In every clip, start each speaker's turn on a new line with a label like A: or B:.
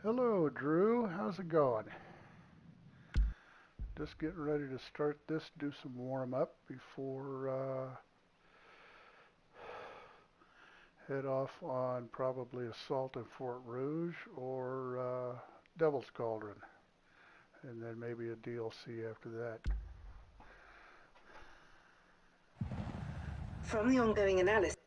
A: Hello, Drew. How's it going? Just getting ready to start this, do some warm up before head off on probably Assault in Fort Rouge or Devil's Cauldron, and then maybe a DLC after that.
B: From the ongoing analysis.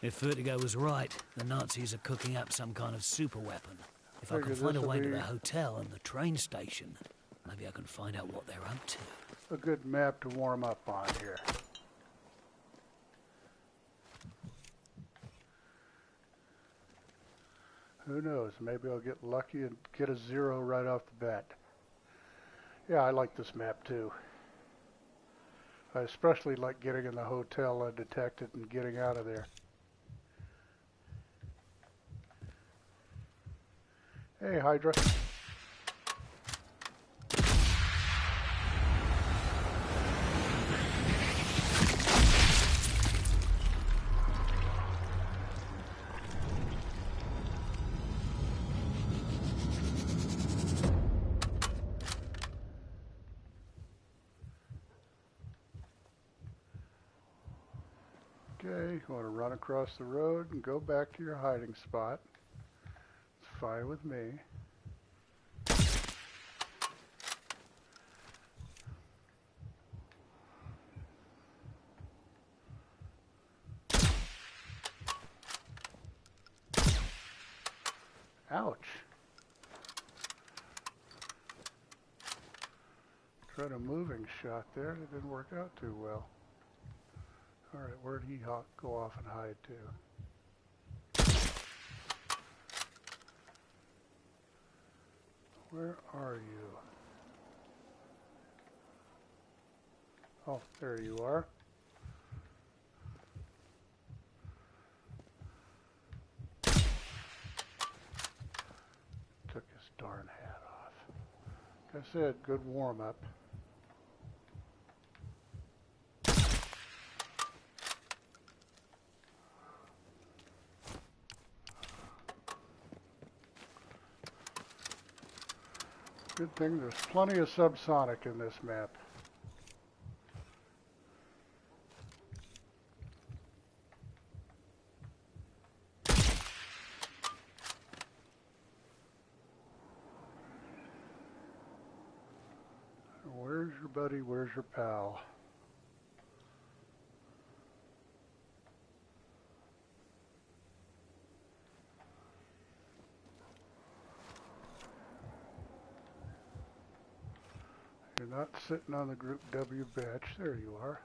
C: If Vertigo was right, the Nazis are cooking up some kind of super weapon. If I can
A: Figure
C: find a
A: this'll
C: way to
A: be
C: the hotel and the train station, maybe I can find out what they're up to.
A: a good map to warm up on here. Who knows? Maybe I'll get lucky and get a 0 right off the bat. Yeah, I like this map too. I especially like getting in the hotel undetected and getting out of there. Hey, Hydra. Okay, you want to run across the road and go back to your hiding spot. It's fine with me. Ouch. Tried a moving shot there. It didn't work out too well. Alright, where'd he go off and hide to? Where are you? Oh, there you are. Took his darn hat off. Like I said, good warm-up. Good thing there's plenty of subsonic in this map. Where's your buddy? Where's your pal? You're not sitting on the Group W bench. There you are.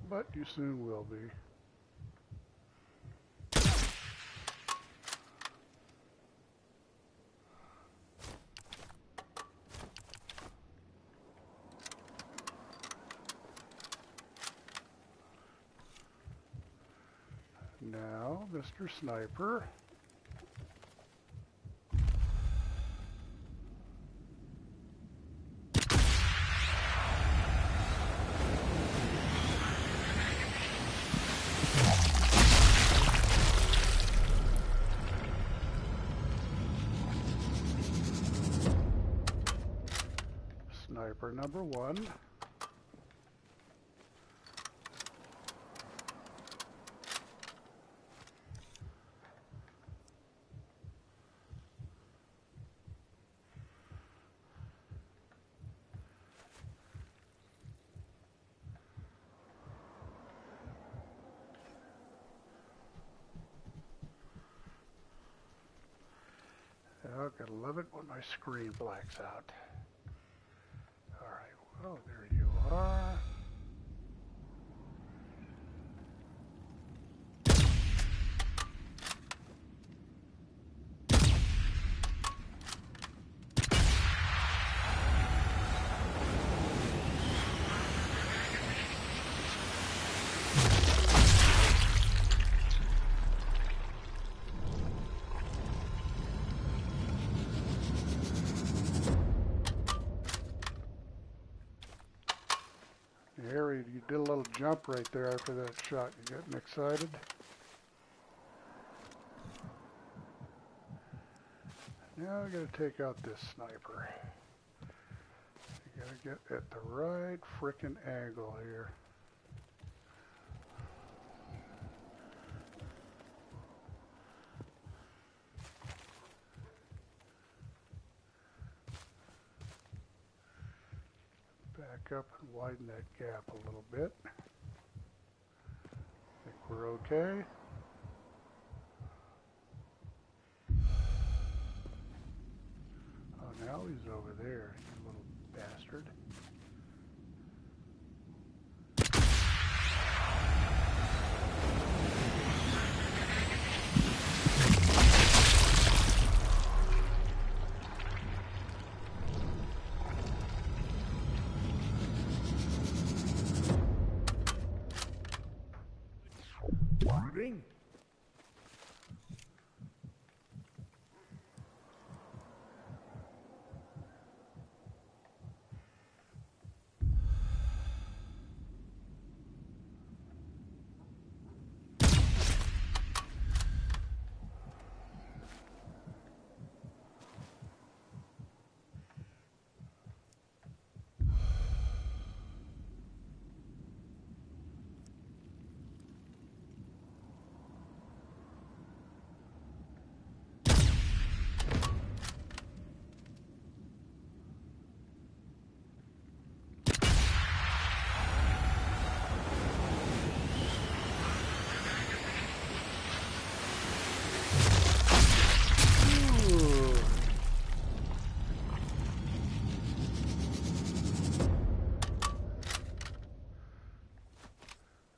A: But you soon will be. Now, Mr. Sniper. Sniper number 1. I gotta love it when my screen blacks out. Alright, well, there you are. did a little jump right there after that shot. You getting excited? Now I gotta take out this sniper. You gotta get at the right frickin' angle here. Back up and widen that gap a little bit. Think we're okay. Oh, now he's over there, you little bastard.
B: Ring.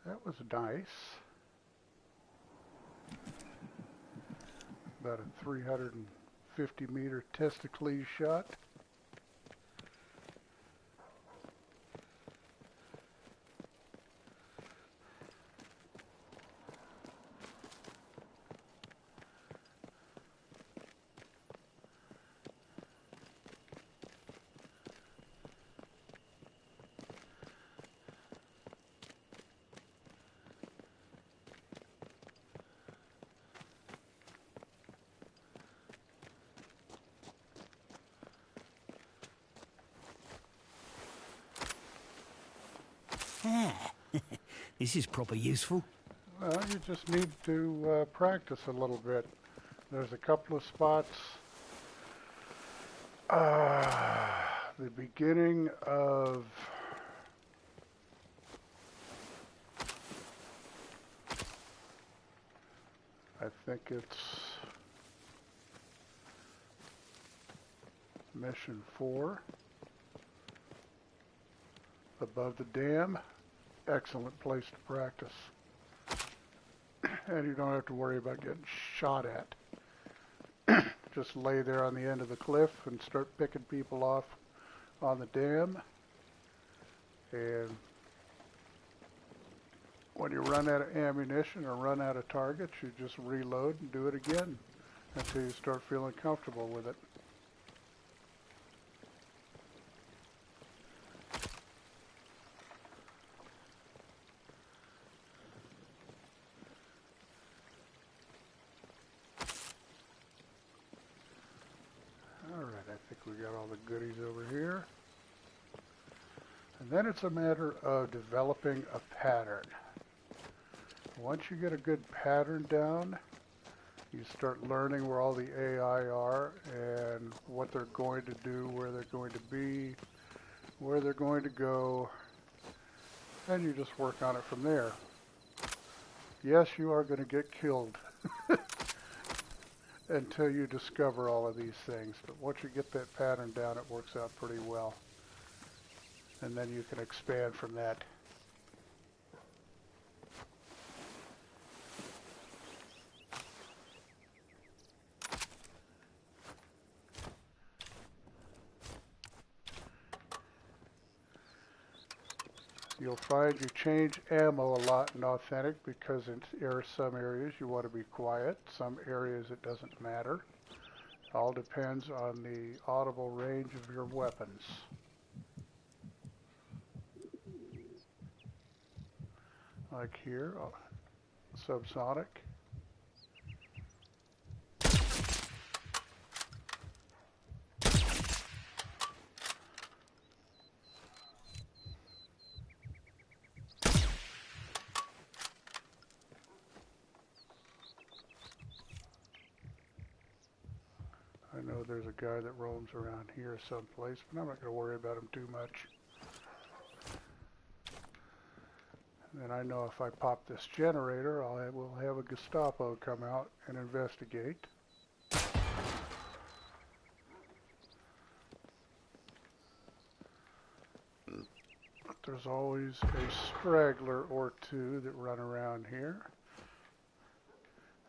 B: That was nice. About a 350-meter Testicles shot.
C: Ah, this is proper useful.
A: Well, you just need to practice a little bit. There's a couple of spots. The beginning of I think it's mission 4 above the dam. Excellent place to practice. And you don't have to worry about getting shot at. Just lay there on the end of the cliff and start picking people off on the dam. And when you run out of ammunition or run out of targets, you just reload and do it again until you start feeling comfortable with it. Alright, I think we got all the goodies over here. And then it's a matter of developing a pattern. Once you get a good pattern down, you start learning where all the AI are and what they're going to do, where they're going to be, where they're going to go, and you just work on it from there. Yes, you are going to get killed until you discover all of these things, but once you get that pattern down, it works out pretty well. And then you can expand from that. You'll find you change ammo a lot in Authentic because in some areas you want to be quiet, some areas it doesn't matter. It all depends on the audible range of your weapons. like here, subsonic. I know there's a guy that roams around here someplace, but I'm not going to worry about him too much. And I know if I pop this generator, we'll have a Gestapo come out and investigate. But there's always a straggler or two that run around here.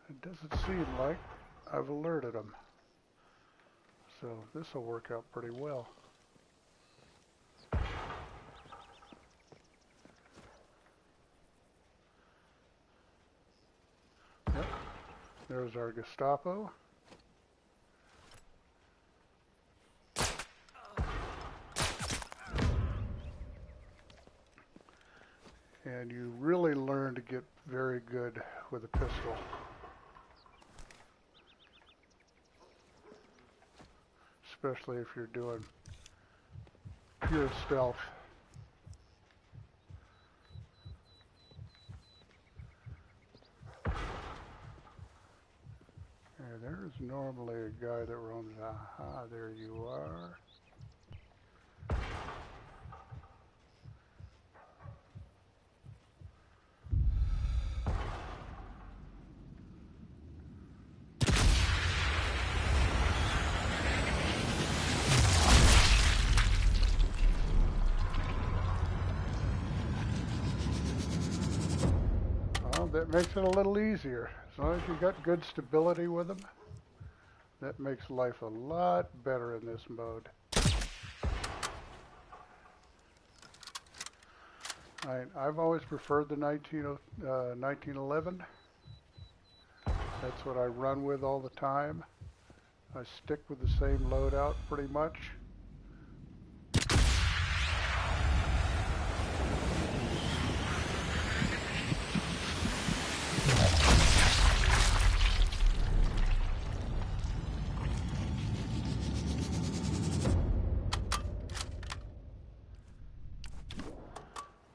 A: It doesn't seem like I've alerted them. So this will work out pretty well. Yep, there's our Gestapo. And you really learn to get very good with a pistol. Especially if you're doing pure stealth. And there's normally a guy that roams. Aha, there you are. That makes it a little easier. As long as you got good stability with them, that makes life a lot better in this mode. I've always preferred the 1911. That's what I run with all the time. I stick with the same loadout pretty much.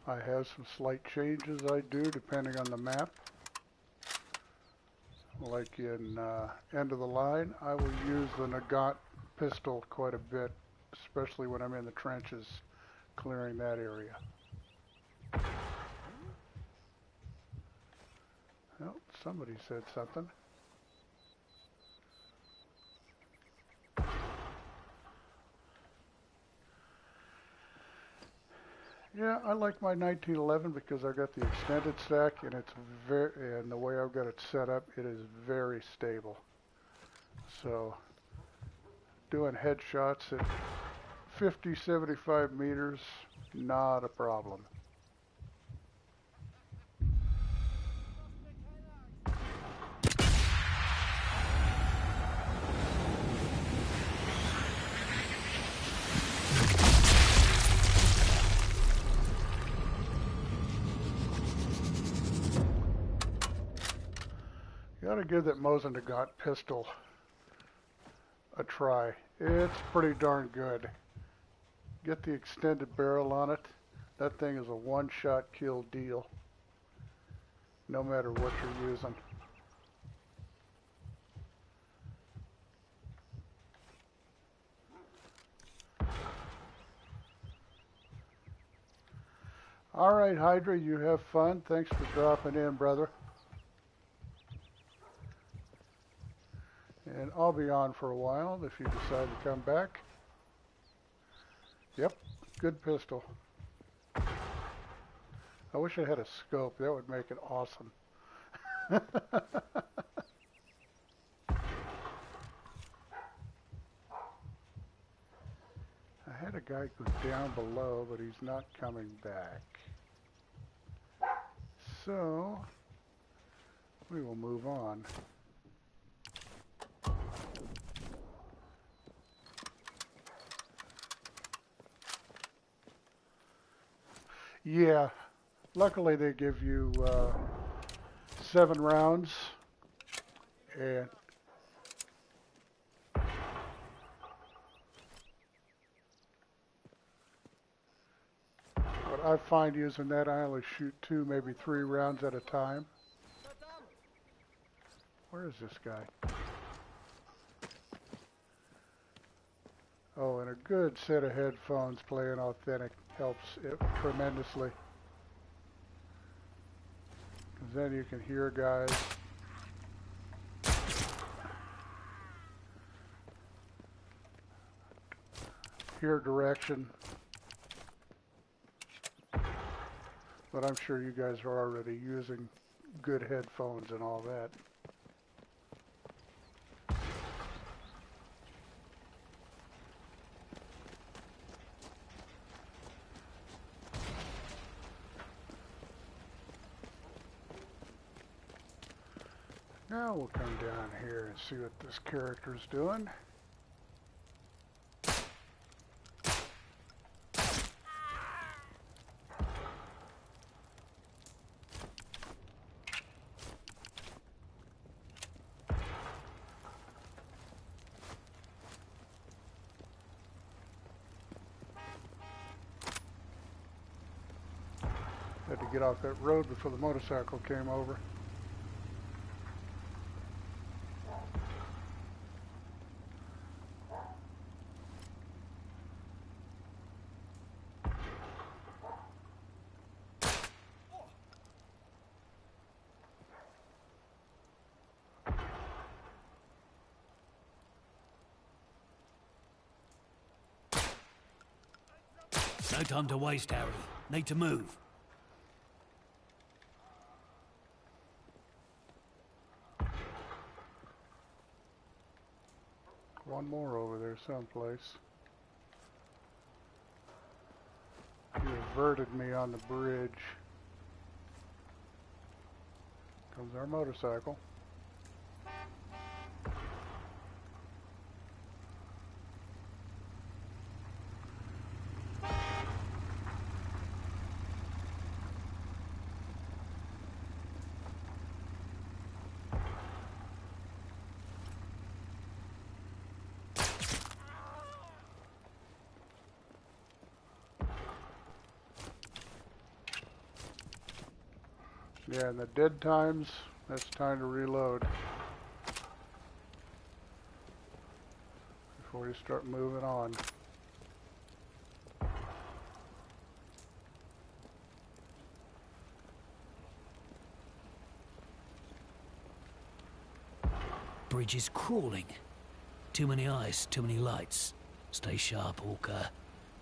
A: I have some slight changes I do depending on the map. Like in End of the Line, I will use the Nagant pistol quite a bit, especially when I'm in the trenches clearing that area. Well, somebody said something. Yeah, I like my 1911 because I got the extended stack, and and the way I've got it set up, it is very stable. So, doing headshots at 50, 75 meters, not a problem. You gotta give that Mosin Nagant pistol a try. It's pretty darn good. Get the extended barrel on it. That thing is a one-shot kill deal, no matter what you're using. All right, Hydra, you have fun. Thanks for dropping in, brother. And I'll be on for a while if you decide to come back. Yep, good pistol. I wish I had a scope. That would make it awesome. I had a guy go down below, but he's not coming back. So, we will move on. Yeah, Luckily, they give you 7 rounds, and what I find using that, I only shoot 2, maybe 3 rounds at a time. Where is this guy? Oh, and a good set of headphones playing authentic helps it tremendously. Because then you can hear guys. Hear direction. But I'm sure you guys are already using good headphones and all that. Now we'll come down here and see what this character's doing. Had to get off that road before the motorcycle came over.
C: No time to waste, Harry. Need to move.
A: One more over there someplace. He averted me on the bridge. Comes our motorcycle. Yeah, and the dead times, that's time to reload before you start moving on.
C: Bridge is crawling. Too many eyes, too many lights. Stay sharp, Walker.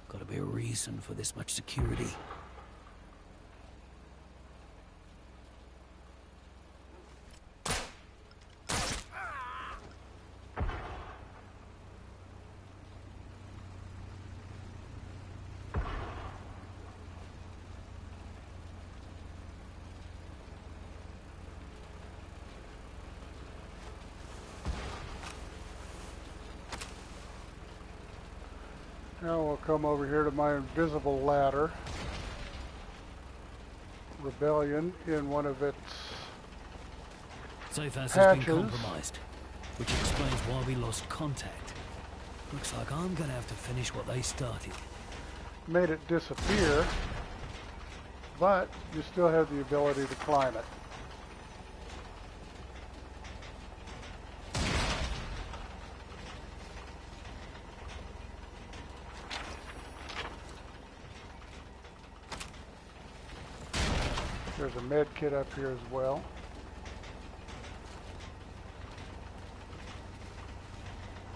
C: Gotta be a reason for this much security.
A: Now we'll come over here to my invisible ladder. Rebellion in one of its
C: Safe house has
A: patches.
C: been compromised, which explains why we lost contact. Looks like I'm gonna have to finish what they started.
A: Made it disappear, but you still have the ability to climb it. There's a med kit up here as well.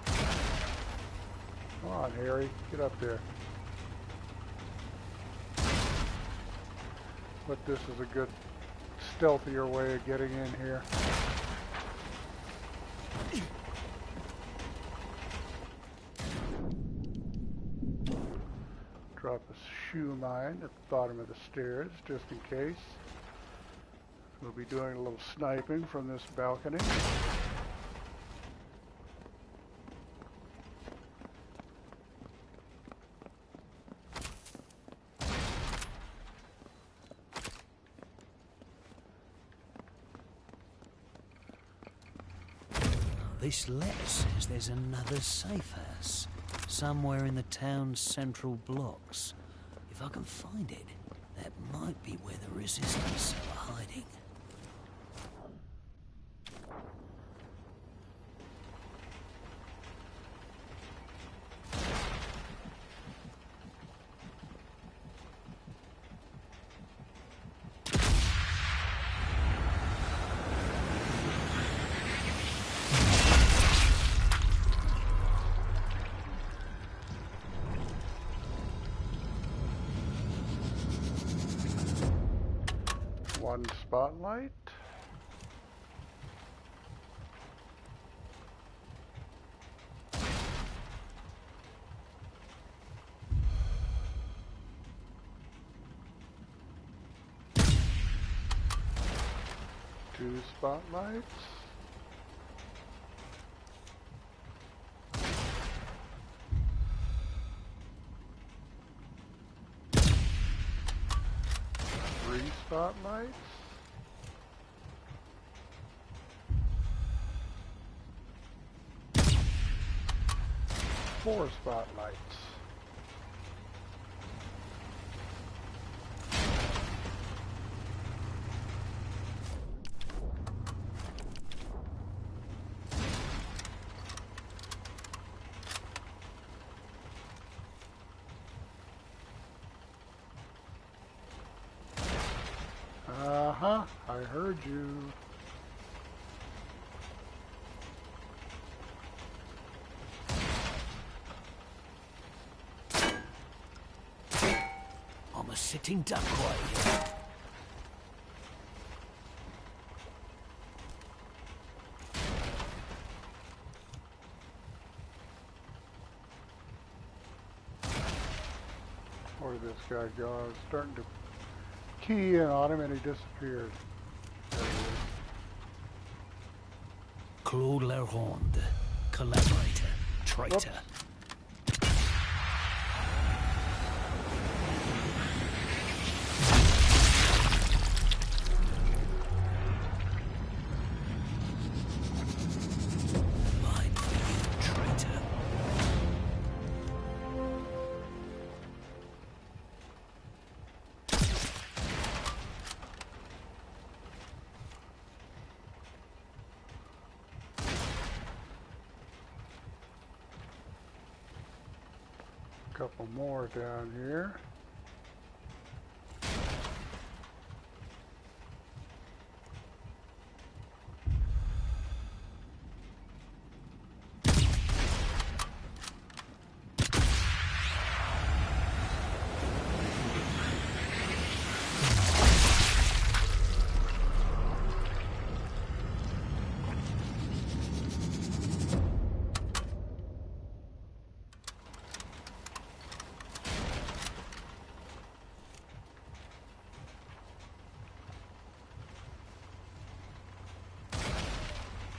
A: Come on, Harry, get up there. But this is a good, stealthier way of getting in here. Drop a shoe mine at the bottom of the stairs, just in case. We'll be doing a little sniping from this balcony.
C: This letter says there's another safe house, somewhere in the town's central blocks. If I can find it, that might be where the resistance are hiding.
A: One spotlight. Two spotlights. Three spotlights. Four spotlights. Uh-huh, I heard you.
C: I'm a sitting duck right here.
A: Where did this guy go? I was starting to key in on him and he disappeared. There he is.
C: Claude Leronde, collaborator, traitor. Mine for you, traitor.
A: Couple more down here.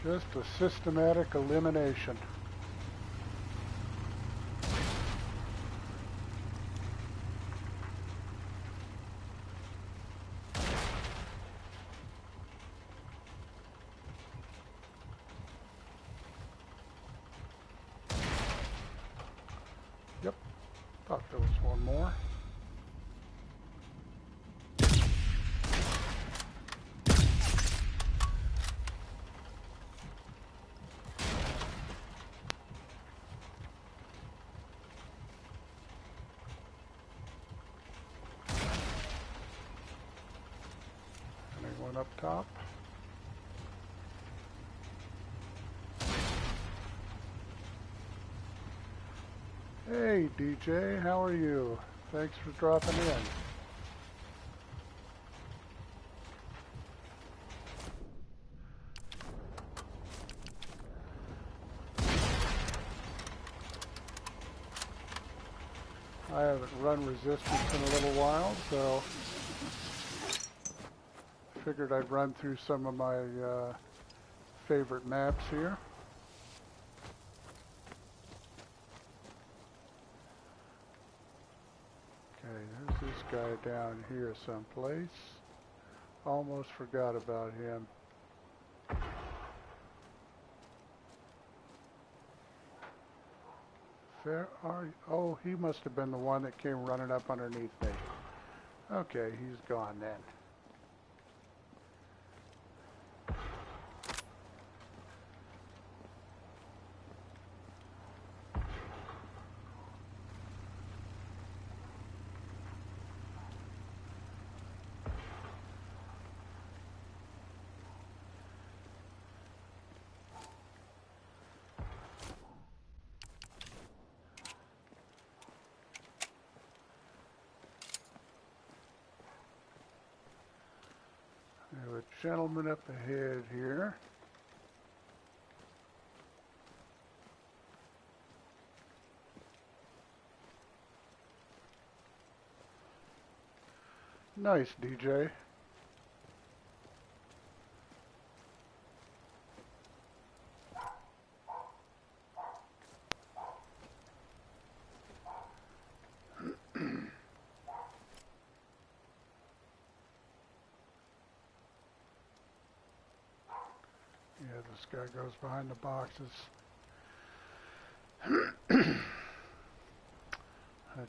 A: Just a systematic elimination. Yep, thought there was one more. Anyone up top? Hey DJ, how are you? Thanks for dropping in. I haven't run Resistance in a little while, so figured I'd run through some of my favorite maps here. Okay, there's this guy down here someplace. Almost forgot about him. Where are you? Oh, he must have been the one that came running up underneath me. Okay, he's gone then. We have a gentleman up ahead here. Nice, DJ. Yeah, this guy goes behind the boxes. I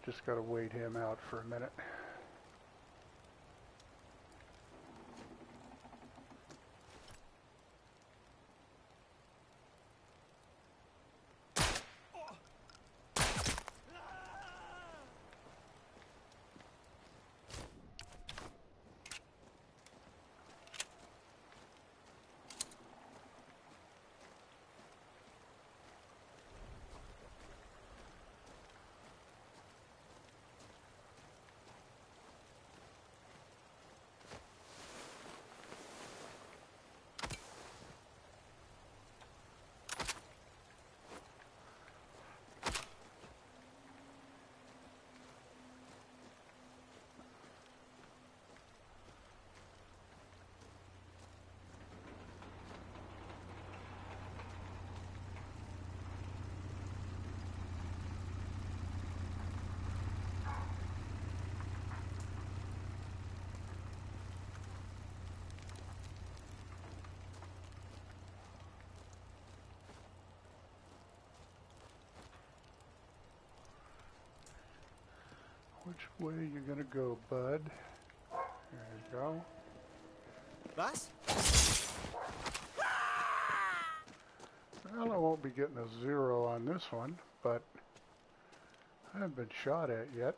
A: just gotta wait him out for a minute. Which way you gonna go, bud? There you go.
D: Was?
A: Well, I won't be getting a 0 on this one, but I haven't been shot at yet.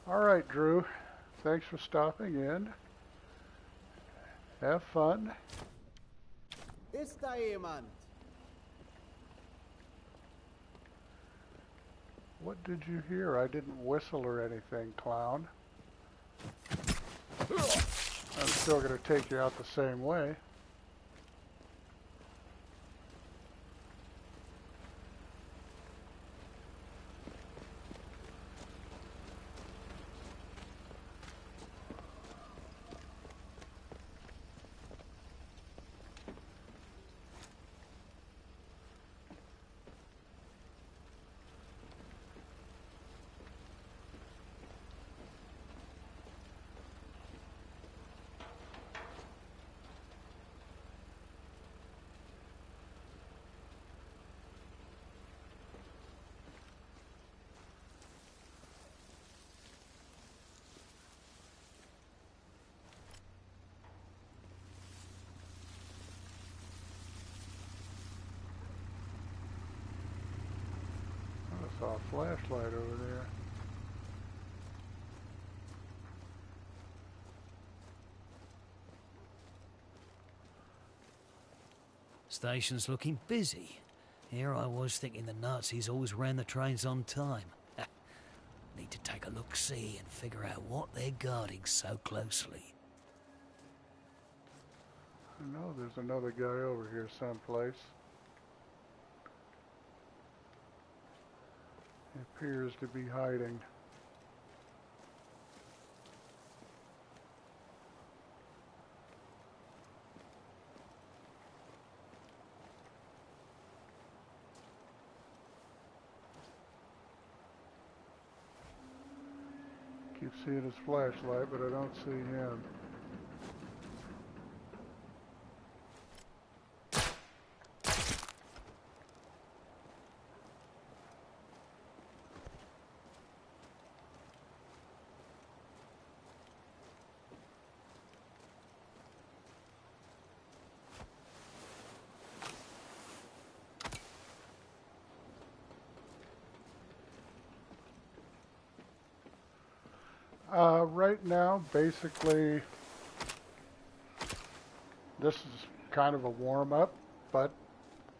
A: All right, Drew. Thanks for stopping in. Have fun.
D: Ist da jemand?
A: What did you hear? I didn't whistle or anything, clown. I'm still going to take you out the same way. I saw a flashlight over there.
C: Station's looking busy. Here I was thinking the Nazis always ran the trains on time. Need to take a look-see and figure out what they're guarding so closely.
A: I know there's another guy over here someplace. He appears to be hiding. Keep seeing his flashlight, but I don't see him. Right now, basically, this is kind of a warm-up, but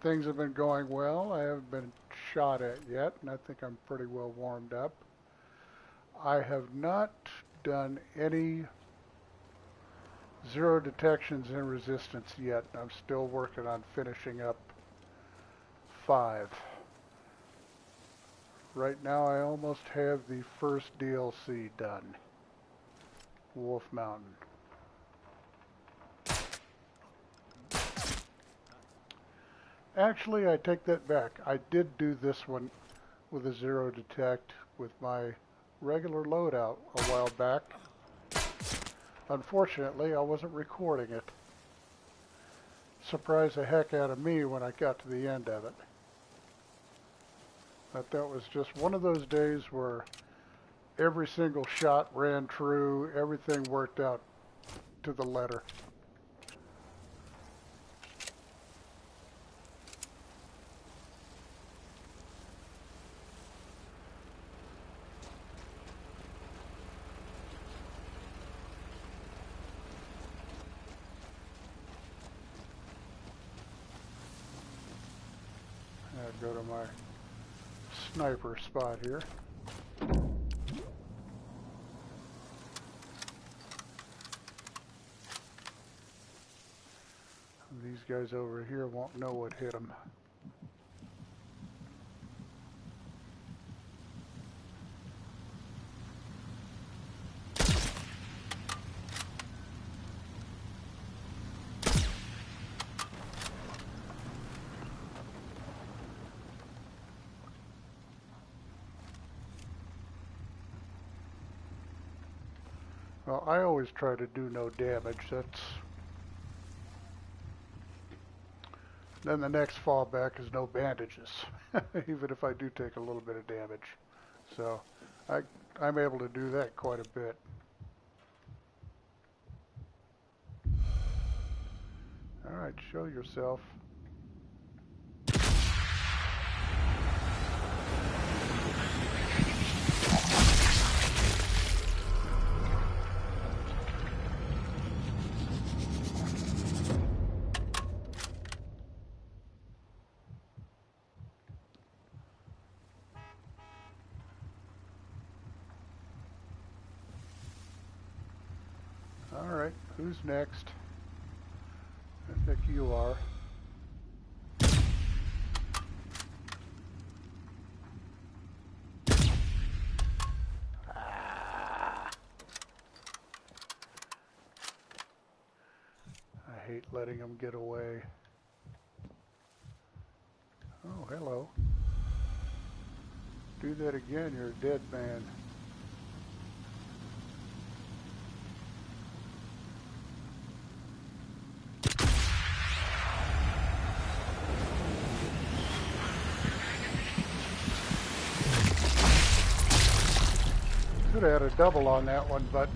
A: things have been going well. I haven't been shot at yet, and I think I'm pretty well warmed up. I have not done any zero detections in Resistance yet. I'm still working on finishing up 5. Right now I almost have the first DLC done, Wolf Mountain. Actually, I take that back. I did do this one with a zero detect with my regular loadout a while back. Unfortunately, I wasn't recording it. Surprised the heck out of me when I got to the end of it. But that was just one of those days where every single shot ran true, everything worked out to the letter. I'd go to my sniper spot here. These guys over here won't know what hit them. Well, I always try to do no damage. Then the next fallback is no bandages, even if I do take a little bit of damage. So I'm able to do that quite a bit. All right, show yourself. All right, who's next? I think you are. Ah. I hate letting them get away. Oh, hello. Do that again, you're a dead man. Could have had a double on that one, but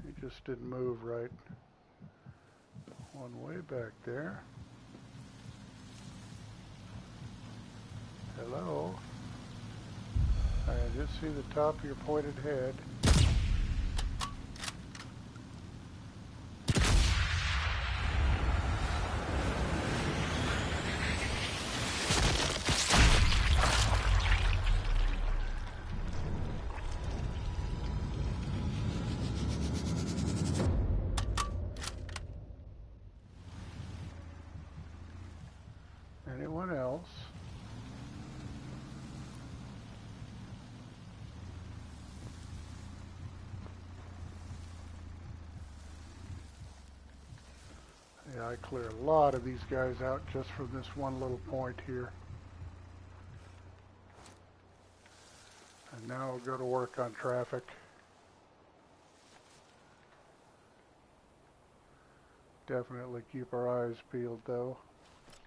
A: he just didn't move right. One way back there. Hello? I just see the top of your pointed head. Anyone else? Yeah, I clear a lot of these guys out just from this one little point here. And now we'll go to work on traffic. Definitely keep our eyes peeled though,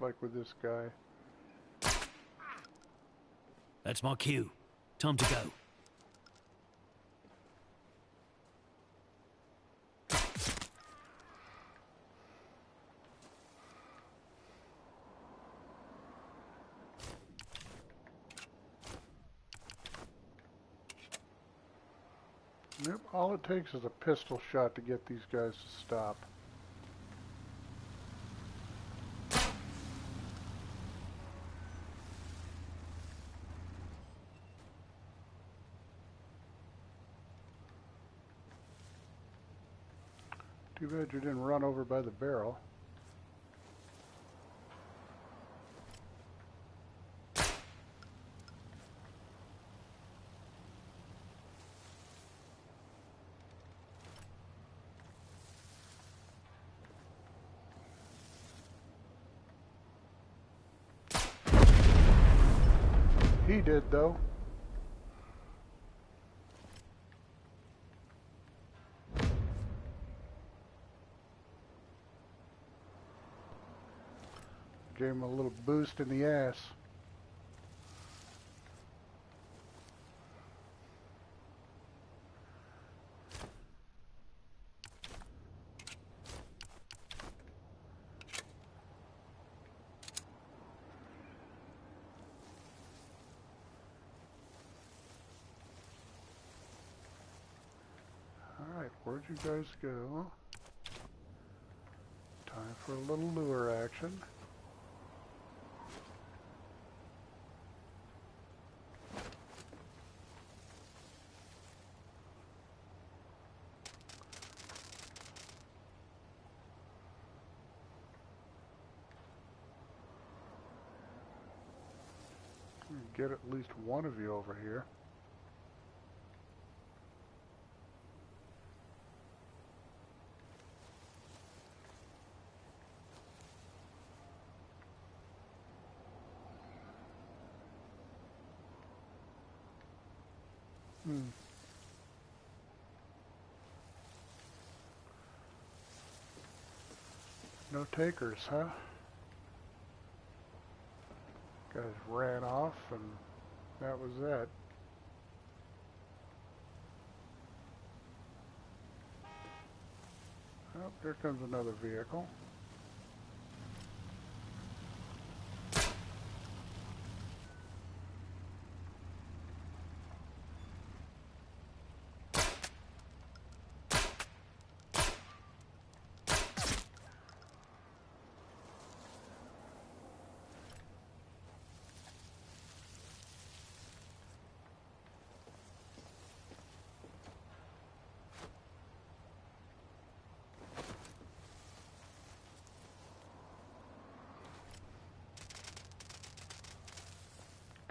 A: like with this guy.
C: That's my cue. Time to go.
A: Yep, all it takes is a pistol shot to get these guys to stop. Too bad you didn't run over by the barrel. He did, though. Gave him a little boost in the ass. Alright, where'd you guys go? Time for a little lure action. Get at least one of you over here. No takers, huh? Guys ran off and that was that. Oh, there comes another vehicle.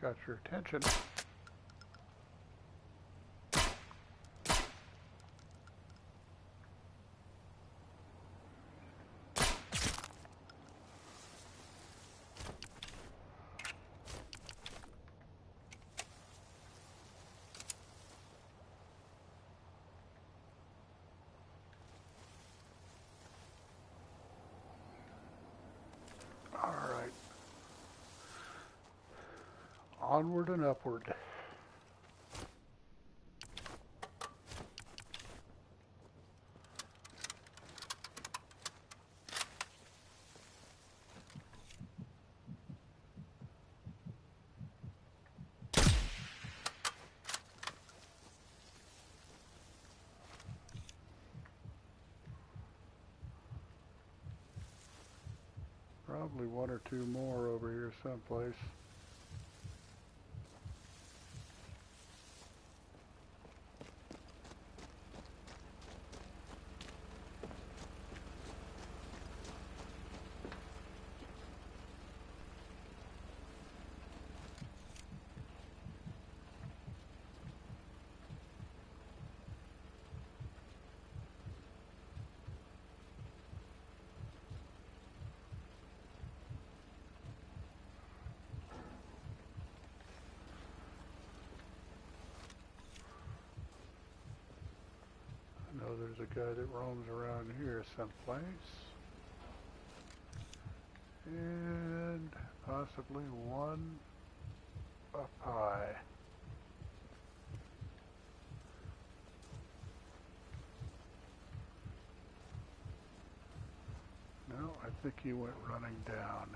A: Got your attention. Onward and upward. Probably one or two more over here someplace. I know there's a guy that roams around here someplace. And possibly one up high. No, I think he went running down.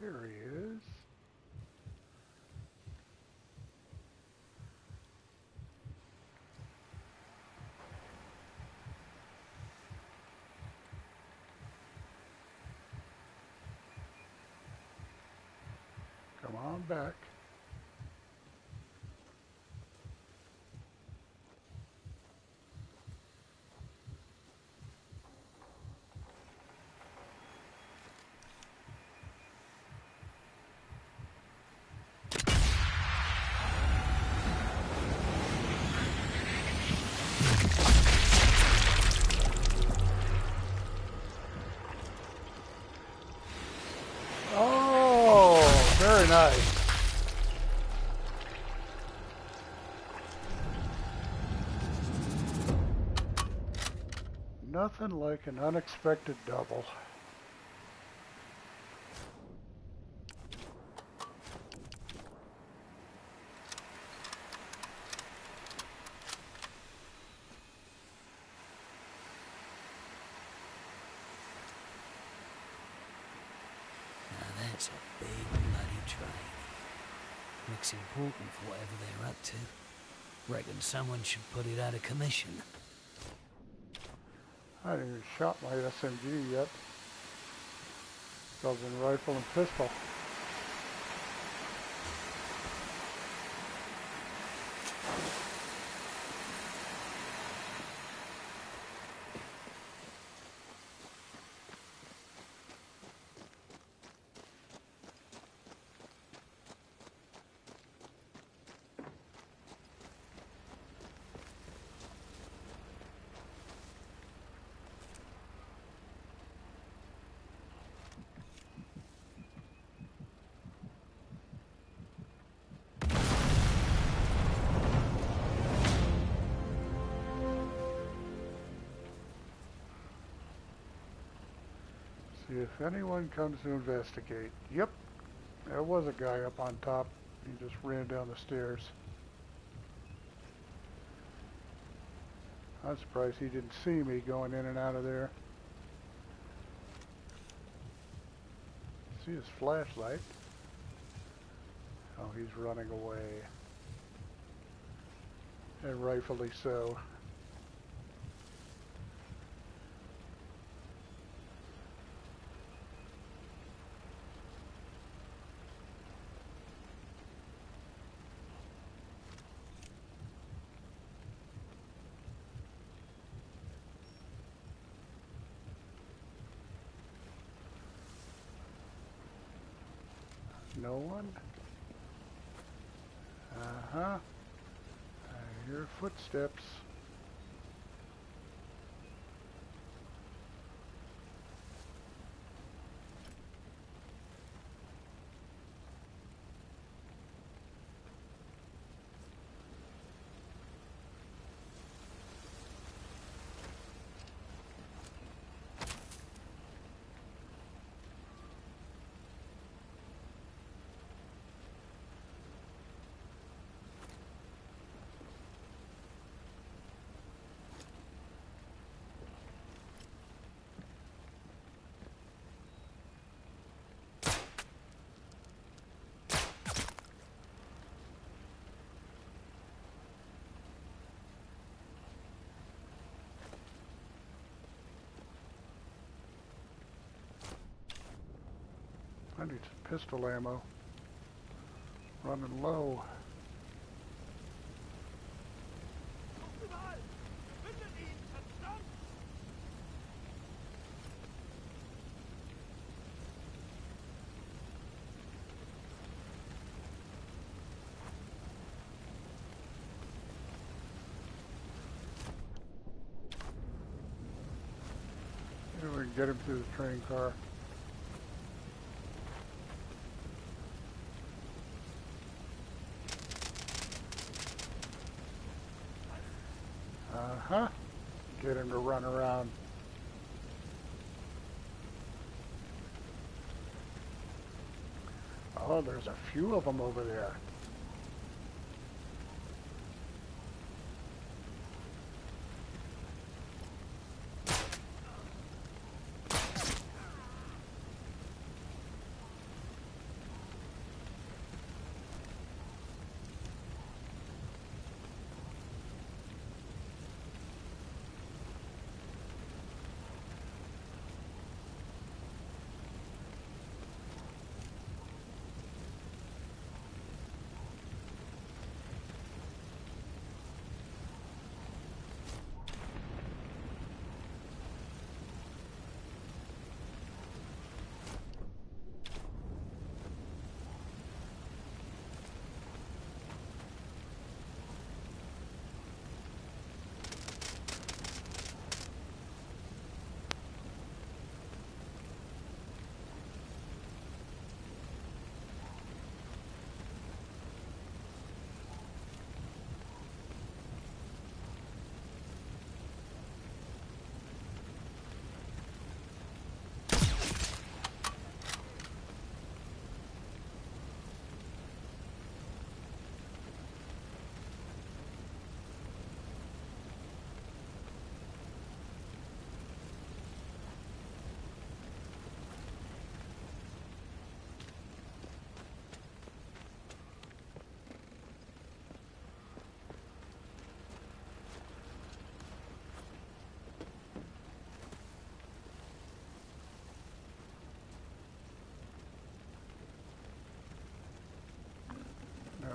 B: There he is. Come on back. Oh, very nice. Nothing like an unexpected double.
C: Now that's a big bloody train. Looks important for whatever they're up to. Reckon someone should put it out of commission.
B: I haven't even shot my SMG yet. Building rifle and pistol. See if anyone comes to investigate. Yep, there was a guy up on top. He just ran down the stairs. I'm surprised he didn't see me going in and out of there. See his flashlight. Oh, he's running away. And rightfully so. No one? Uh-huh. I hear footsteps. I need some pistol ammo. Running low. Maybe we can get him through the train car. Uh-huh. Get him to run around. Oh, there's a few of them over there.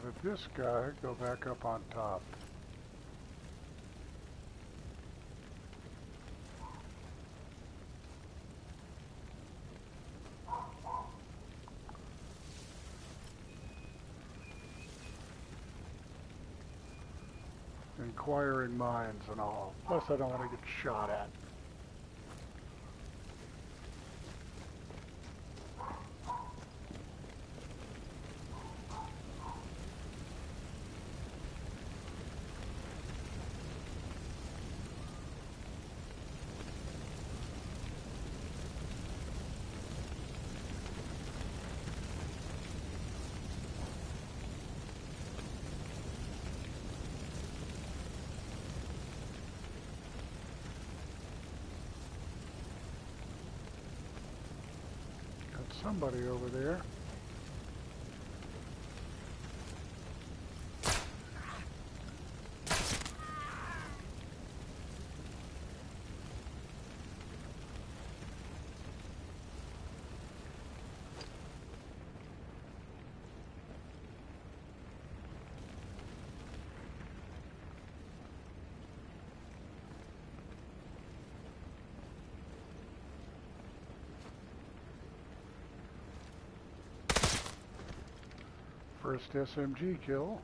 B: But this guy, go back up on top. Inquiring minds and all. Plus I don't want to get shot at. Somebody over there. First SMG kill.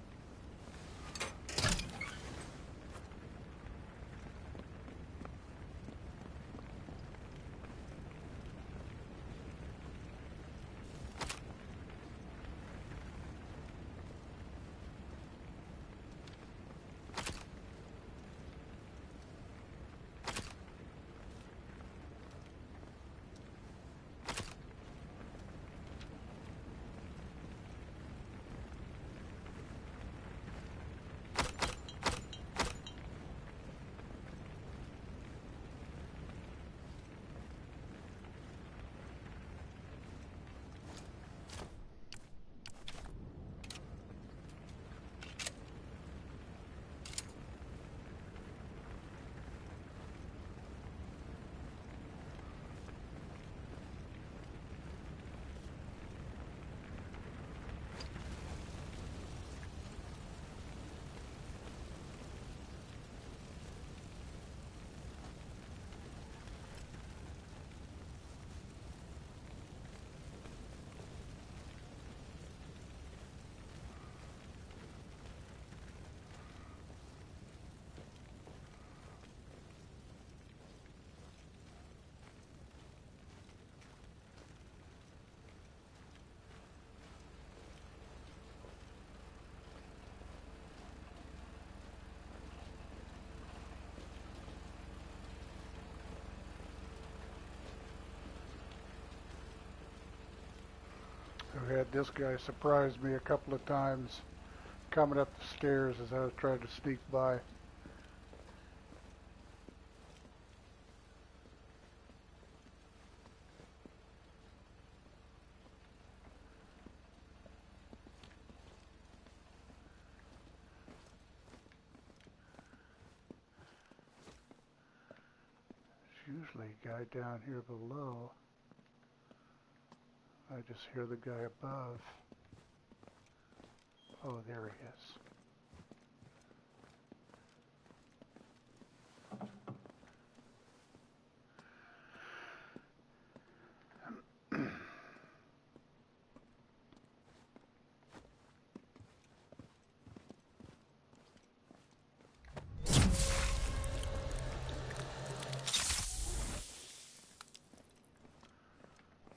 B: I've had this guy surprise me a couple of times coming up the stairs as I was trying to sneak by. There's usually a guy down here below. I just hear the guy above. Oh, there he is.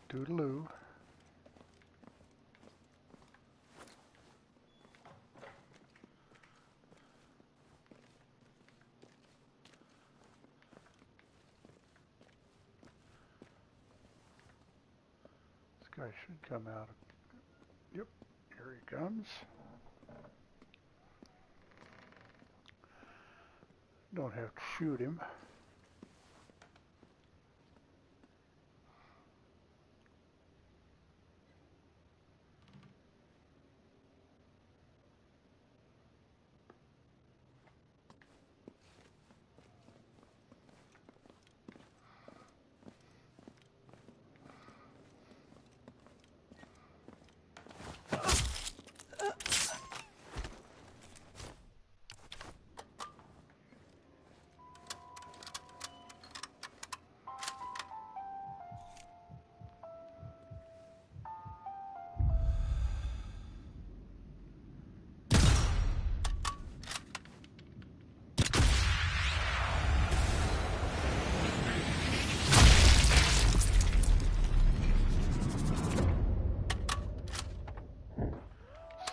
B: Toodaloo. This guy should come out. Yep, here he comes. Don't have to shoot him.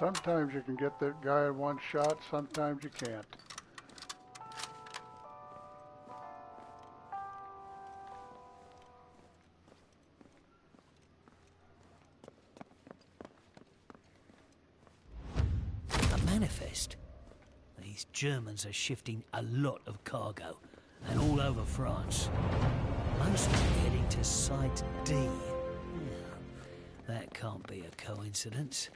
B: Sometimes you can get that guy in one shot, sometimes you can't.
C: A manifest. These Germans are shifting a lot of cargo, and all over France. Mostly heading to Site D. That can't be a coincidence.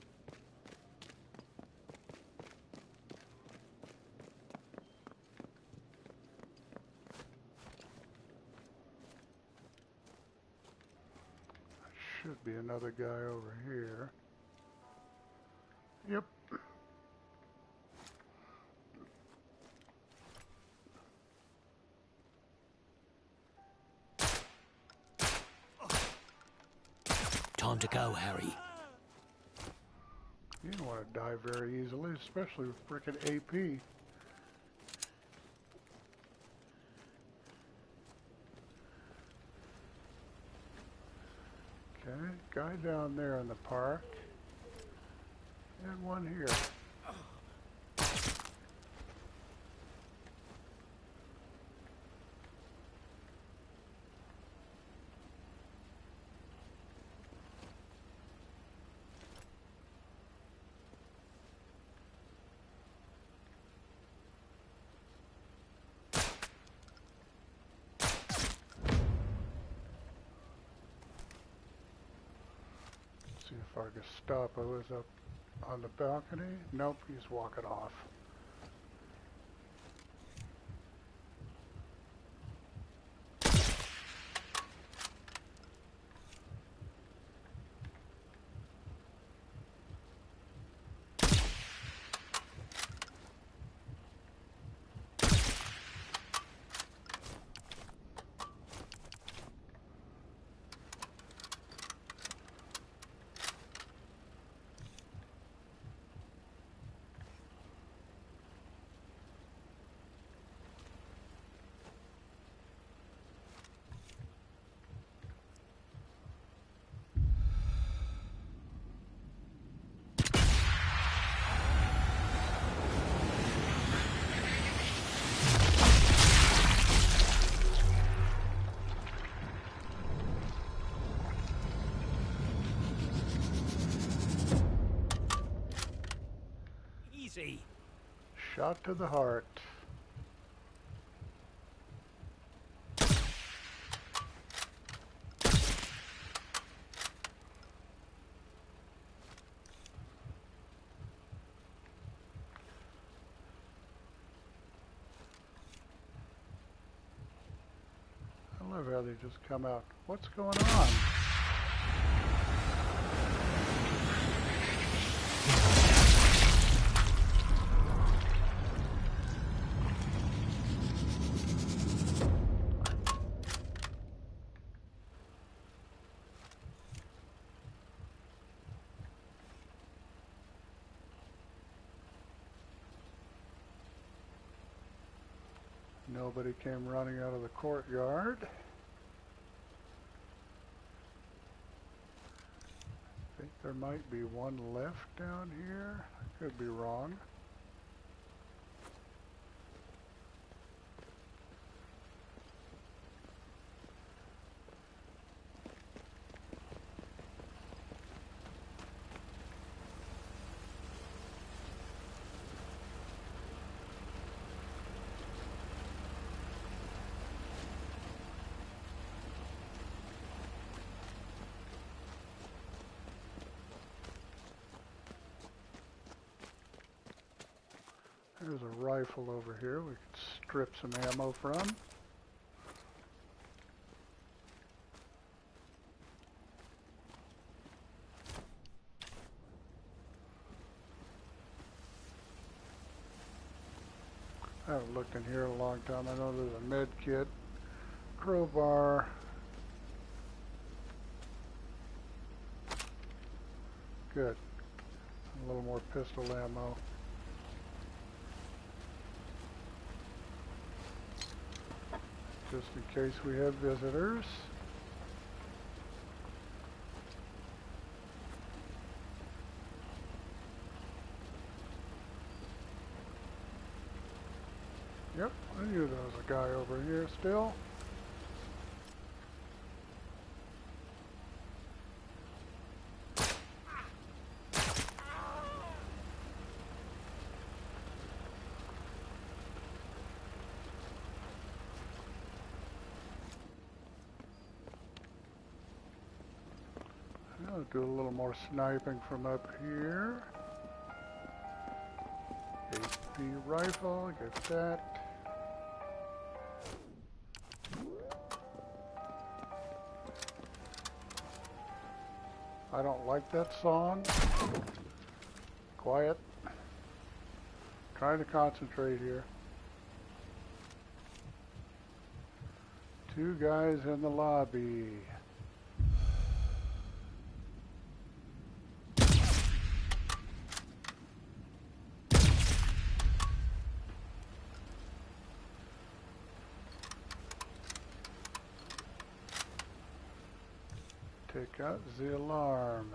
B: Should be another guy over here. Yep.
C: Time to go, Harry.
B: You don't want to die very easily, especially with frickin' AP. Okay, guy down there in the park. And one here. See if I can stop. I was up on the balcony. Nope, he's walking off.
C: Easy.
B: Shot to the heart. I love how they just come out. What's going on? Nobody came running out of the courtyard. I think there might be one left down here. I could be wrong. There's a rifle over here we could strip some ammo from. I haven't looked in here in a long time. I know there's a med kit, crowbar. Good. A little more pistol ammo. Just in case we have visitors. Yep, I knew there was a guy over here still. I'll do a little more sniping from up here. HP rifle, get that. I don't like that song. Quiet. Trying to concentrate here. Two guys in the lobby. Take out the alarm.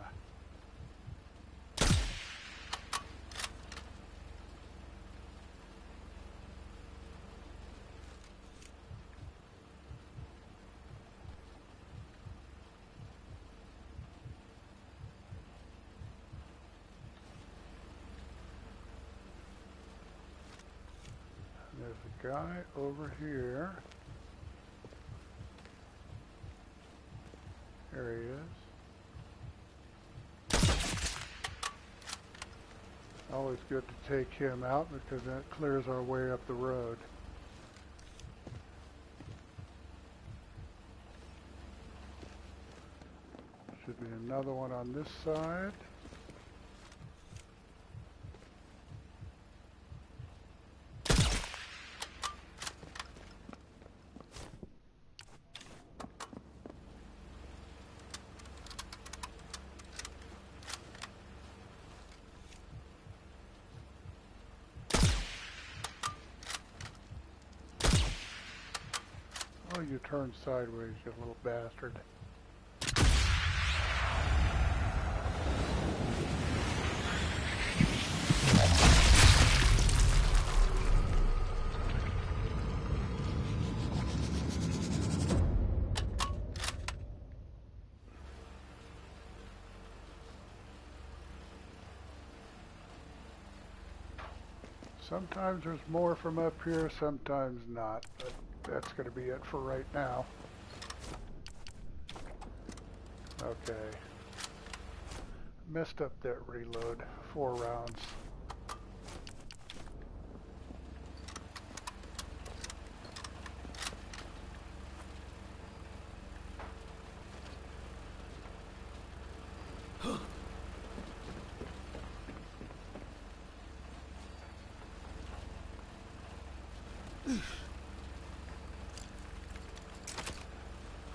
B: There's a guy over here. There he is. Always good to take him out because that clears our way up the road. Should be another one on this side. Oh, you turned sideways, you little bastard. Sometimes there's more from up here, sometimes not, but that's going to be it for right now. Okay. Messed up that reload. 4 rounds.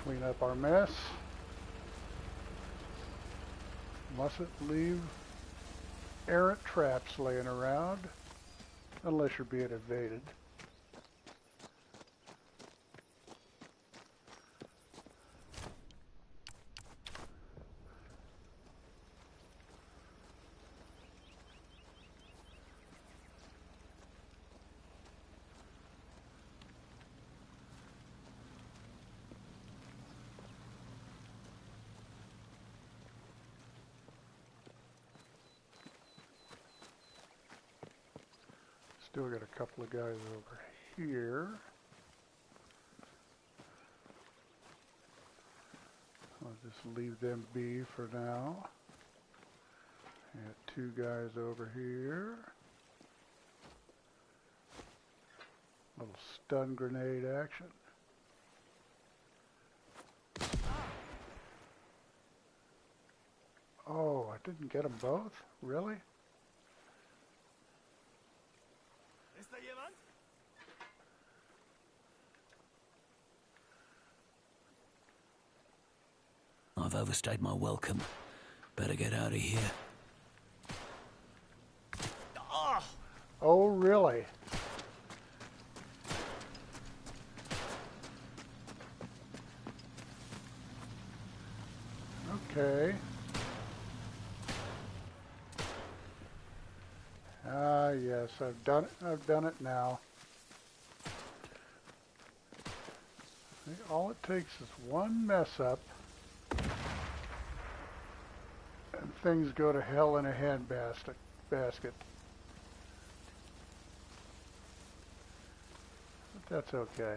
B: Clean up our mess. Mustn't leave errant traps laying around unless you're being evaded. Still got a couple of guys over here. I'll just leave them be for now. Got 2 guys over here. Little stun grenade action. Oh, I didn't get them both? Really?
C: I've overstayed my welcome. Better get out of here.
B: Oh, really? Okay. Ah, yes, I've done it. I've done it now. All it takes is one mess up and things go to hell in a handbasket. But that's okay.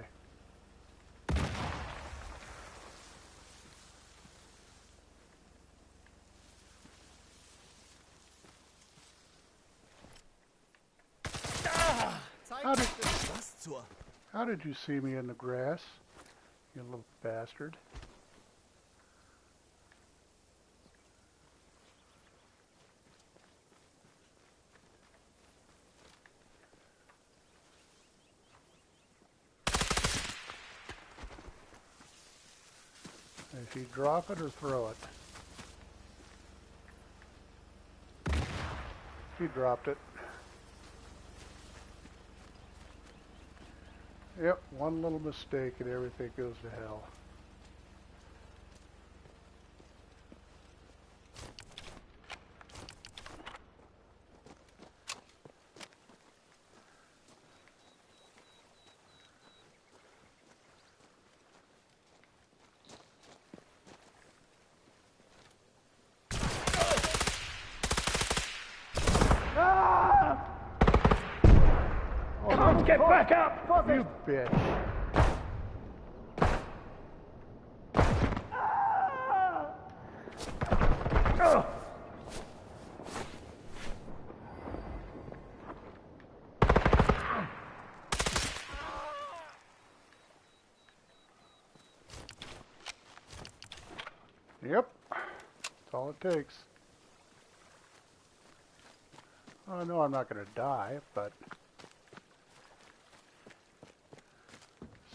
B: How did you see me in the grass, you little bastard? If you drop it or throw it. He dropped it. Yep, one little mistake and everything goes to hell.
A: Get back up!
B: You bitch. Yep, that's all it takes. I know I'm not going to die, but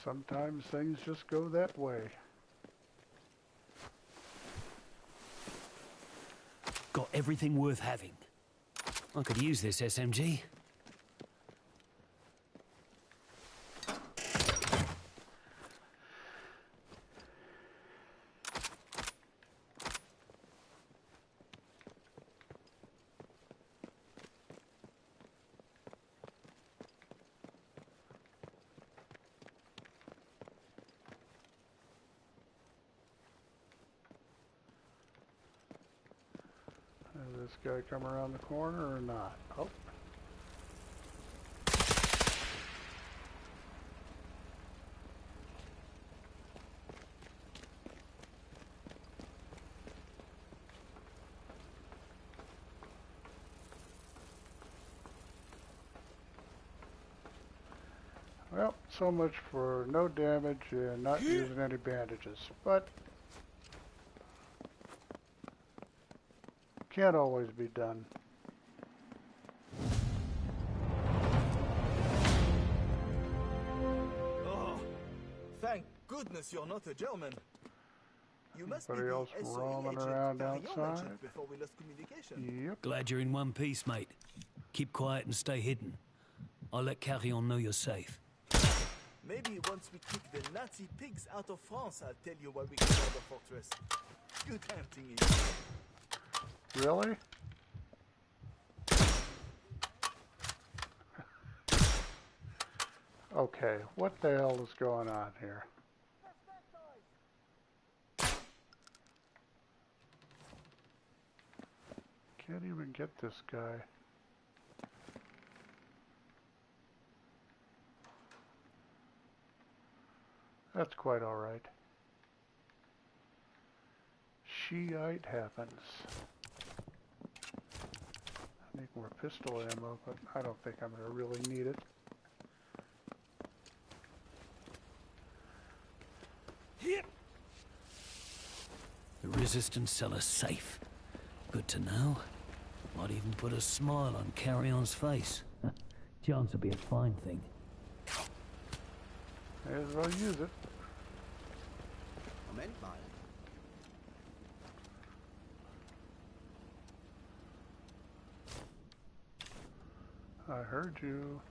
B: sometimes things just go that way.
C: Got everything worth having. I could use this SMG.
B: Does this guy come around the corner or not? Oh. Well, so much for no damage and not using any bandages, but can't always be done.
E: Oh, thank goodness you're not a German. You must
B: Anybody
E: be
B: else
E: the SOE
B: roaming
E: agent
B: around
E: Carillon
B: outside?
E: mentioned before we lost communication.
B: Yep.
C: Glad you're in one piece, mate. Keep quiet and stay hidden. I'll let Carillon know you're safe.
E: Maybe once we kick the Nazi pigs out of France, I'll tell you why we got out of the fortress. Good hunting, you.
B: Really? Okay, what the hell is going on here? Can't even get this guy. That's quite all right. Shiite happens. I need more pistol ammo, but I don't think I'm going to really need it.
C: The resistance cellar's safe. Good to know. Might even put a smile on Carrion's face. Chance will be a fine thing.
B: May as well use it.
D: Moment mal.
B: I heard you.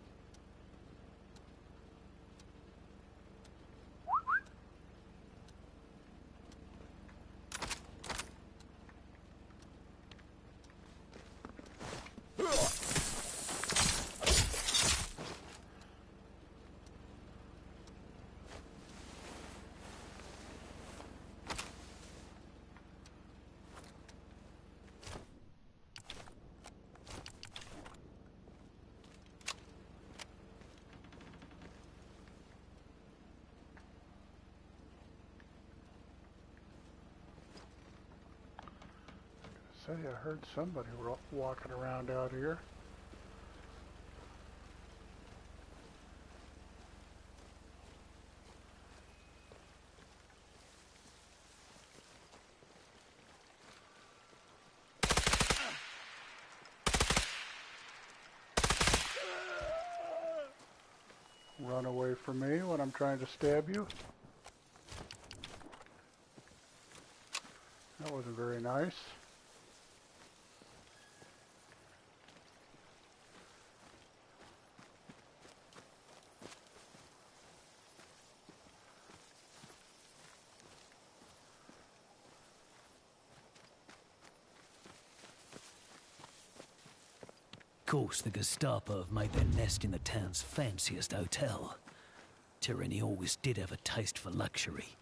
B: Say, I heard somebody walking around out here. Run away from me when I'm trying to stab you. That wasn't very nice.
C: Of course, the Gestapo have made their nest in the town's fanciest hotel. Tyranny always did have a taste for luxury.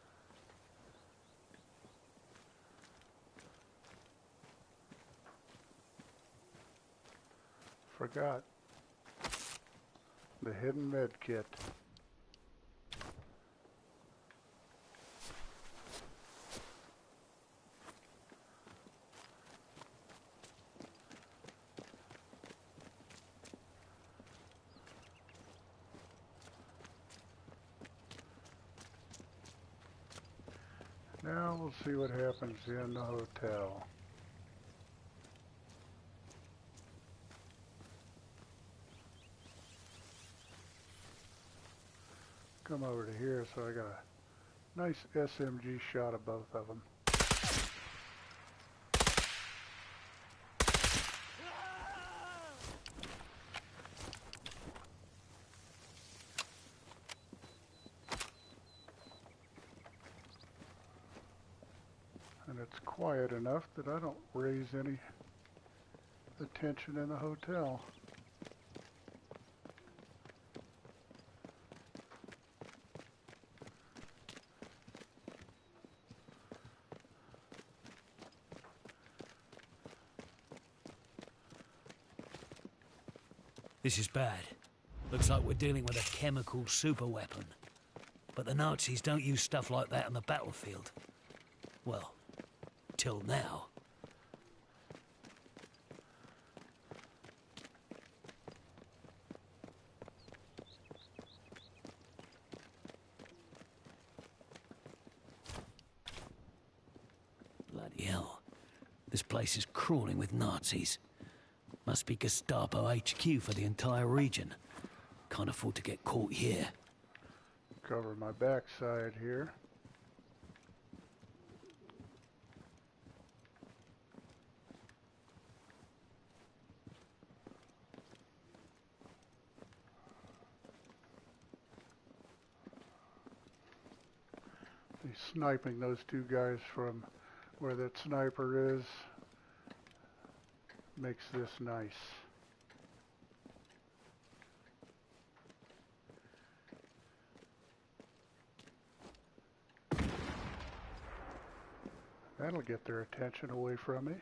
B: Forgot. The hidden med kit. Now we'll see what happens in the hotel. Come over to here so I got a nice SMG shot of both of them. And it's quiet enough that I don't raise any attention in the hotel.
C: This is bad. Looks like we're dealing with a chemical superweapon. But the Nazis don't use stuff like that on the battlefield. Well, till now. Bloody hell. This place is crawling with Nazis. Must be Gestapo HQ for the entire region. Can't afford to get caught here.
B: Cover my backside here. He's sniping those two guys from where that sniper is. Makes this nice. That'll get their attention away from me.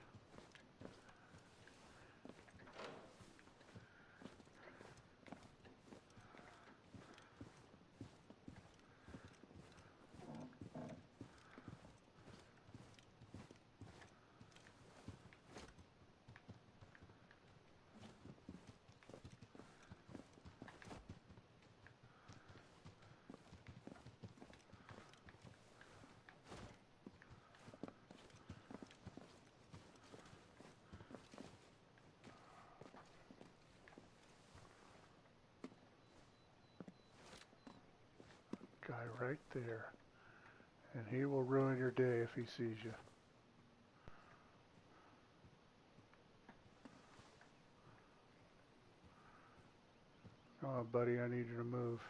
B: Guy right there. And he will ruin your day if he sees you. Oh, buddy, I need you to move.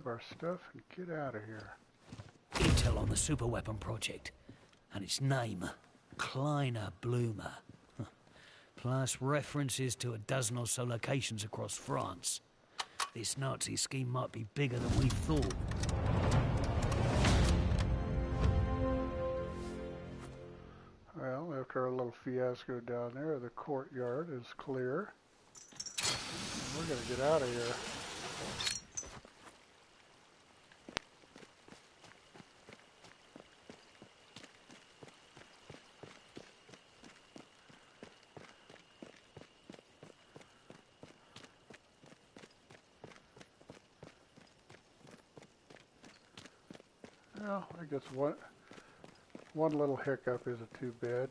B: grab our stuff and get out of here.
C: Intel on the superweapon project. And its name, Kleiner Bloomer. Plus references to a dozen or so locations across France. This Nazi scheme might be bigger than we thought.
B: Well, after our little fiasco down there, the courtyard is clear. We're gonna get out of here. Well, I guess one little hiccup isn't too bad.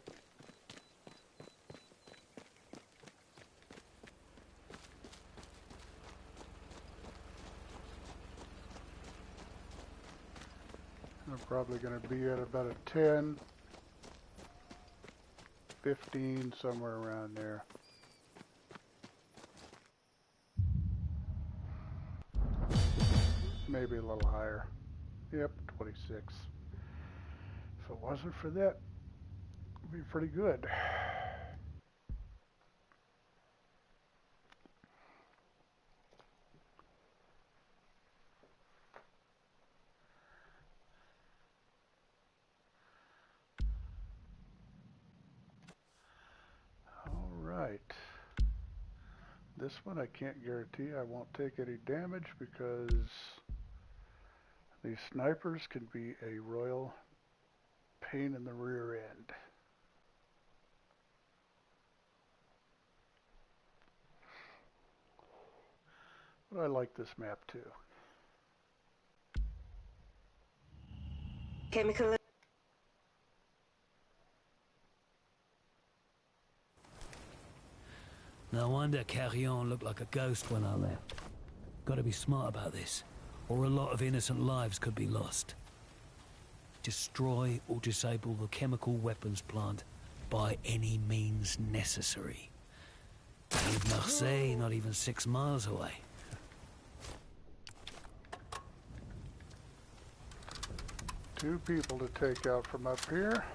B: I'm probably going to be at about a 10, 15, somewhere around there. Maybe a little higher. Yep, 26. If it wasn't for that, it'd be pretty good. All right. This one I can't guarantee I won't take any damage because these snipers can be a royal pain in the rear end. But I like this map too.
F: Chemical.
C: No wonder Carrion looked like a ghost when I left. Gotta be smart about this, or a lot of innocent lives could be lost. Destroy or disable the chemical weapons plant by any means necessary. Leave Marseille not even 6 miles away.
B: Two people to take out from up here.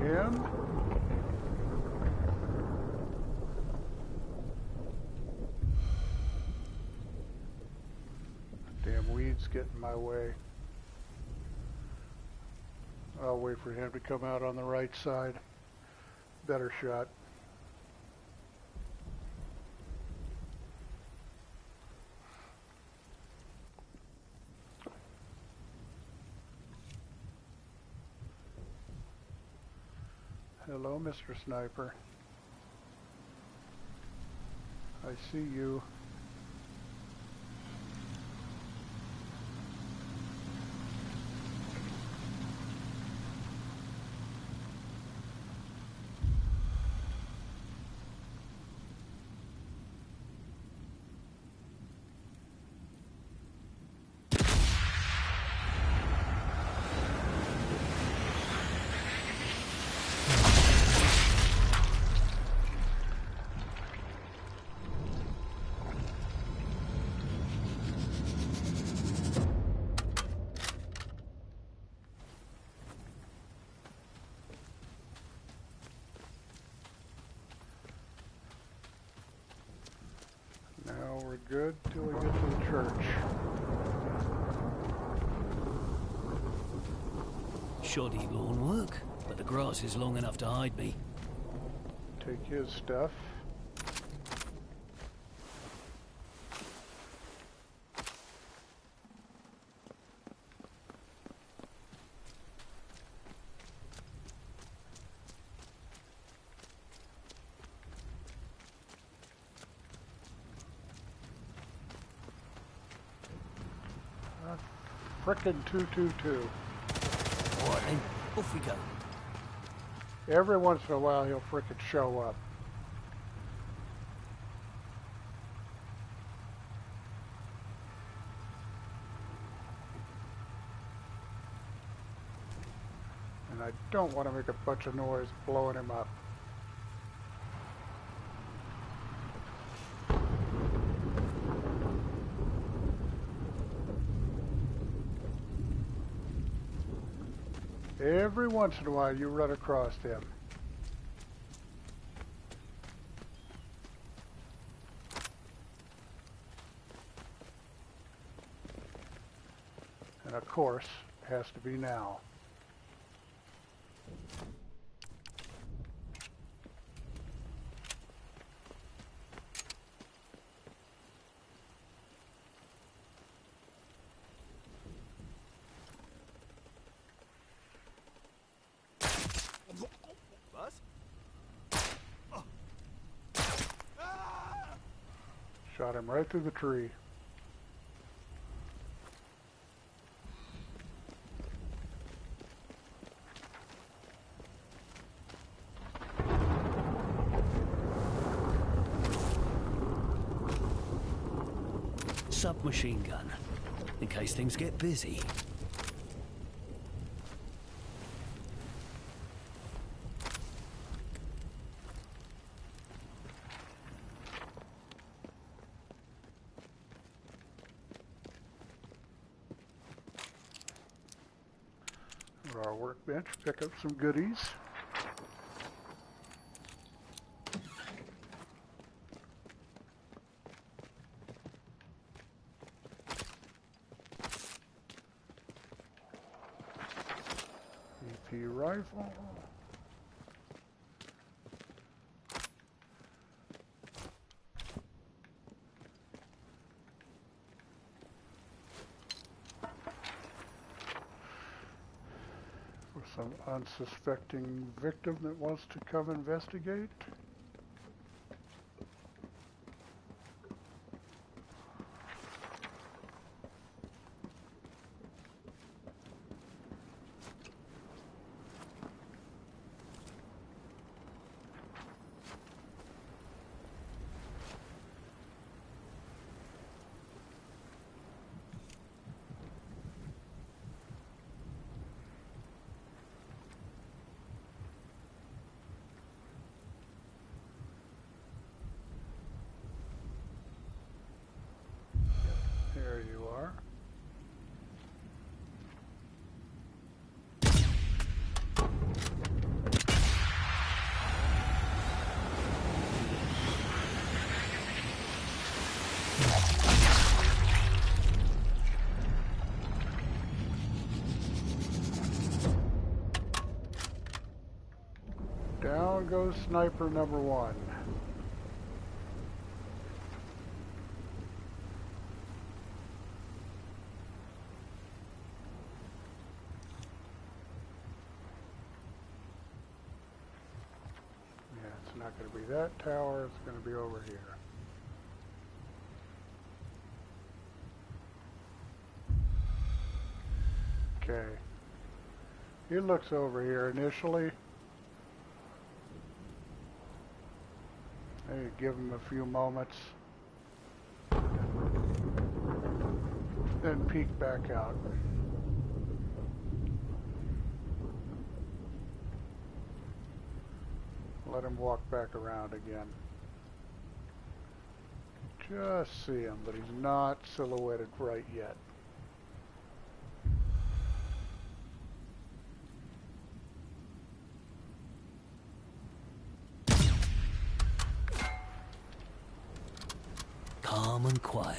B: Him. Damn weeds get in my way. I'll wait for him to come out on the right side. Better shot. Hello, Mr. Sniper. I see you. Now we're good till we get to the church.
C: Shoddy lawn work, but the grass is long enough to hide me.
B: Take his stuff. Frickin' 222.
C: All right then, off we go.
B: Every once in a while he'll frickin' show up. and I don't want to make a bunch of noise blowing him up. Every once in a while you run across him. And of course, it has to be now. Shot him right through the tree.
C: Submachine gun, in case things get busy.
B: Go to our workbench, pick up some goodies. EP rifle. For some unsuspecting victim that wants to come investigate. There you are. Down goes sniper number one. It's not going to be that tower, it's going to be over here. Okay. He looks over here initially. Maybe give him a few moments. Then peek back out. Let him walk back around again. Just see him, but he's not silhouetted right yet.
C: Calm and quiet.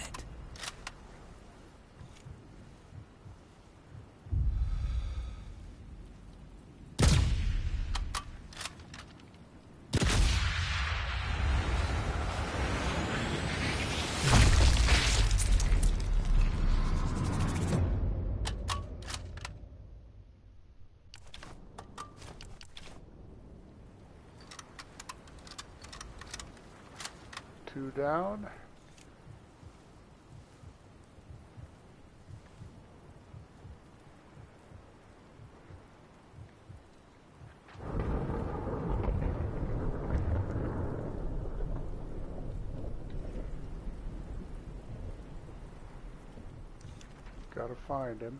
B: Two down. Gotta find him.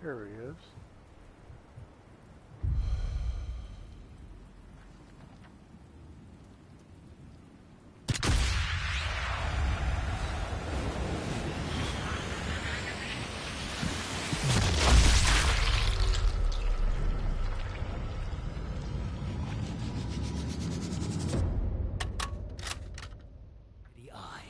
B: Here he is.
C: The eye.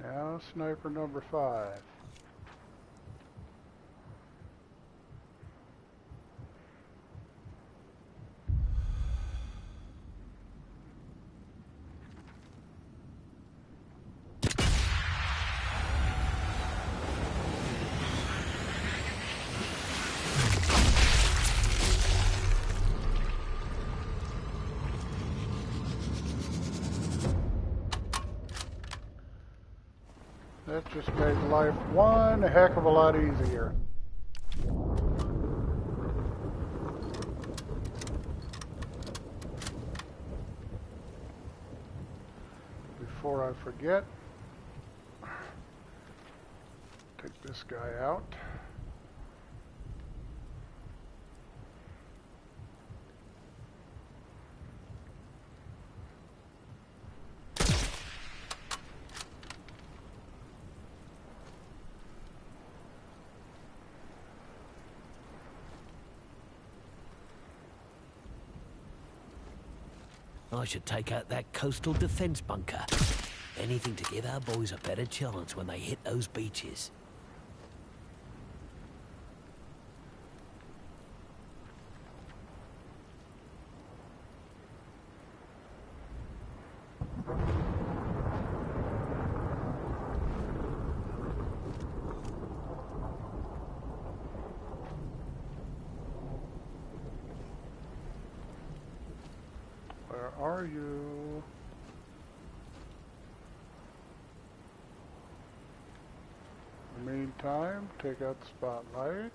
B: Now sniper number 5. That just made life one heck of a lot easier. Before I forget, take this guy out.
C: I should take out that coastal defense bunker. Anything to give our boys a better chance when they hit those beaches.
B: Where are you? In the meantime, take out the spotlight.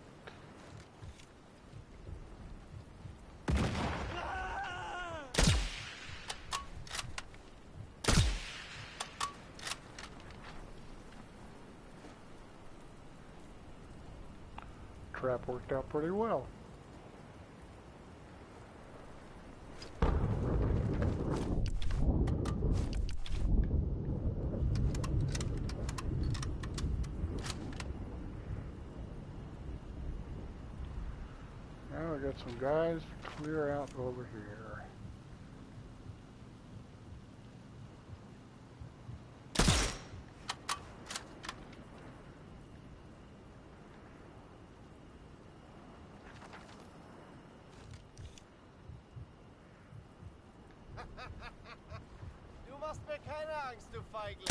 B: Trap worked out pretty well. Now we got some guys to clear out over here.
D: Du machst mir keine Angst, du Feigling.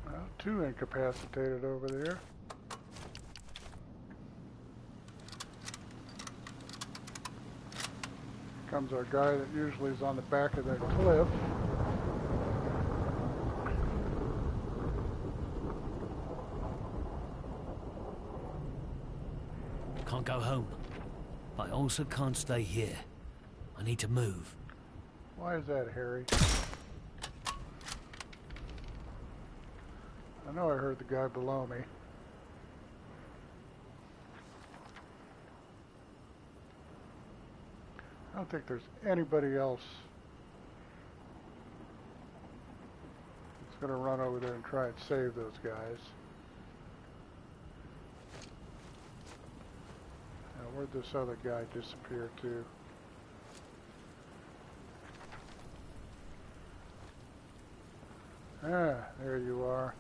B: Well, 2 incapacitated over there. Comes our guy that usually is on the back of that cliff.
C: Can't go home. But I also can't stay here. I need to move.
B: Why is that, Harry? I know I heard the guy below me. I don't think there's anybody else that's going to run over there and try and save those guys. Now, where'd this other guy disappear to? Ah, there you are.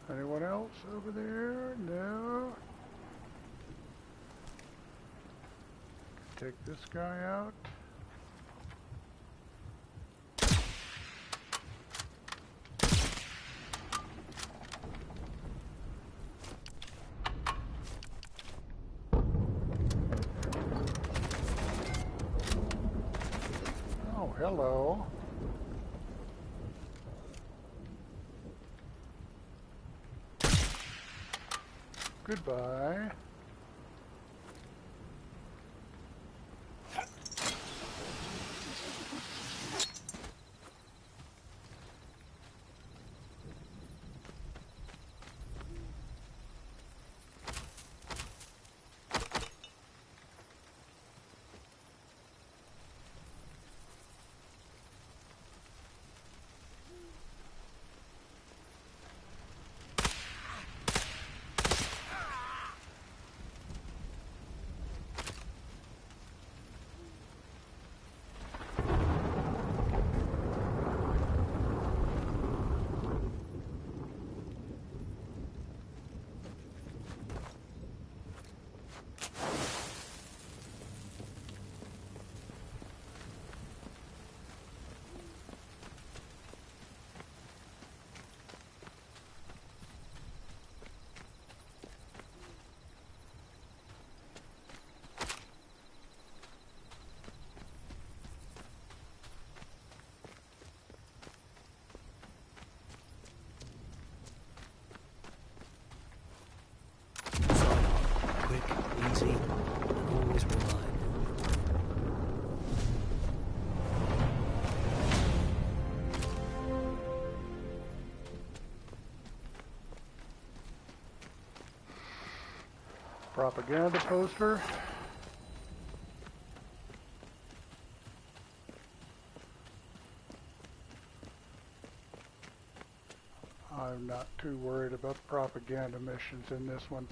B: Anyone else over there? No. Take this guy out. Oh, hello. Goodbye.
C: Quick, easy, and always reliable.
B: Propaganda poster. I'm not too worried about propaganda missions in this one.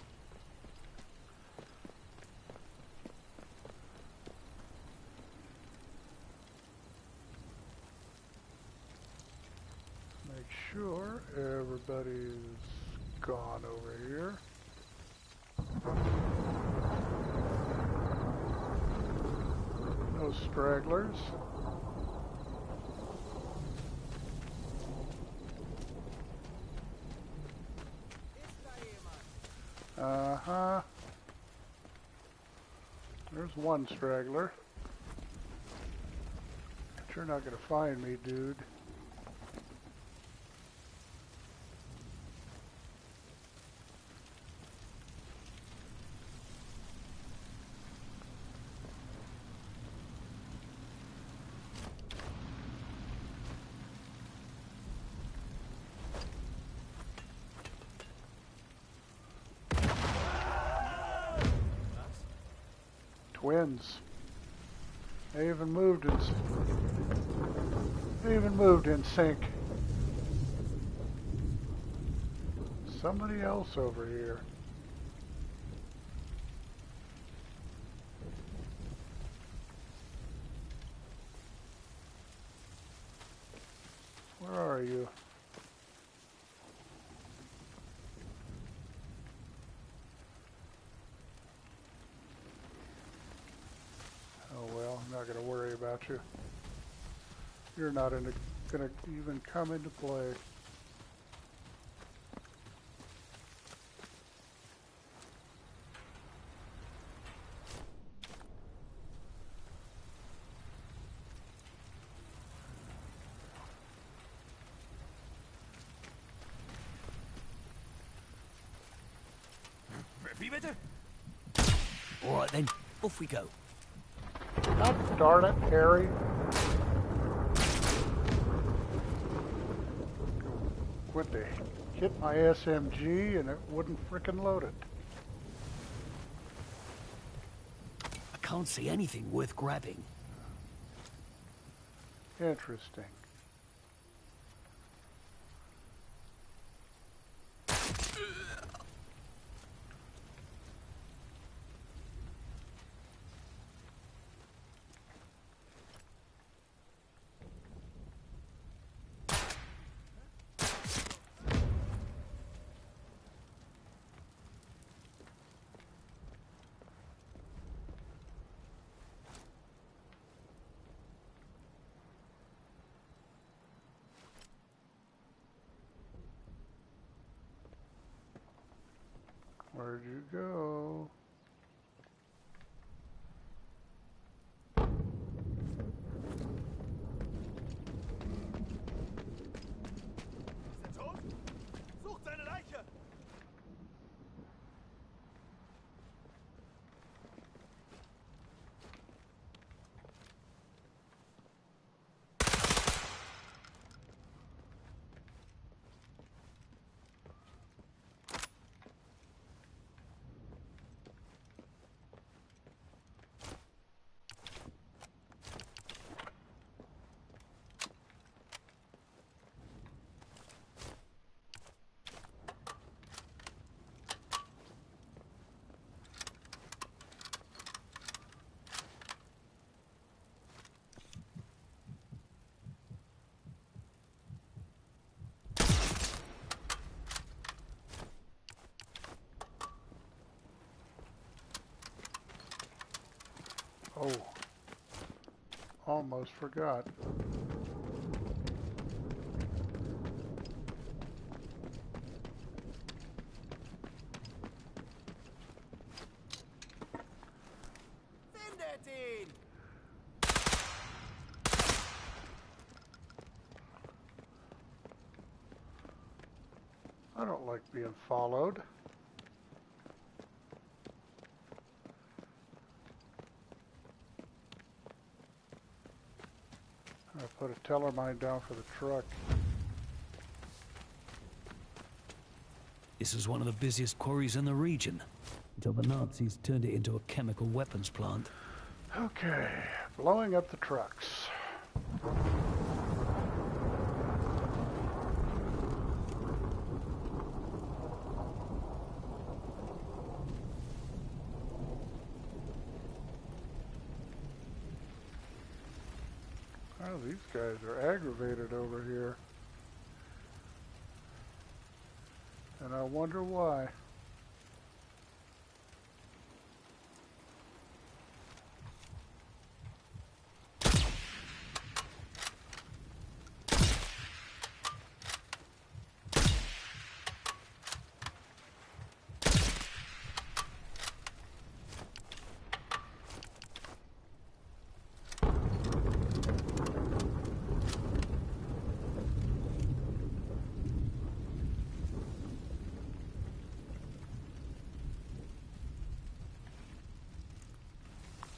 B: Make sure everybody's gone over here. No stragglers. Uh-huh. There's one straggler. But you're not gonna find me, dude. Twins. They even moved in sync. Somebody else over here. Where are you? Oh well, I'm not going to worry about you. You're not going to even come into play.
C: All right then, off we go.
B: God darn it, Harry. Went to hit my SMG and it wouldn't frickin' load it.
C: I can't see anything worth grabbing.
B: Interesting. Where'd you go?
E: Ist er tot? Sucht seine Leiche!
B: Oh, almost forgot.
D: Findet ihn!
B: I don't like being followed. I put a teller mine down for the truck.
C: This was one of the busiest quarries in the region, until the Nazis turned it into a chemical weapons plant.
B: Okay, blowing up the trucks. Oh, these guys are aggravated over here. And I wonder why.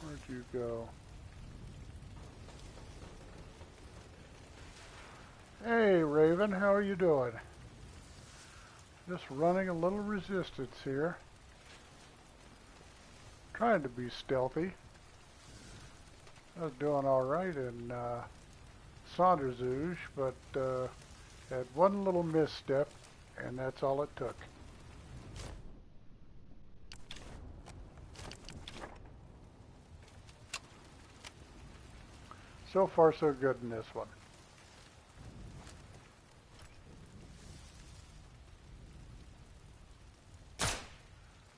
B: Where'd you go? Hey, Raven, how are you doing? Just running a little resistance here. Trying to be stealthy. I was doing alright in Sonderzug, but had one little misstep, and that's all it took. So far, so good in this one.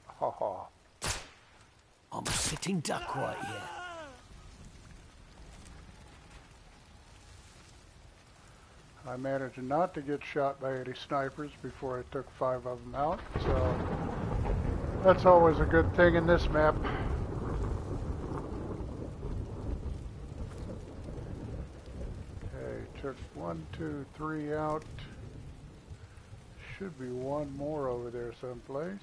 B: Ha ha.
C: I'm a sitting duck right here.
B: I managed not to get shot by any snipers before I took 5 of them out, so that's always a good thing in this map. Okay, took 1, 2, 3 out. Should be one more over there someplace.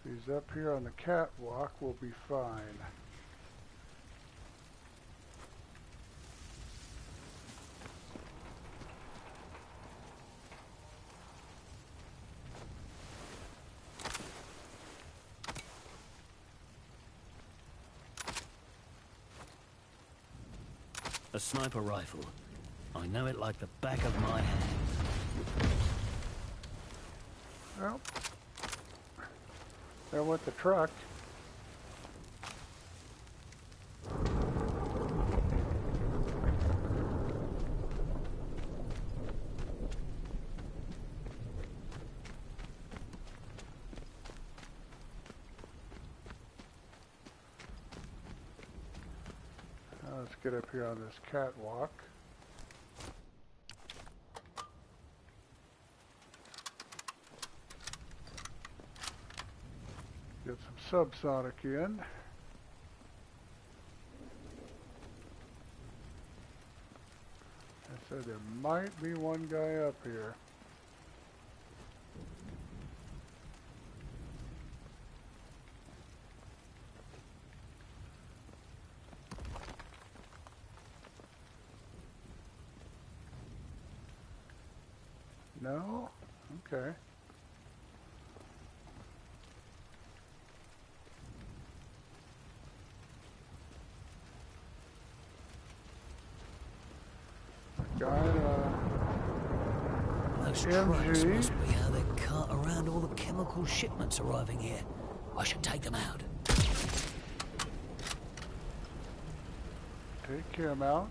B: He's up here on the catwalk, we'll be fine.
C: A sniper rifle. I know it like the back of my hand.
B: Well, there went the truck. get up here on this catwalk. Get some subsonic in. I said there might be one guy up here. No? Okay.
C: Those trucks must be how they cart around all the chemical shipments arriving here. I should take them out.
B: Take him out.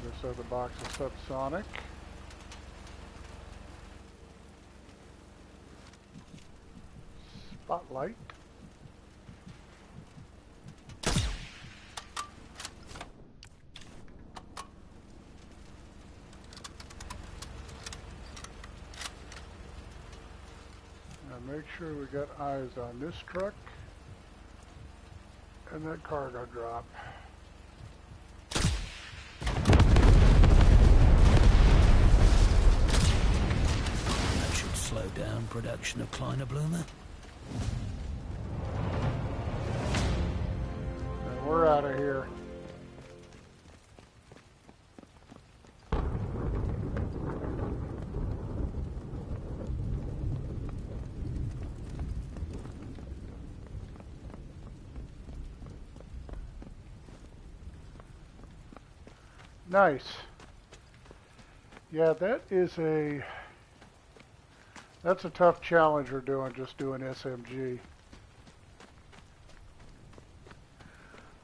B: This other box is subsonic. Spotlight. Now make sure we got eyes on this truck and that cargo drop.
C: That should slow down production of Kleiner Bloomer.
B: And we're out of here. Nice. Yeah, that's a tough challenge we're doing, just doing SMG.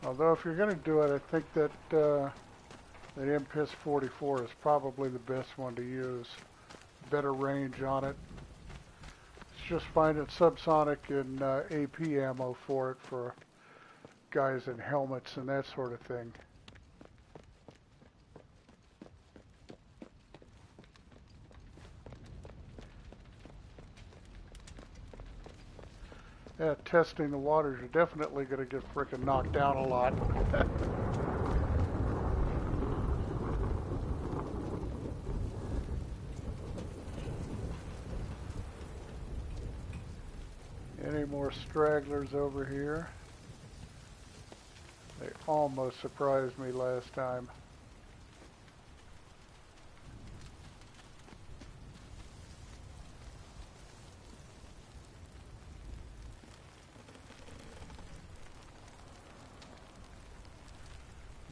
B: Although if you're going to do it, I think that that MPIS 44 is probably the best one to use. Better range on it. It's just finding subsonic and AP ammo for it for guys in helmets and that sort of thing. Yeah, testing the waters, you're definitely going to get frickin' knocked down a lot. Any more stragglers over here? They almost surprised me last time.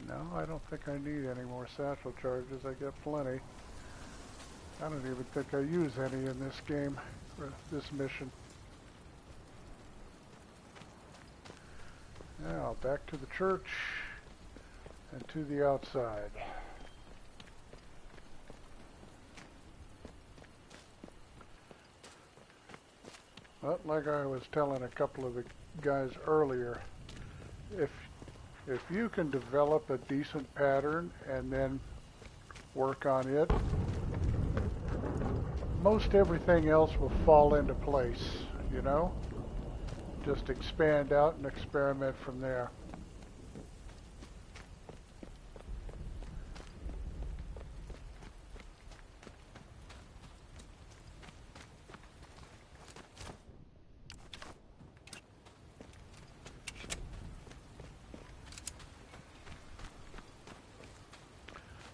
B: No, I don't think I need any more satchel charges. I got plenty. I don't even think I use any in this game, for this mission. Now, back to the church and to the outside. But like I was telling a couple of the guys earlier, if you can develop a decent pattern and then work on it, most everything else will fall into place, you know? Just expand out and experiment from there.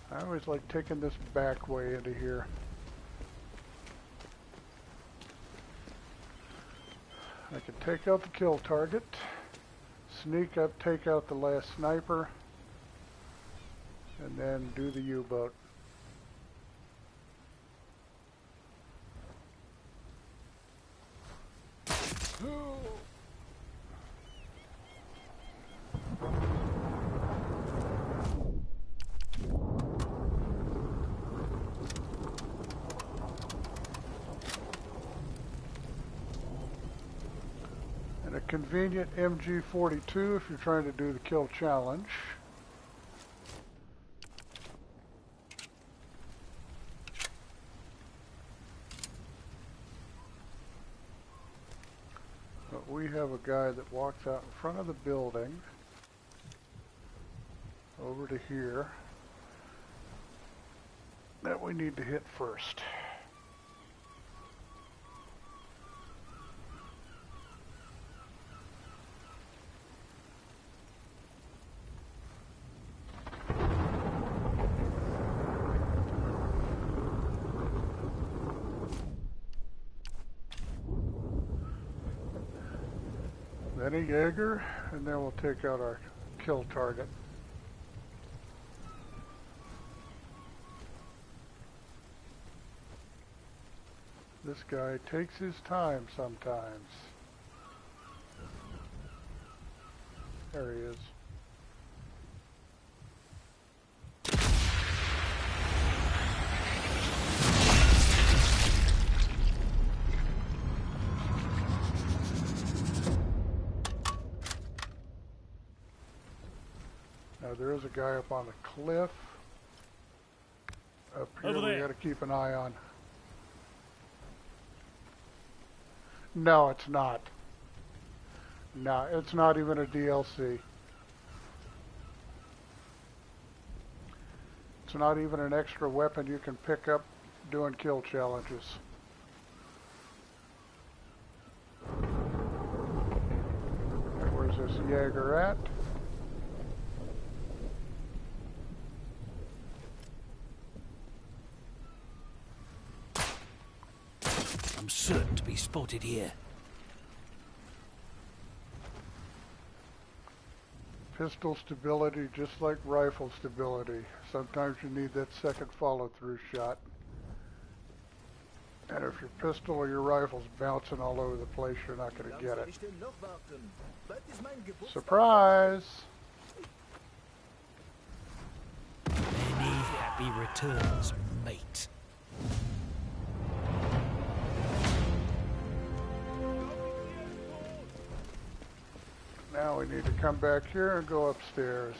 B: I always like taking this back way into here. I can take out the kill target, sneak up, take out the last sniper, and then do the U-boat. Convenient MG42 if you're trying to do the kill challenge. we have a guy that walks out in front of the building over to here that we need to hit first. Then a Jaeger, and then we'll take out our kill target. This guy takes his time sometimes. There he is. Now there is a guy up on the cliff. Up here
F: Over
B: we
F: there.
B: gotta keep an eye on. No, it's not. No, it's not even a DLC. It's not even an extra weapon you can pick up doing kill challenges. And where's this Jaeger at?
C: I'm certain to be spotted here.
B: Pistol stability, just like rifle stability. Sometimes you need that second follow-through shot. And if your pistol or your rifle's bouncing all over the place, you're not going to get it. Surprise!
C: Many happy returns, mate.
B: Now we need to come back here and go upstairs,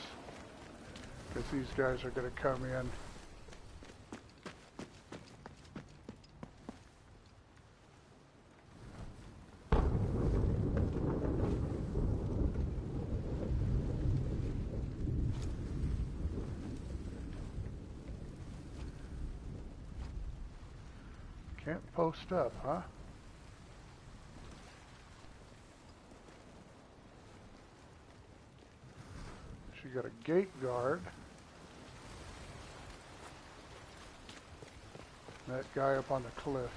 B: because these guys are going to come in. Can't post up, huh? She got a gate guard. That guy up on the cliff.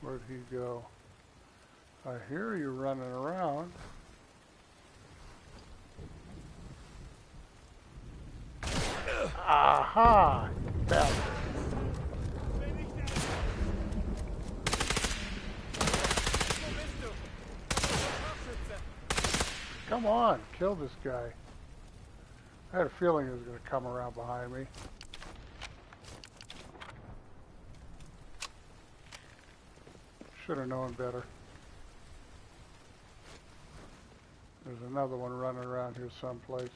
B: Where'd he go? I hear you running around. Aha! Bastard. Come on, kill this guy. I had a feeling he was going to come around behind me. Should have known better. There's another one running around here someplace.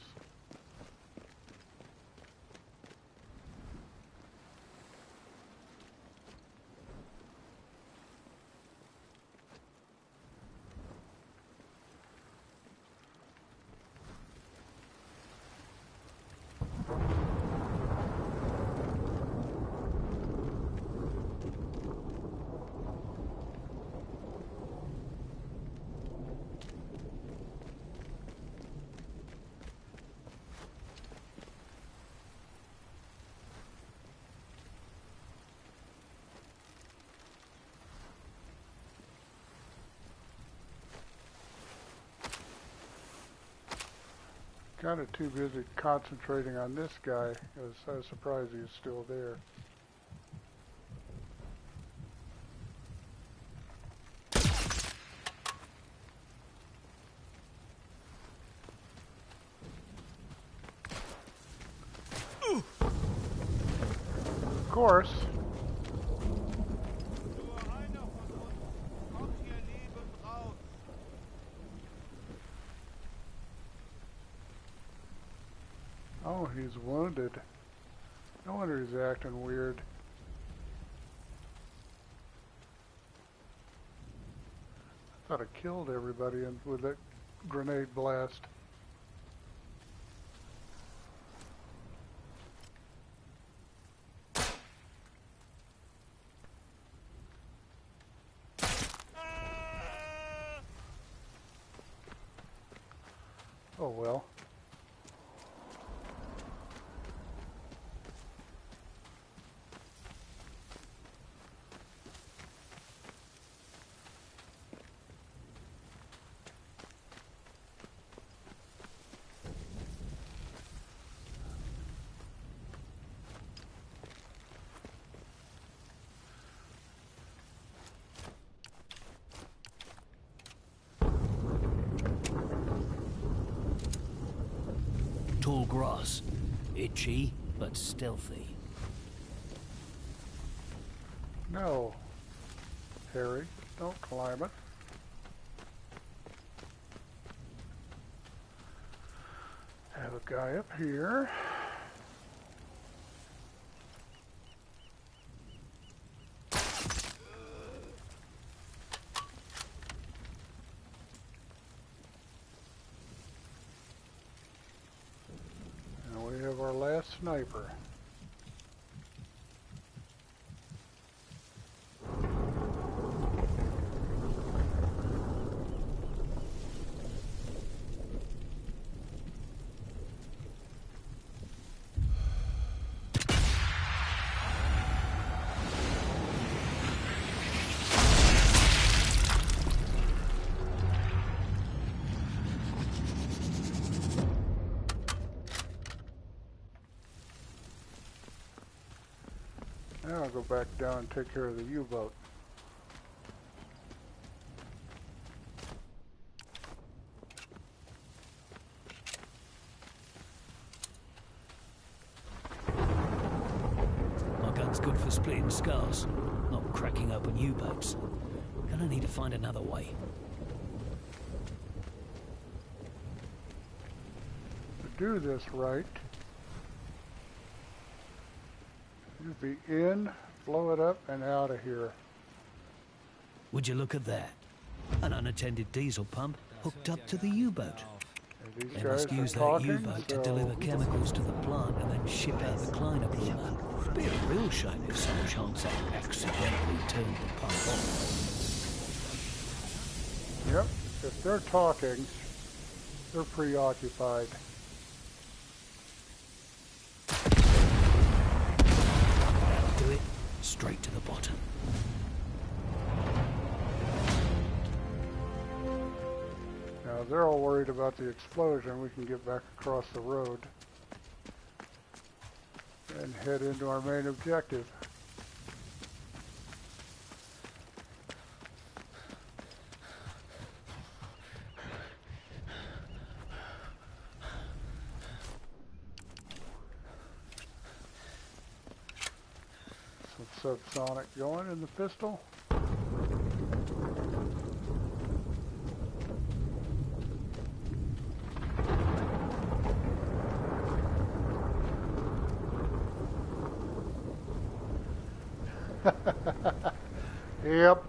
B: Kind of too busy concentrating on this guy, because I was surprised he was still there. course.
D: Nur einer von uns kommt hier lebend raus.
B: Oh, he's wounded. No wonder he's acting weird. Thought I killed everybody with that grenade blast. Oh well.
C: Tall grass. Itchy, but stealthy.
B: No, Harry, don't climb it. Have a guy up here. And we have our last sniper. Now I'll go back down and take care of the U-boat.
C: My gun's good for splitting scars, not cracking open U-boats. Gonna need to find another way.
B: To do this right, you'd be in, blow it up, and out of here.
C: Would you look at that? An unattended diesel pump hooked up to the U-boat.
B: And these
C: They
B: guys
C: must
B: are
C: use that
B: talking,
C: U-boat to
B: so
C: deliver chemicals to the plant and then ship out the Kleiner plumber. Be a real shame if some chance they accidentally turned the pump on.
B: Yep, if they're talking, they're preoccupied.
C: That'll do it. Straight to the bottom.
B: Now, if they're all worried about the explosion, we can get back across the road and head into our main objective. Some subsonic going in the pistol. Yep.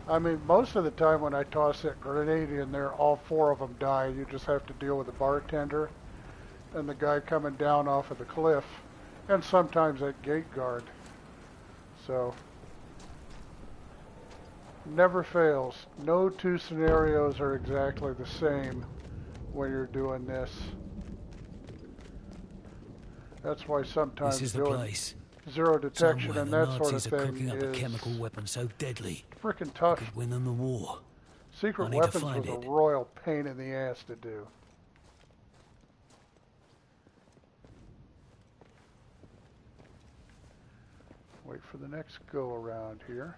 B: I mean, most of the time when I toss that grenade in there, all four of them die. You just have to deal with the bartender and the guy coming down off of the cliff, and sometimes that gate guard. So, never fails. No two scenarios are exactly the same when you're doing this. That's why sometimes
C: This is the
B: doing
C: place.
B: zero detection
C: Somewhere
B: and
C: the
B: that sort of
C: Nazis are
B: thing
C: cooking up a
B: is
C: chemical weapon so deadly
B: freaking tough.
C: could win them the war. I
B: Secret
C: need to
B: weapons
C: find
B: was a
C: it.
B: royal pain in the ass to do. Wait for the next go around here.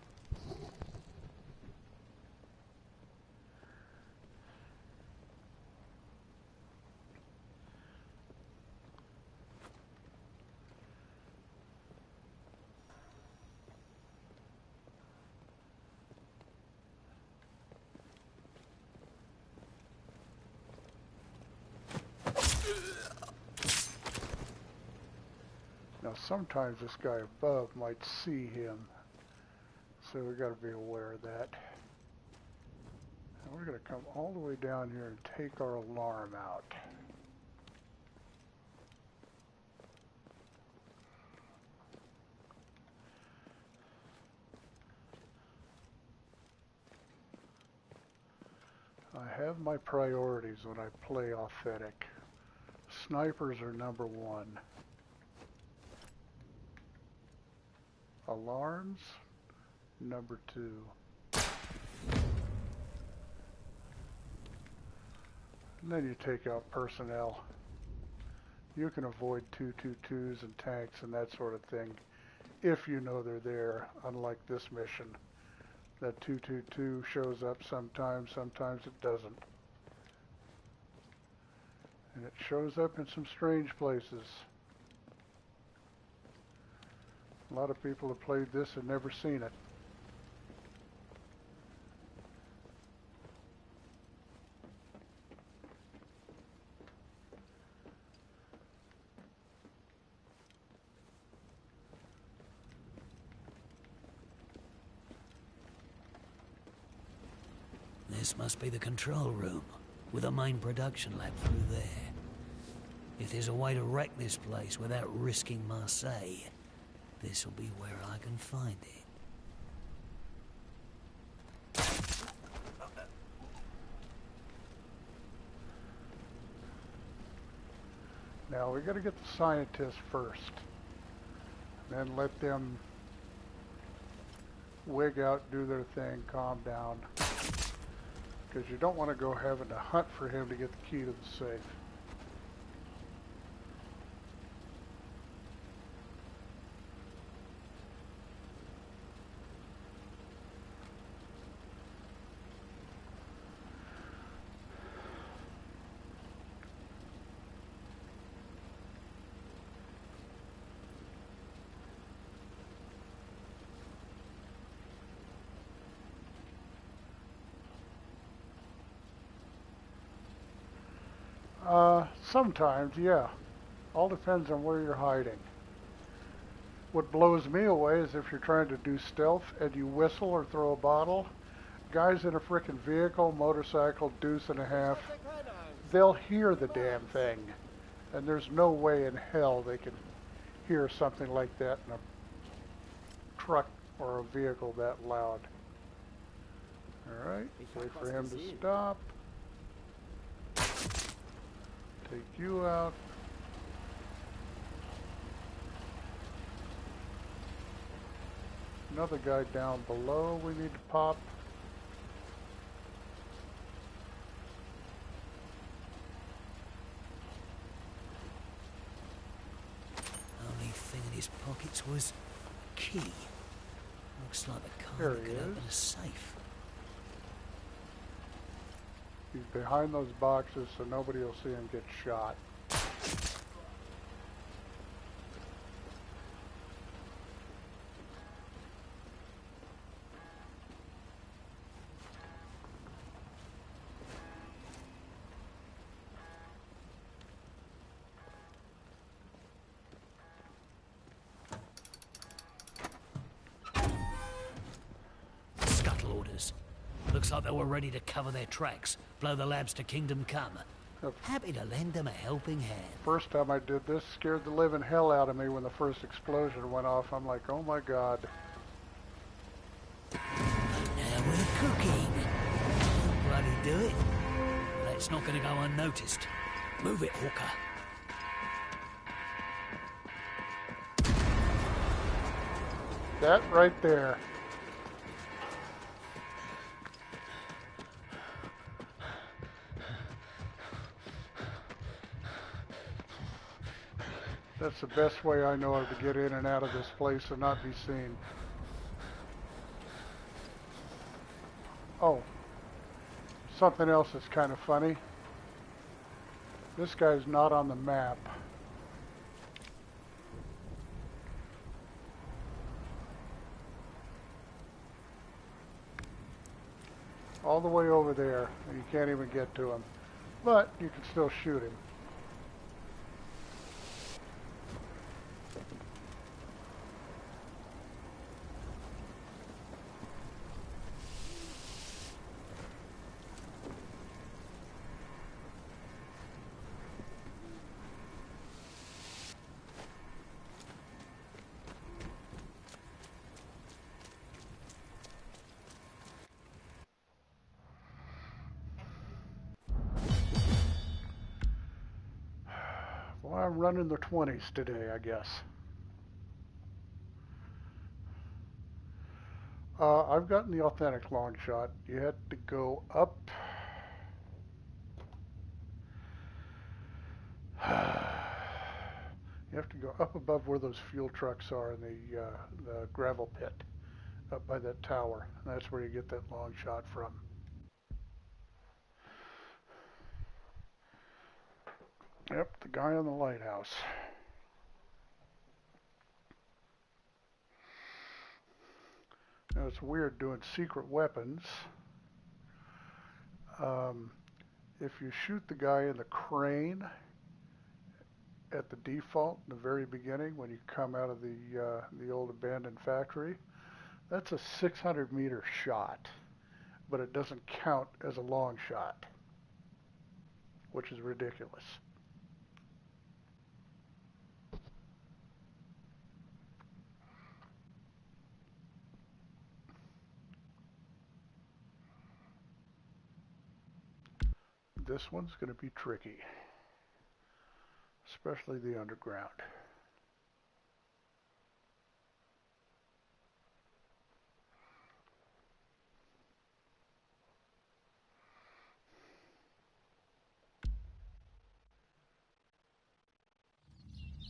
B: Now sometimes this guy above might see him, so we got to be aware of that. And we're going to come all the way down here and take our alarm out. I have my priorities when I play authentic. Snipers are number one. Alarms, number two. And then you take out personnel. You can avoid 222s and tanks and that sort of thing if you know they're there, unlike this mission. That 222 shows up sometimes, sometimes it doesn't. And it shows up in some strange places. A lot of people have played this and never seen it.
C: This must be the control room, with a main production lab through there. If there's a way to wreck this place without risking Marseille, this'll be where I can find it.
B: Now we got to get the scientists first, then let them wig out, do their thing, calm down. Because you don't want to go having to hunt for him to get the key to the safe. Sometimes, yeah. All depends on where you're hiding. What blows me away is if you're trying to do stealth and you whistle or throw a bottle, guys in a frickin' vehicle, motorcycle, deuce and a half, they'll hear the damn thing. And there's no way in hell they can hear something like that in a truck or a vehicle that loud. Alright, wait for him to stop. Take you out. Another guy down below we need to pop.
C: Only thing in his pockets was key. Looks like the
B: There
C: car
B: he
C: could open
B: is.
C: a safe.
B: He's behind those boxes so nobody will see him get shot.
C: Scuttle orders. Looks like they were ready to cover their tracks, blow the labs to Kingdom Come.
B: Yep.
C: Happy to lend them a helping hand.
B: First time I did this, scared the living hell out of me when the first explosion went off. I'm like, oh my god.
C: Now we're cooking. Bloody do it. That's not going to go unnoticed. Move it, Hawker.
B: That right there. That's the best way I know of to get in and out of this place and not be seen. Oh, something else that's kind of funny. This guy's not on the map. All the way over there, and you can't even get to him. But you can still shoot him. So I'm running the 20s today, I guess. I've gotten the authentic long shot. You had to go up. You have to go up above where those fuel trucks are in the gravel pit, up by that tower. And that's where you get that long shot from. Yep, the guy on the lighthouse. Now it's weird doing secret weapons. If you shoot the guy in the crane at the default in the very beginning when you come out of the old abandoned factory, that's a 600-meter shot, but it doesn't count as a long shot, which is ridiculous. This one's going to be tricky, especially the underground.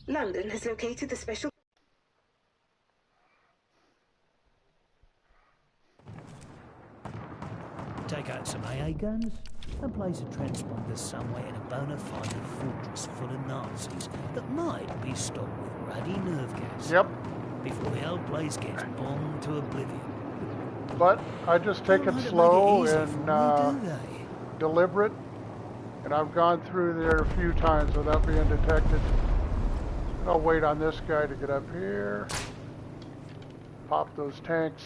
F: London has located the special...
C: Take out some AA guns and place a transponder somewhere in a bona fide fortress full of Nazis that might be stocked with ruddy nerve gas.
B: Yep.
C: Before the whole place gets bombed to oblivion.
B: But I just take it slow and deliberate, and I've gone through there a few times without being detected. I'll wait on this guy to get up here, pop those tanks,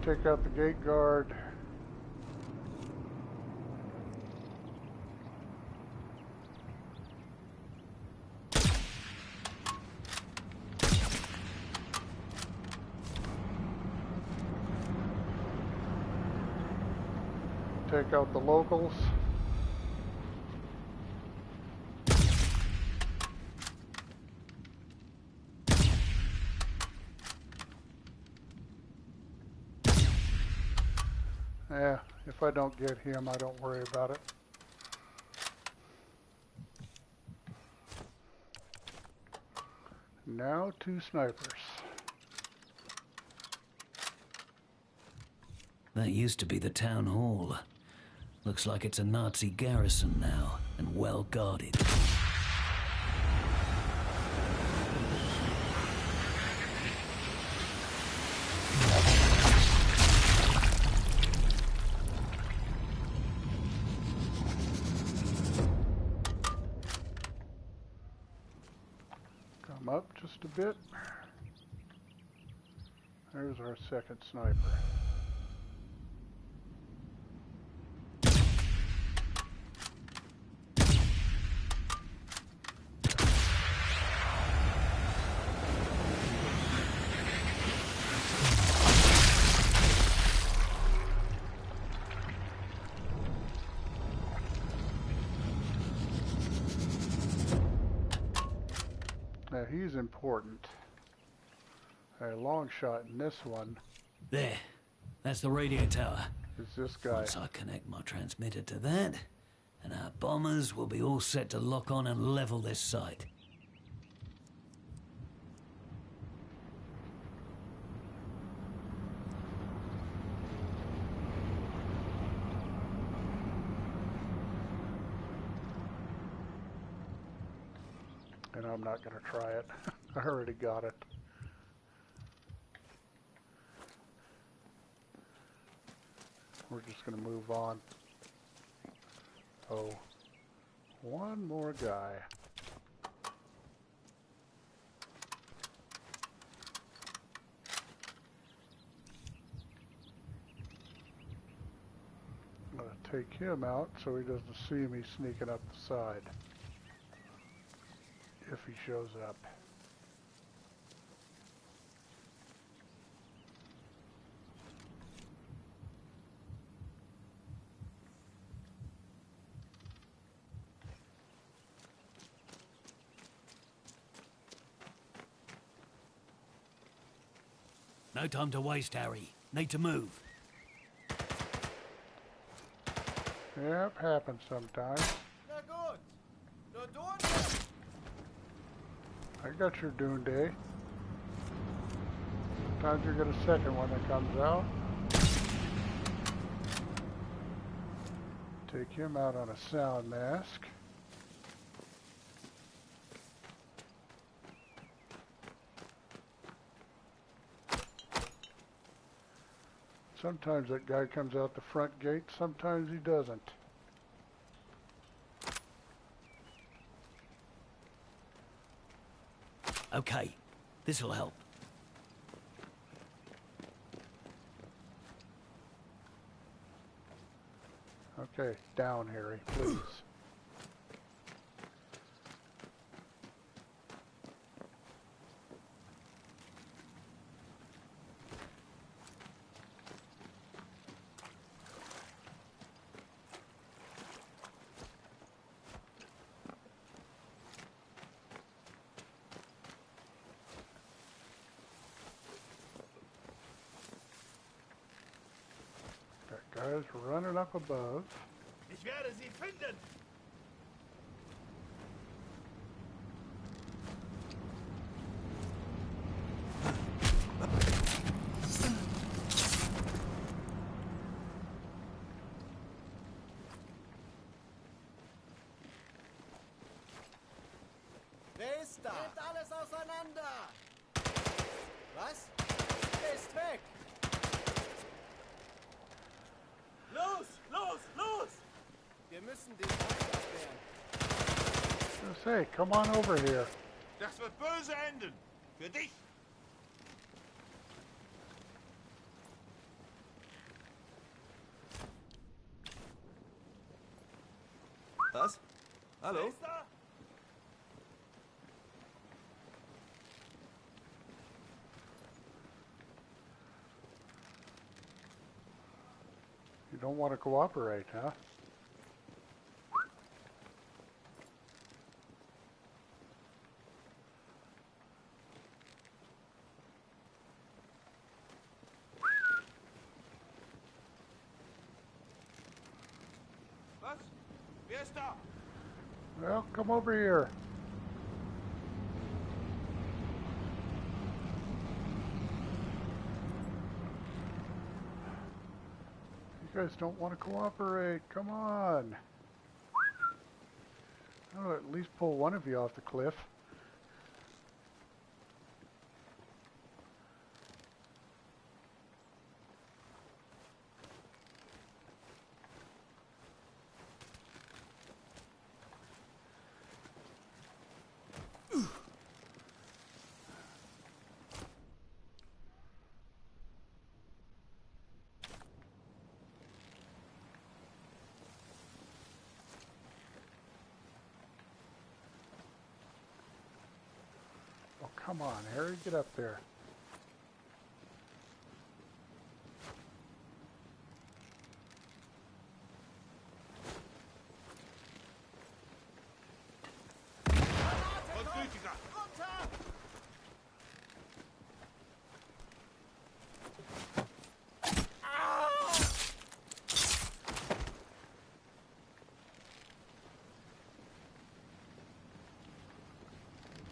B: take out the gate guard. Take out the locals. Yeah, if I don't get him, I don't worry about it. Now 2 snipers.
C: That used to be the town hall. Looks like it's a Nazi garrison now, and well guarded.
B: Come up just a bit. There's our second sniper. Now he's important. A long shot in this one.
C: There. That's the radio tower.
B: Is this guy.
C: Once I connect my transmitter to that, and our bombers will be all set to lock on and level this site.
B: And I'm not going to try it. I already got it. We're just going to move on. Oh, one more guy. I'm going to take him out so he doesn't see me sneaking up the side. If he shows up.
C: No time to waste, Harry. Need to move.
B: Yep, happens sometimes.
D: Na gut. Nur du und ich.
B: I got your Dune Day. Sometimes you get a second one that comes out. Take him out on a sound mask. Sometimes that guy comes out the front gate, sometimes he doesn't.
C: Okay, this'll help.
B: Okay, down, Harry, please. Got guys running up above.
E: Ich werde sie finden.
D: Wer ist da? Nehmt alles auseinander. Was? Er ist weg.
E: Los, los, los!
D: Wir müssen den Feind abwehren.
B: Just say, come on over here.
E: Das wird böse enden. Für dich. Was? Hallo? Wer ist da?
B: You don't want to cooperate, huh?
E: Was? Wer ist da?
B: Well, come over here. You guys don't want to cooperate. Come on. I'll at least pull one of you off the cliff. Oh, come on, Harry, get up there.
E: Und gütiger.
D: Runter!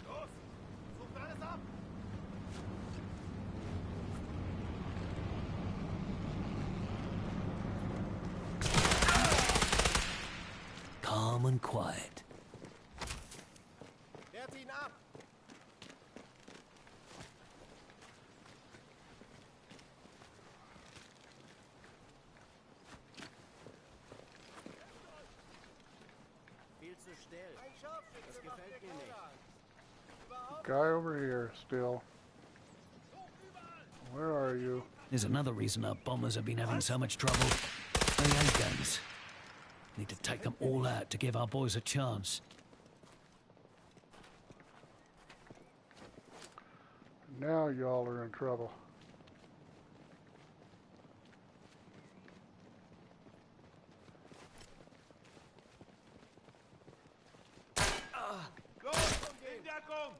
E: Los! Sucht alles ab!
C: Calm and quiet.
D: Wehrt ihn ab! Viel zu still. Das gefällt mir nicht.
B: Guy over here still. Where are you?
C: There's another reason our bombers have been having so much trouble. AA guns. Need to take them all out to give our boys a chance.
B: Now y'all are in trouble.
E: Los! In Deckung!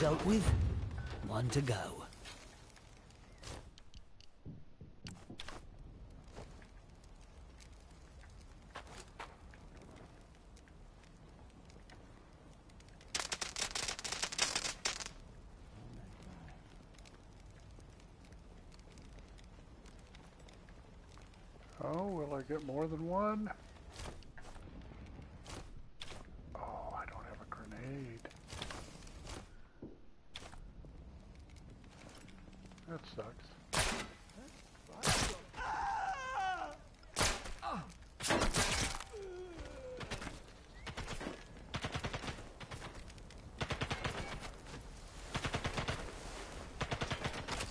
C: dealt with. One to go.
B: Oh, will I get more than one? Oh, I don't have a grenade. That sucks.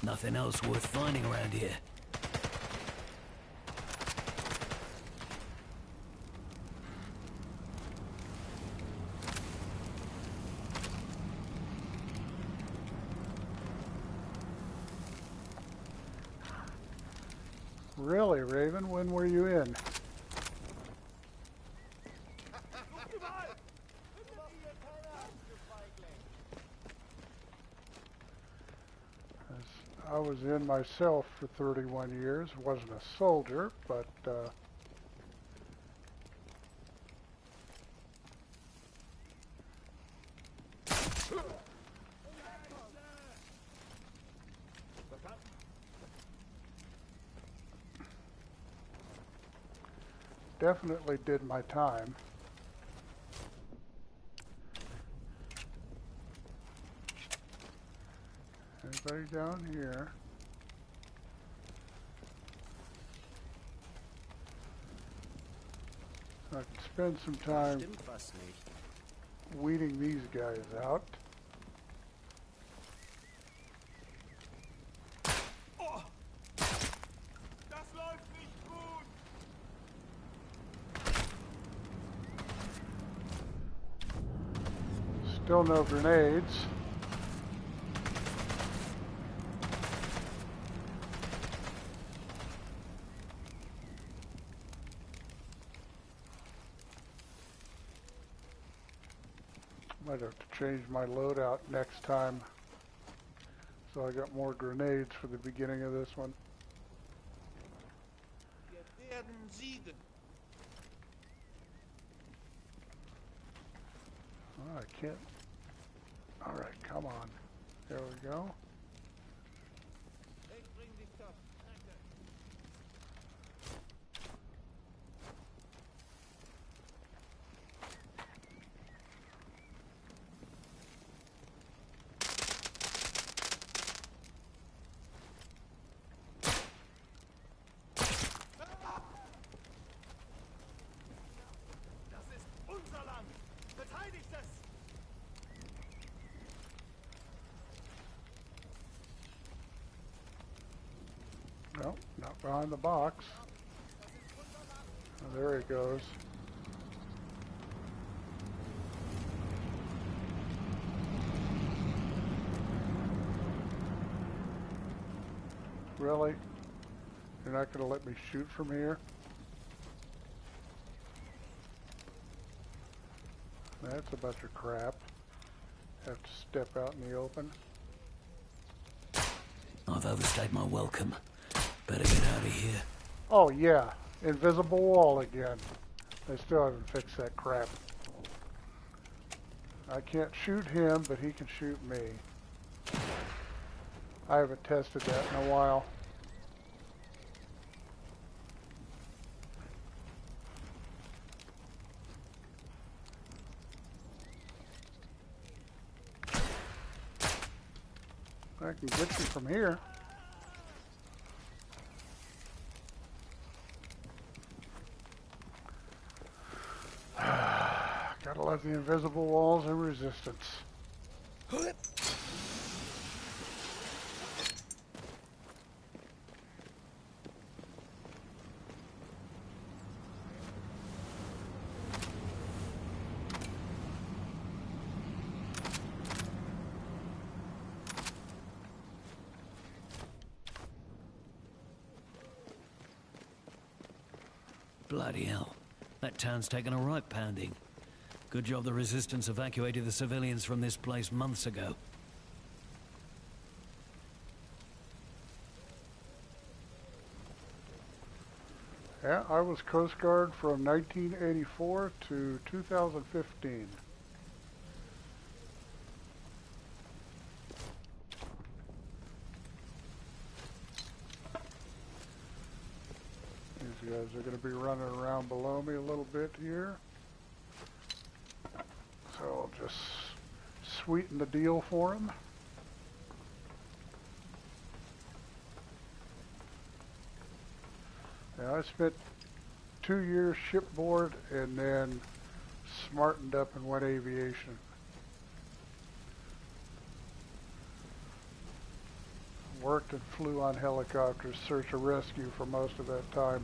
C: Nothing else worth finding around here.
B: Really, Raven? When were you in? I was in myself for 31 years. Wasn't a soldier, but definitely did my time. Anybody down here? I can spend some time
D: Stimmt was nicht.
B: weeding these guys out.
E: Das läuft nicht gut.
B: Still no grenades. Might have to change my loadout next time. So I got more grenades for the beginning of this one.
E: Wir werden siegen.
B: Oh, I can't. Alright, come on. There we go.
E: Ich bring die Stuff. Danke. Das ist unser Land. Verteidigt es.
B: No, not behind the box. Oh, there he goes. Really? You're not going to let me shoot from here? That's a bunch of crap. Have to step out in the open.
C: I've overstayed my welcome. Better get out of here.
B: Oh yeah, invisible wall again. They still haven't fixed that crap. I can't shoot him, but he can shoot me. I haven't tested that in a while. I can get you from here. Gotta love the invisible walls and resistance.
C: Bloody hell. That town's taken a right pounding. Good job the Resistance evacuated the civilians from this place months ago.
B: Yeah, I was Coast Guard from 1984 to 2015. These guys are going to be running around below me a little bit here. So I'll just sweeten the deal for them. Now, I spent 2 years shipboard and then smartened up and went aviation. Worked and flew on helicopters, search and rescue for most of that time.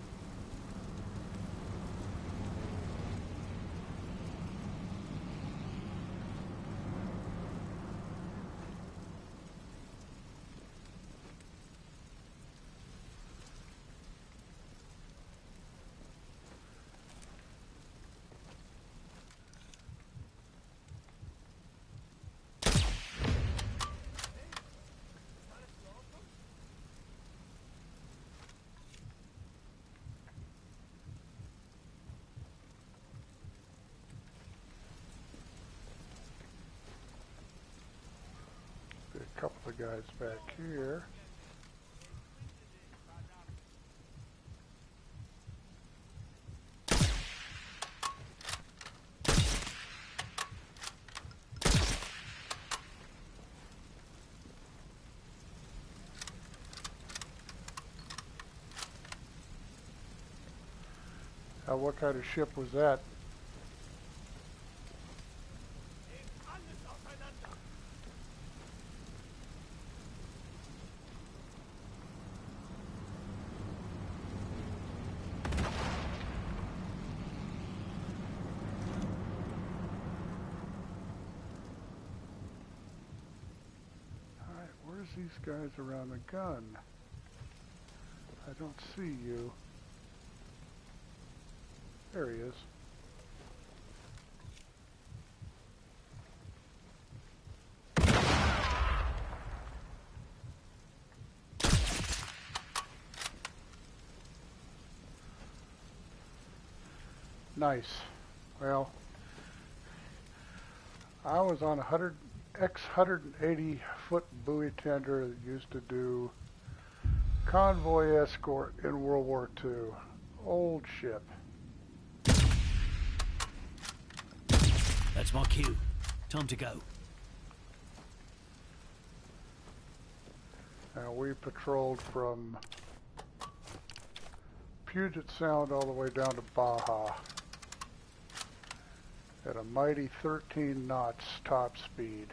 B: A couple of guys back here. Now, what kind of ship was that? Where's these guys around the gun? I don't see you. There he is. Nice. Well, I was on a X-180 foot buoy tender that used to do convoy escort in World War II. Old ship.
C: That's my cue. Time to go.
B: Now, we patrolled from Puget Sound all the way down to Baja at a mighty 13 knots top speed.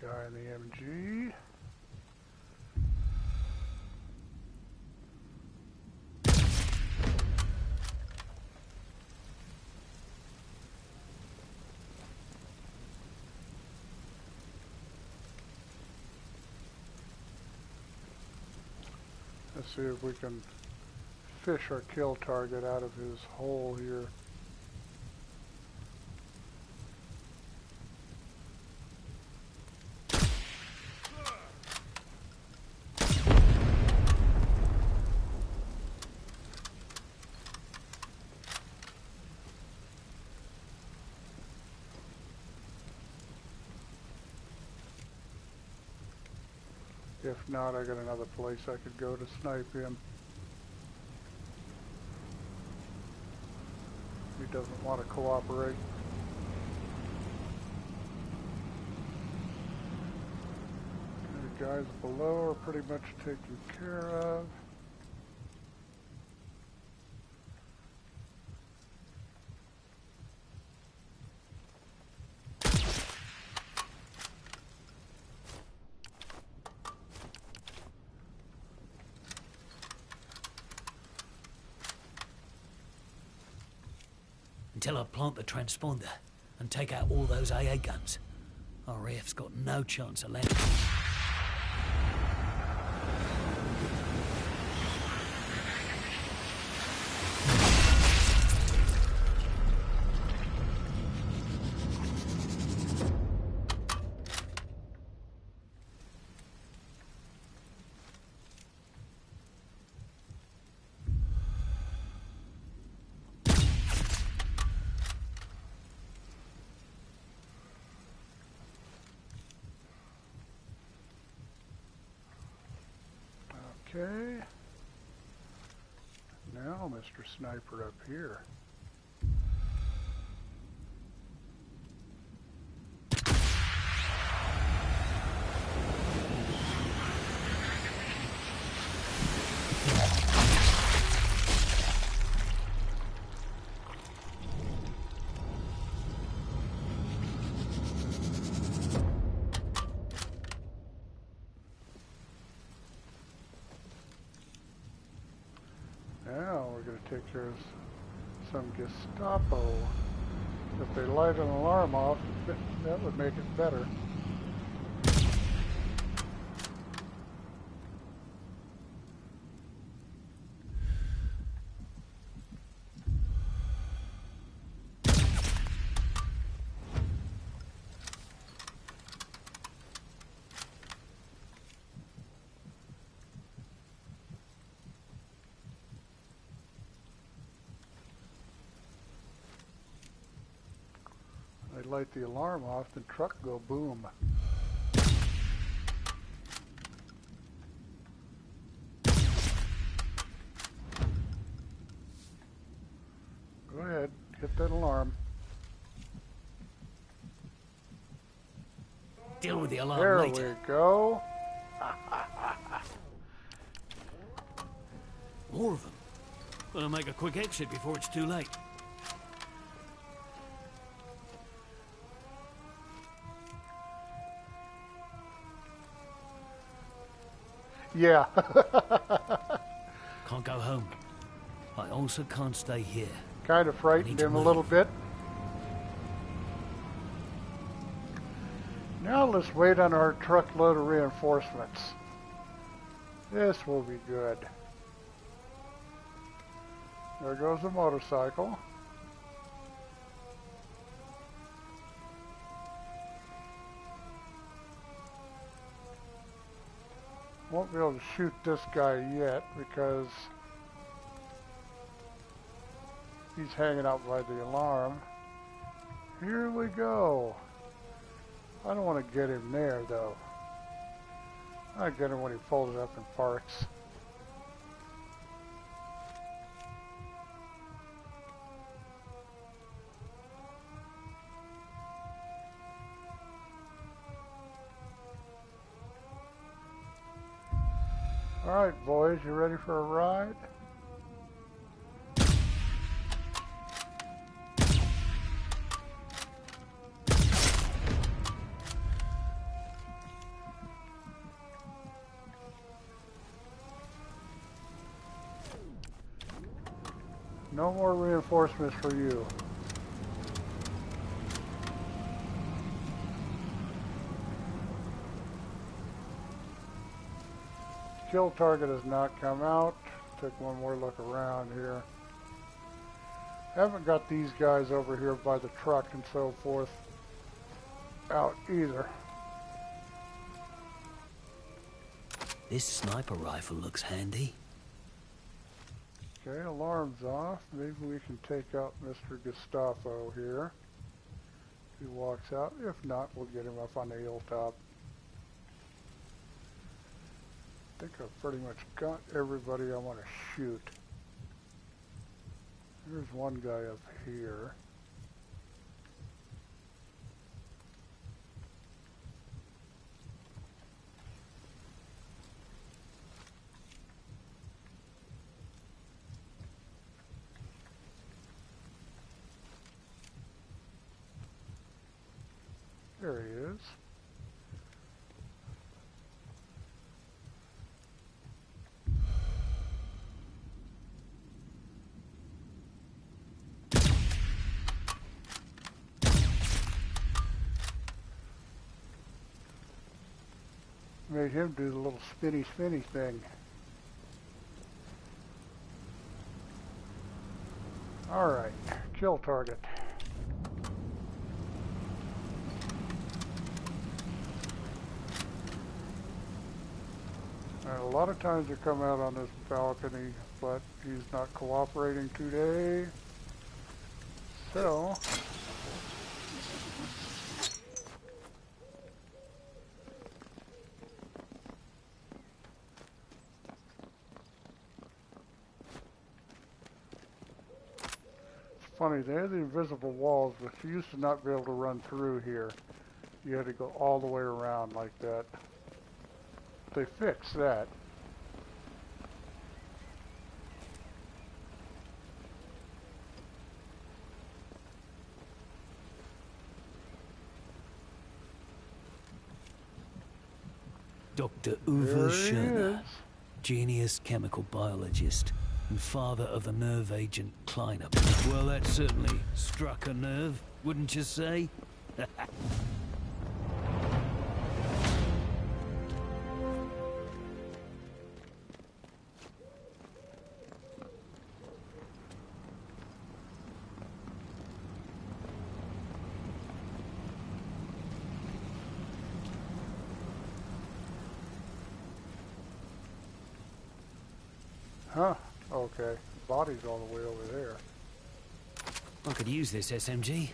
B: Guy in the MG. Let's see if we can fish our kill target out of his hole here. If not, I got another place I could go to snipe him. He doesn't want to cooperate. The guys below are pretty much taken care of.
C: until I plant the transponder and take out all those AA guns. RAF's got no chance of landing.
B: Okay. Now, Mr. Sniper up here. Now we're going to take care of some Gestapo. If they light an alarm off, that would make it better. They light the alarm off, the truck go boom. Go ahead, hit that alarm.
C: Deal with the alarm
B: There
C: later.
B: we go.
C: More of them. Better make a quick exit before it's too late.
B: Yeah.
C: Can't go home. I also can't stay here.
B: Kind of frightened him a little bit. Now let's wait on our truckload of reinforcements. This will be good. There goes the motorcycle. Won't be able to shoot this guy yet because he's hanging out by the alarm. Here we go. I don't want to get him there though. I get him when he folds it up and parks. All right, boys, you ready for a ride? No more reinforcements for you. Kill target has not come out. Take one more look around here. Haven't got these guys over here by the truck and so forth out either.
C: This sniper rifle looks handy.
B: Okay, alarm's off. Maybe we can take out Mr. Gestapo here. He walks out. If not, we'll get him up on the hilltop. I think I've pretty much got everybody I want to shoot. There's one guy up here. There he is. Made him do the little spinny thing. Alright, kill target. And a lot of times they come out on this balcony, but he's not cooperating today. So, it's funny, they had the invisible walls, but you used to not be able to run through here. You had to go all the way around like that. They fixed that.
C: Dr.
B: There
C: Uwe
B: he
C: Schöner,
B: is.
C: genius chemical biologist and father of the nerve agent Kleiner. Well, that certainly struck a nerve, wouldn't you say?
B: Huh, okay. Body's all the way over there.
C: I could use this SMG.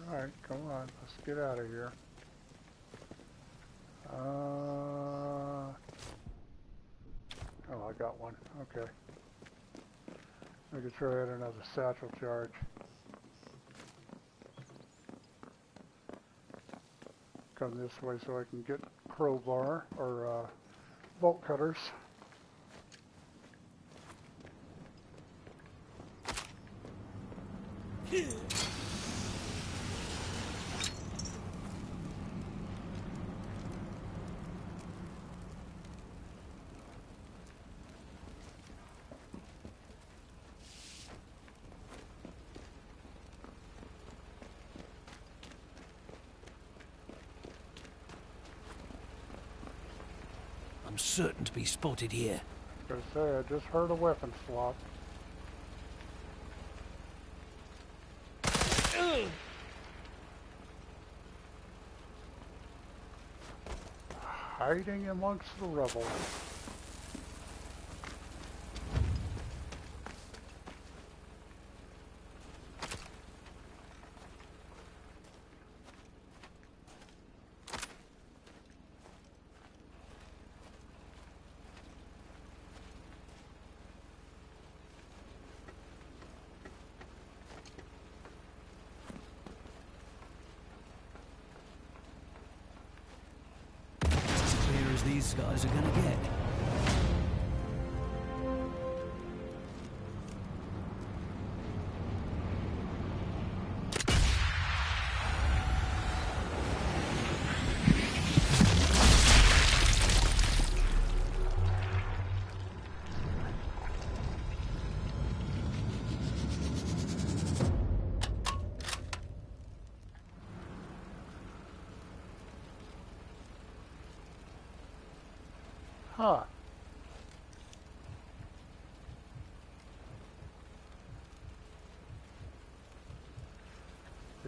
B: Alright, come on, let's get out of here. Oh, I got one. Okay. I could try out another satchel charge. Come this way so I can get crowbar or bolt cutters.
C: I'm certain to be spotted here.
B: Gonna say, I just heard a weapon swap. Hiding amongst the rubble.
C: As clear as these guys are gonna get.
B: Huh.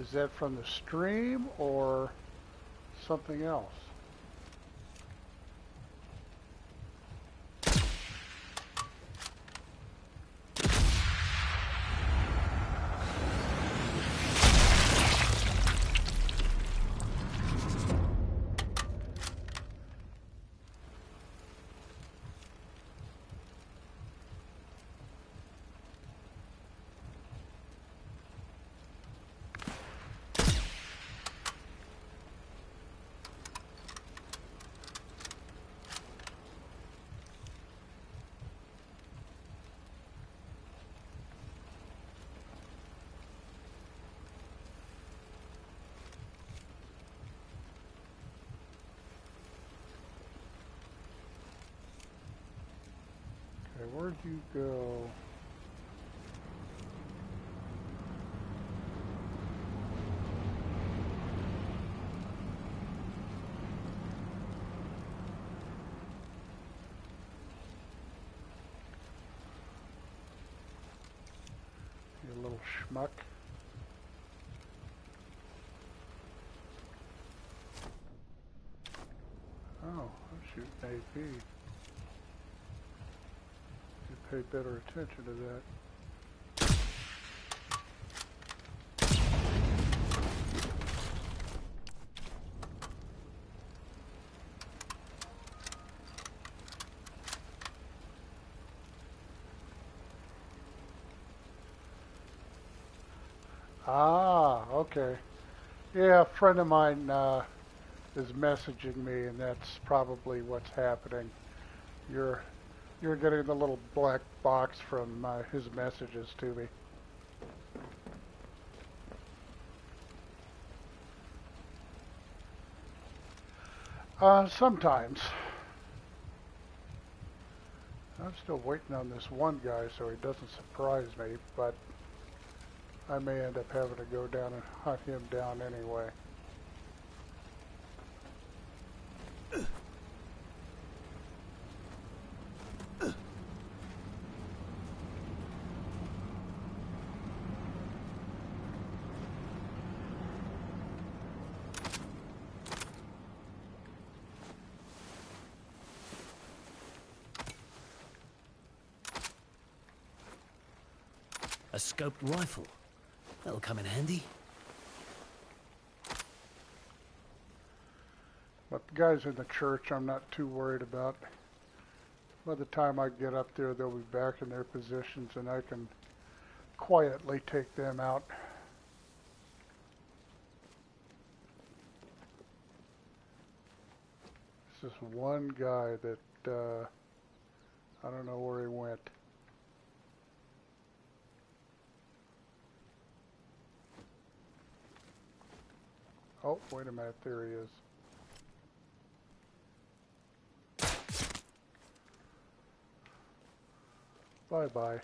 B: Is that from the stream or something else? you go? You little schmuck. Oh, I'm shooting AP. You pay better attention to that. Ah, okay. Yeah, a friend of mine is messaging me, and that's probably what's happening. You're you're getting the little black box from his messages to me. Sometimes. I'm still waiting on this one guy so he doesn't surprise me, but I may end up having to go down and hunt him down anyway.
C: A scoped rifle. That'll come in handy.
B: But the guys in the church I'm not too worried about. By the time I get up there, they'll be back in their positions and I can quietly take them out. This is one guy that I don't know where he went. Oh, wait a minute, there he is. Bye-bye.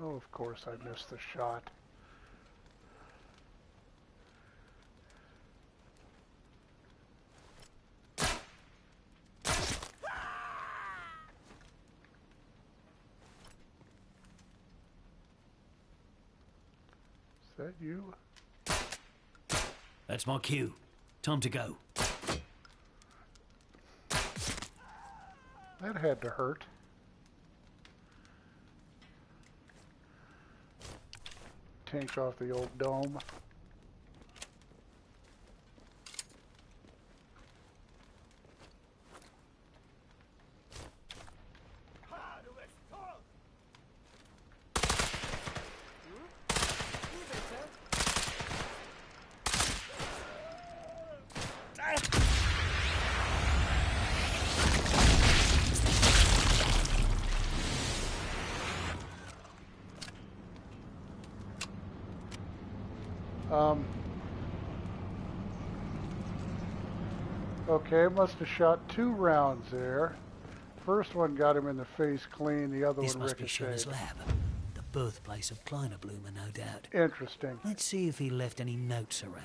B: Oh, of course I missed the shot. Is that you?
C: That's my cue. Time to go.
B: That had to hurt. Tank off the old dome. Okay, must have shot 2 rounds there. First one got him in the face clean, the other
C: This
B: one
C: must be Shunna's
B: ricocheted.
C: lab. The birthplace of Kleiner Bloomer, no doubt.
B: Interesting.
C: Let's see if he left any notes around.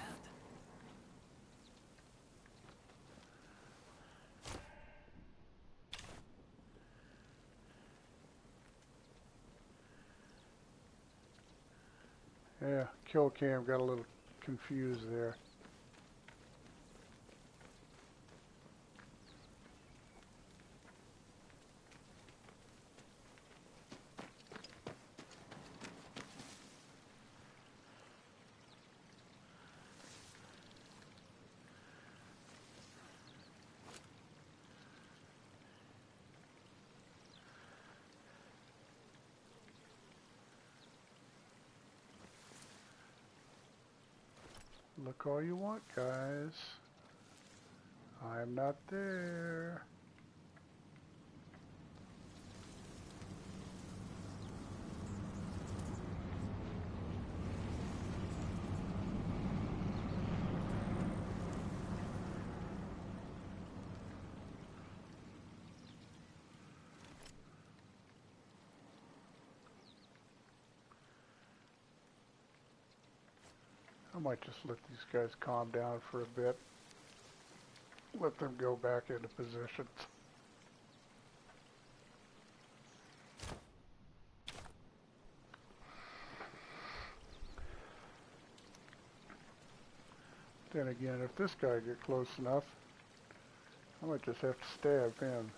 B: Yeah, kill cam got a little confused there. Look all you want, guys. I'm not there. I might just let these guys calm down for a bit. Let them go back into positions. Then again, if this guy gets close enough, I might just have to stab him.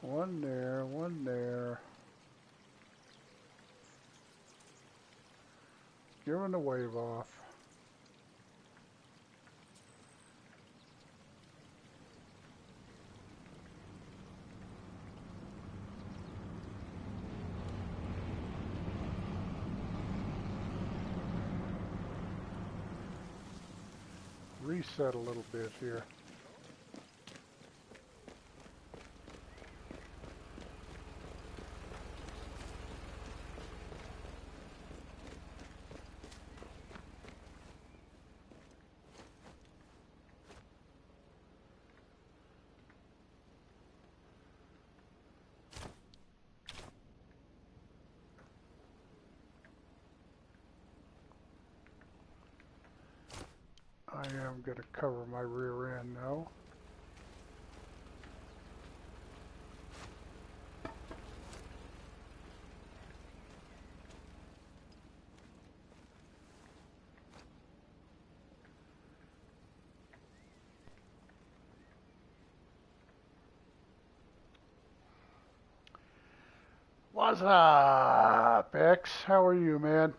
B: One there, one there. Giving the wave off. Reset a little bit here. I am going to cover my rear end now. What's up, X? How are you, man?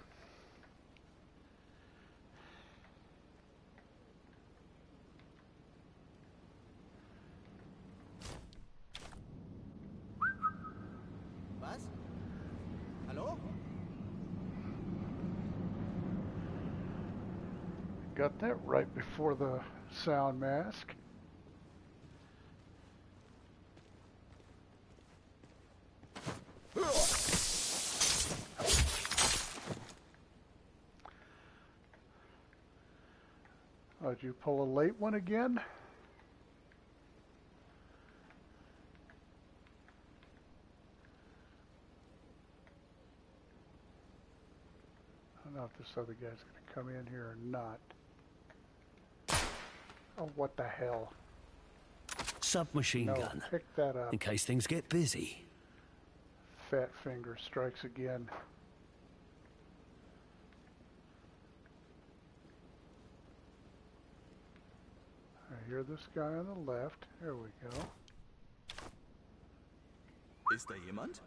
D: Was? Hallo?
B: Got that right before the sound mask. Oh, did you pull a late one again? I don't know if this other guy's going to come in here or not. Oh, what the hell?
C: Submachine
B: No,
C: gun,
B: pick that up.
C: in case things get busy.
B: Fat finger strikes again. I hear this guy on the left. There we go.
E: Ist da jemand?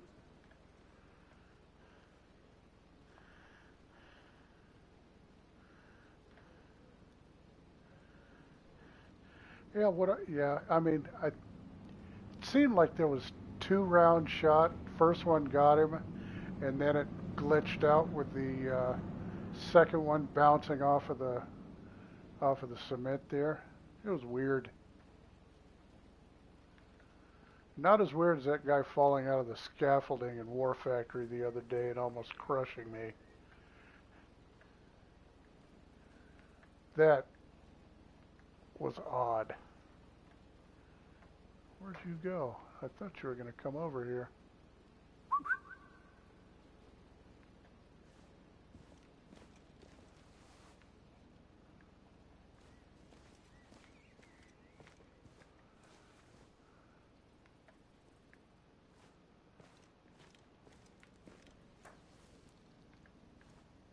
B: Yeah, I mean, it seemed like there was 2-round shot. First one got him, and then it glitched out with the second one bouncing off of the cement there. It was weird. Not as weird as that guy falling out of the scaffolding in War Factory the other day and almost crushing me. That was odd. Where'd you go? I thought you were going to come over here.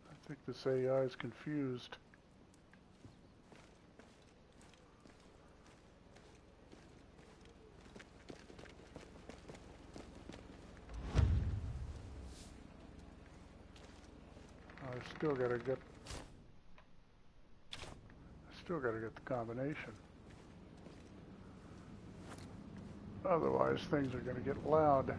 B: I think this AI is confused. There's
A: Still gotta get the combination. Otherwise, things are gonna get loud.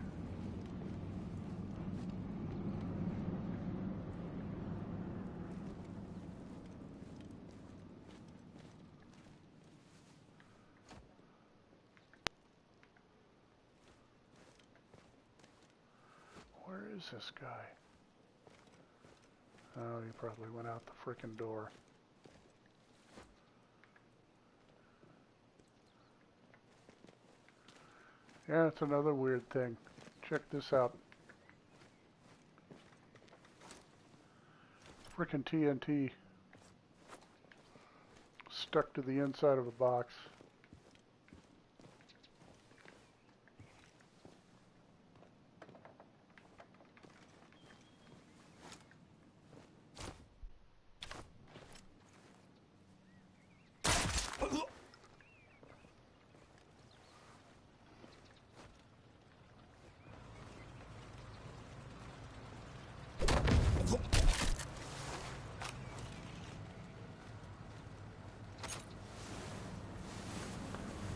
A: Where is this guy? Oh, he probably went out the frickin' door. Yeah, it's another weird thing. Check this out. Frickin' TNT stuck to the inside of a box.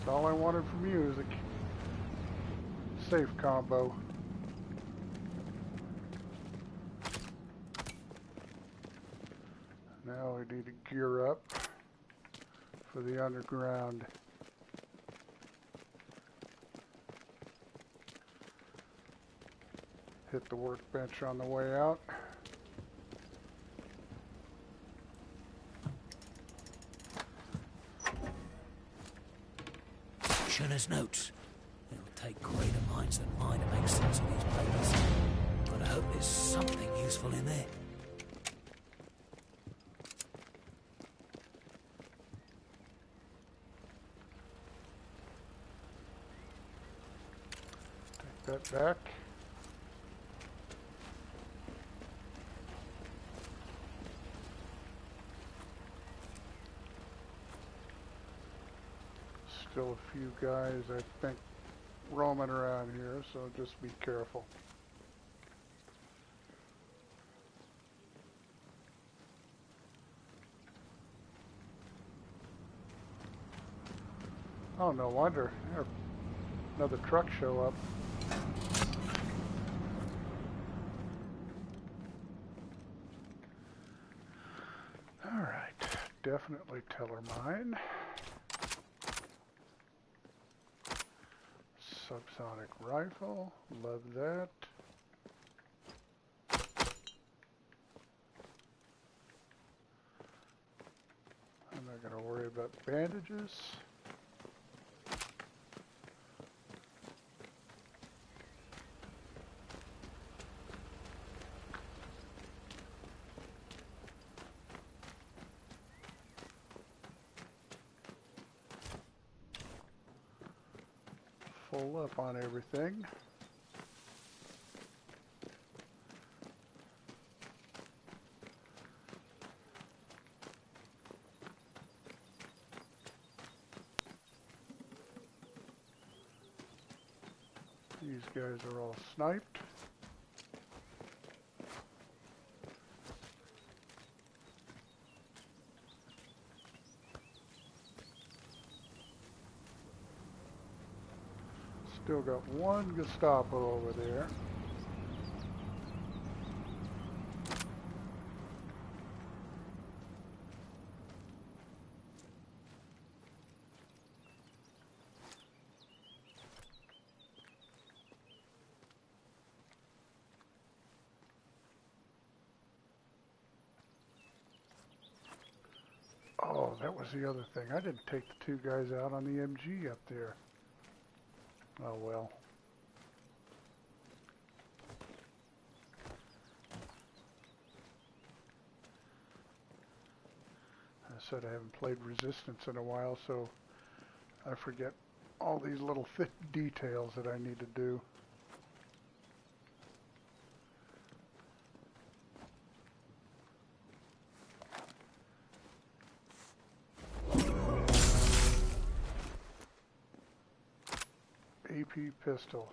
A: All I wanted from you is a safe combo. Now we need to gear up for the underground. Hit the workbench on the way out.
C: Schöner's notes. It'll take greater minds than mine to make sense of these papers. But I hope there's something useful in there.
A: Take that back. Still a few guys, I think, roaming around here, so just be careful. Oh, no wonder. There, another truck show up. All right, definitely Tellermine. Subsonic rifle, love that. I'm not going to worry about bandages. Full up on everything. These guys are all sniped. Still got one Gestapo over there. Oh, that was the other thing. I didn't take the two guys out on the MG up there. Oh well. I said I haven't played Resistance in a while, so I forget all these little details that I need to do. AP pistol.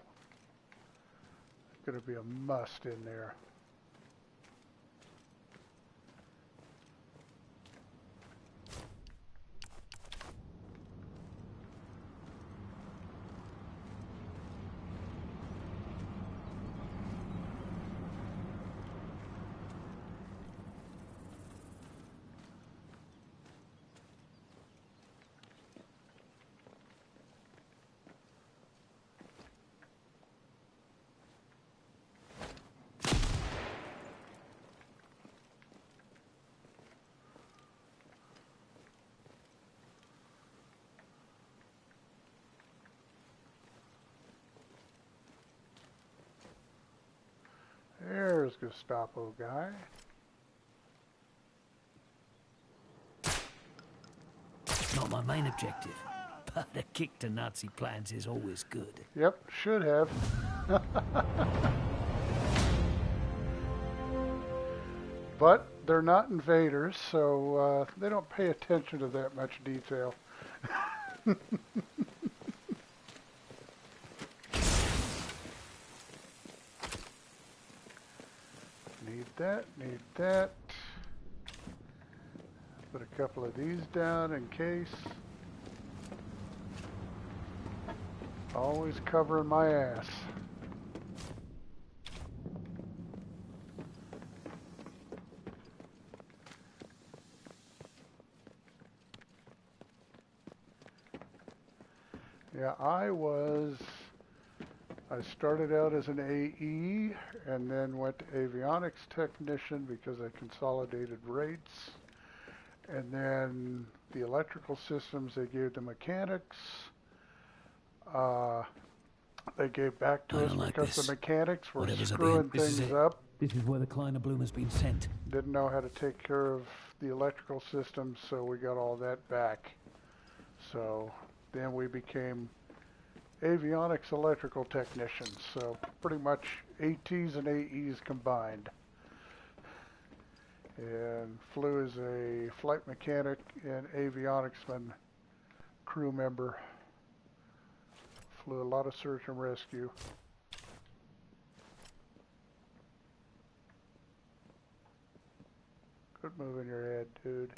A: It's going to be a must in there.
B: Gestapo guy.
C: Not my main objective, but a kick to Nazi plans is always good.
B: Yep, should have. But they're not invaders, so they don't pay attention to that much detail. Need that, need that. Put a couple of these down in case. Always covering my ass. Yeah, I started out as an AE and then went to avionics technician because I consolidated rates. And then the electrical systems, they gave the mechanics. They gave back to us because the mechanics were screwing things up.
C: This is where the Kleiner Bloom has been sent.
B: Didn't know how to take care of the electrical systems, so we got all that back. So then we became avionics electrical technicians, so pretty much ATs and AEs combined. And flew as a flight mechanic and avionicsman crew member. Flew a lot of search and rescue. Quit moving your head, dude.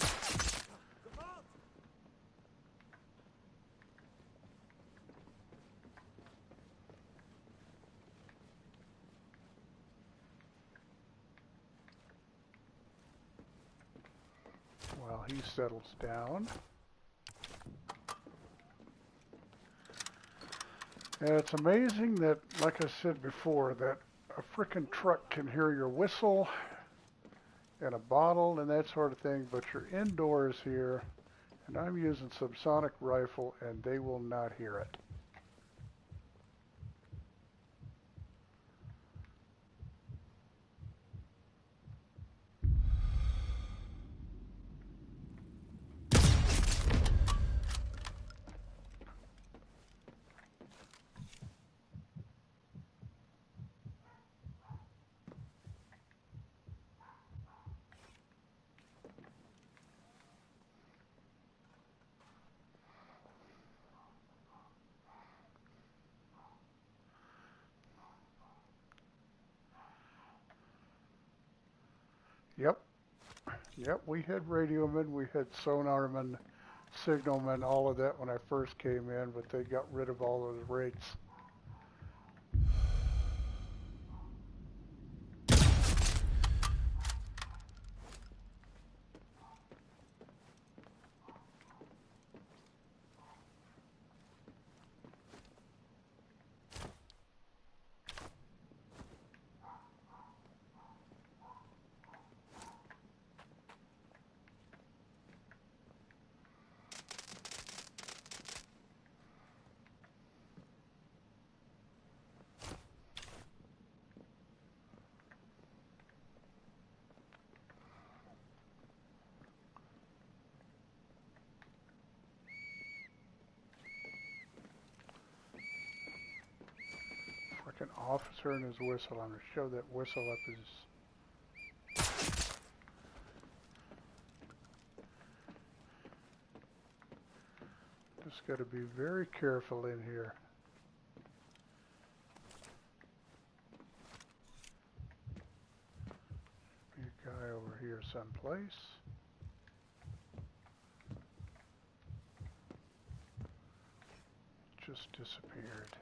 B: While he settles down. And it's amazing that, like I said before, that a frickin' truck can hear your whistle and a bottle and that sort of thing, but you're indoors here, and I'm using subsonic rifle, and they will not hear it. Yep, we had radiomen, we had sonarmen, signalmen, all of that when I first came in, but they got rid of all those rates. An officer and his whistle. I'm going to show that whistle up his... Just got to be very careful in here. Be a guy over here someplace. Just disappeared.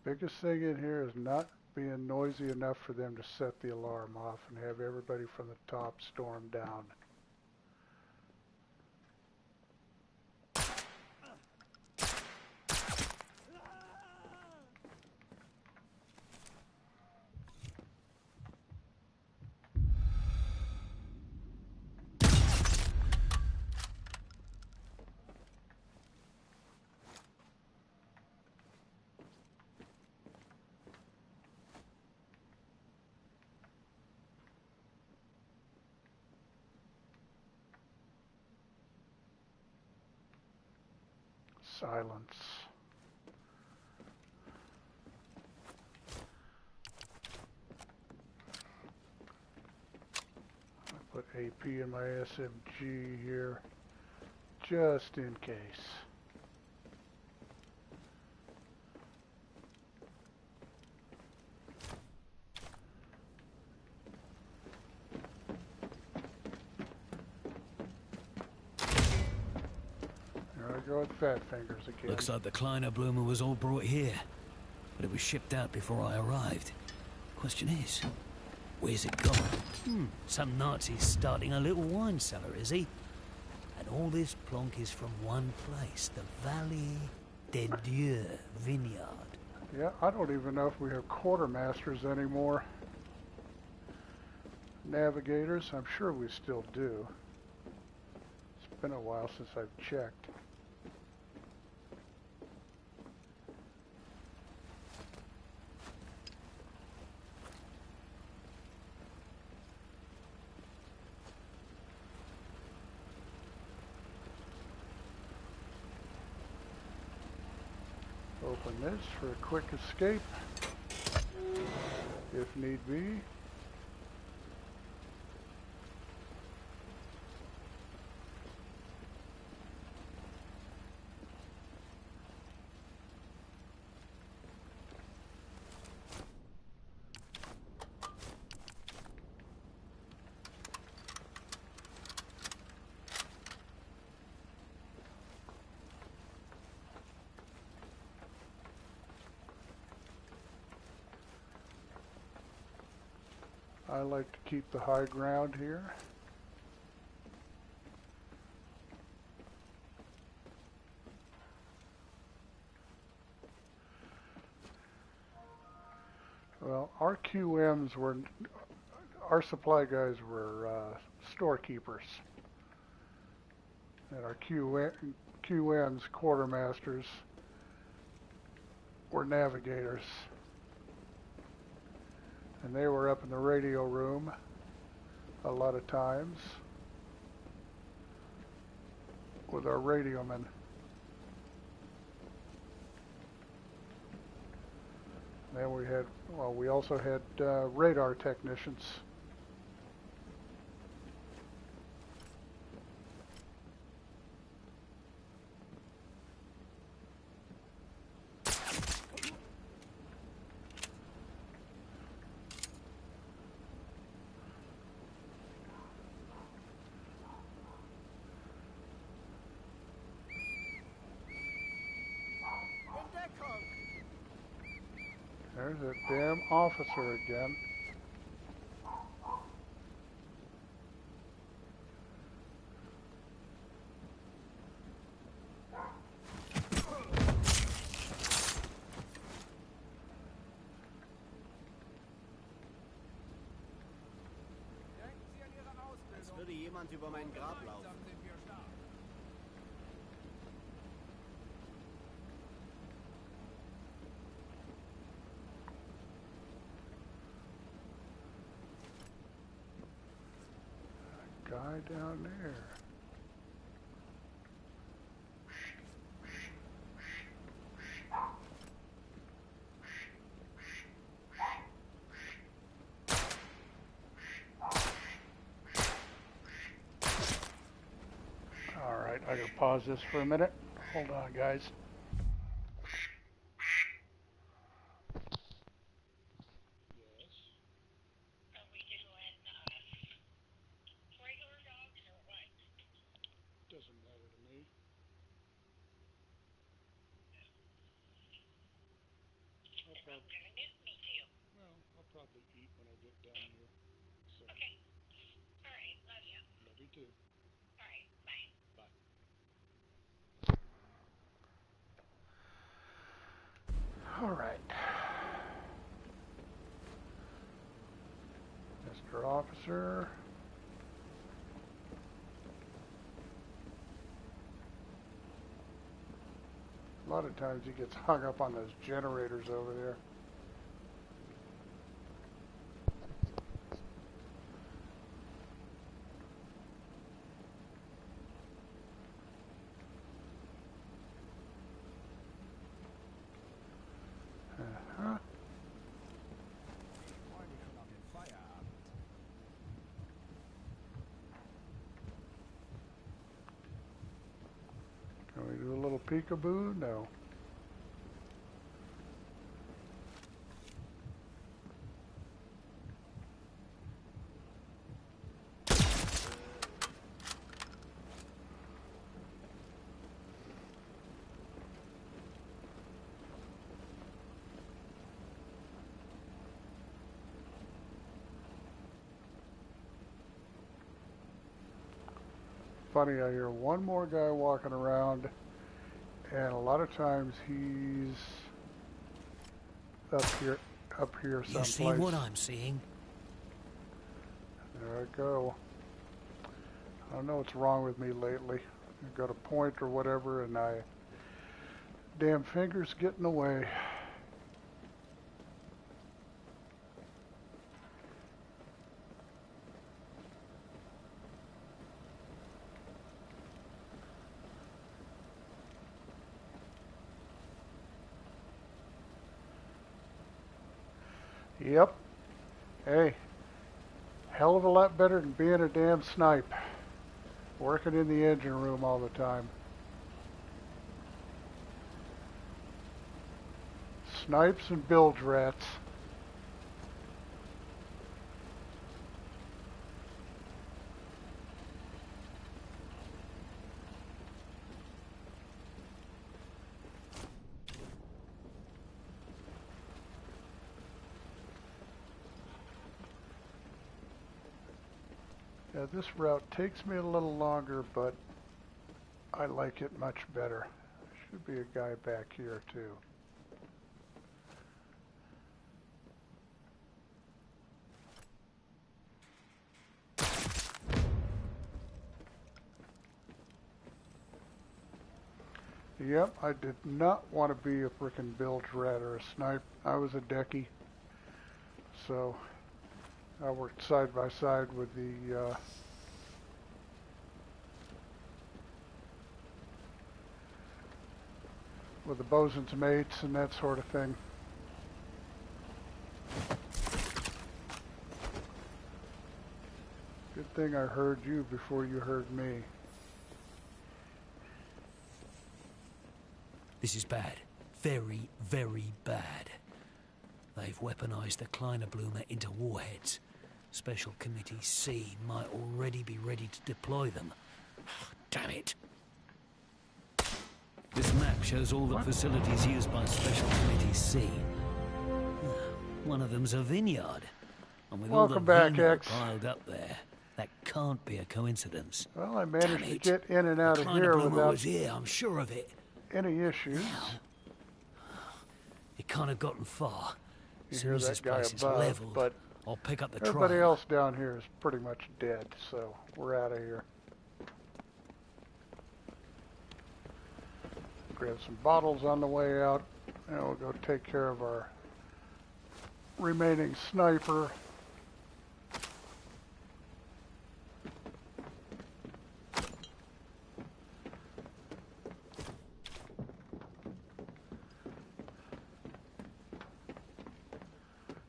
B: Biggest thing in here is not being noisy enough for them to set the alarm off and have everybody from the top storm down. Silence. I put AP in my SMG here just in case. There I go with fat fingers again.
C: Looks like the Kleiner Bloomer was all brought here, but it was shipped out before I arrived. Question is, where's it gone? Some Nazi's starting a little wine cellar, is he? And all this plonk is from one place, the Valley des Dieux Vineyard.
B: Yeah, I don't even know if we have quartermasters anymore. Navigators, I'm sure we still do. It's been a while since I've checked. Open this for a quick escape, if need be. I like to keep the high ground here. Well, our QMs were, our supply guys were storekeepers. And our QMs, quartermasters, were navigators. And they were up in the radio room a lot of times with our radiomen. Then we had, well, we also had radar technicians. There's that damn officer again.
D: Als würde jemand über mein Grab laufen.
B: Guy down there. All right, I gotta pause this for a minute. Hold on, guys. Doesn't matter to me. I'll probably eat when I get down here. So. Okay. All right. Love you. Love you too. All right. Bye. Bye. All right. Mr. Officer. A lot of times he gets hung up on those generators over there. Peekaboo? No. Funny, I hear one more guy walking around, and a lot of times he's up here
C: You
B: someplace.
C: see what I'm seeing?
B: There I go. I don't know what's wrong with me lately. I got a point or whatever, and damn fingers get in the way. Yep. Hey, hell of a lot better than being a damn snipe. Working in the engine room all the time. Snipes and bilge rats. Yeah, this route takes me a little longer, but I like it much better. Should be a guy back here too. Yep, I did not want to be a frickin' bilge rat or a snipe. I was a decky, so I worked side by side with the bosun's mates and that sort of thing. Good thing I heard you before you heard me.
C: This is bad. Very, very bad. They've weaponized the Kleiner Blumer into warheads. Special Committee C might already be ready to deploy them. Damn it. This map shows all the facilities used by Special Committee C. One of them's a vineyard. And with all the
B: Welcome back,
C: vino
B: X.
C: piled up there, that can't be a coincidence.
B: Well, I managed
C: Damn
B: to
C: it.
B: get in and out
C: The
B: of
C: Kleiner
B: here
C: Blumer
B: without
C: was here, I'm sure of it.
B: any issues.
C: It can't have gotten far.
B: You
C: As soon
B: hear
C: as
B: that
C: this
B: guy
C: place is
B: above,
C: leveled,
B: but
C: I'll pick up the
B: everybody
C: trail.
B: else down here is pretty much dead, so we're out of here. Grab some bottles on the way out, and we'll go take care of our remaining sniper.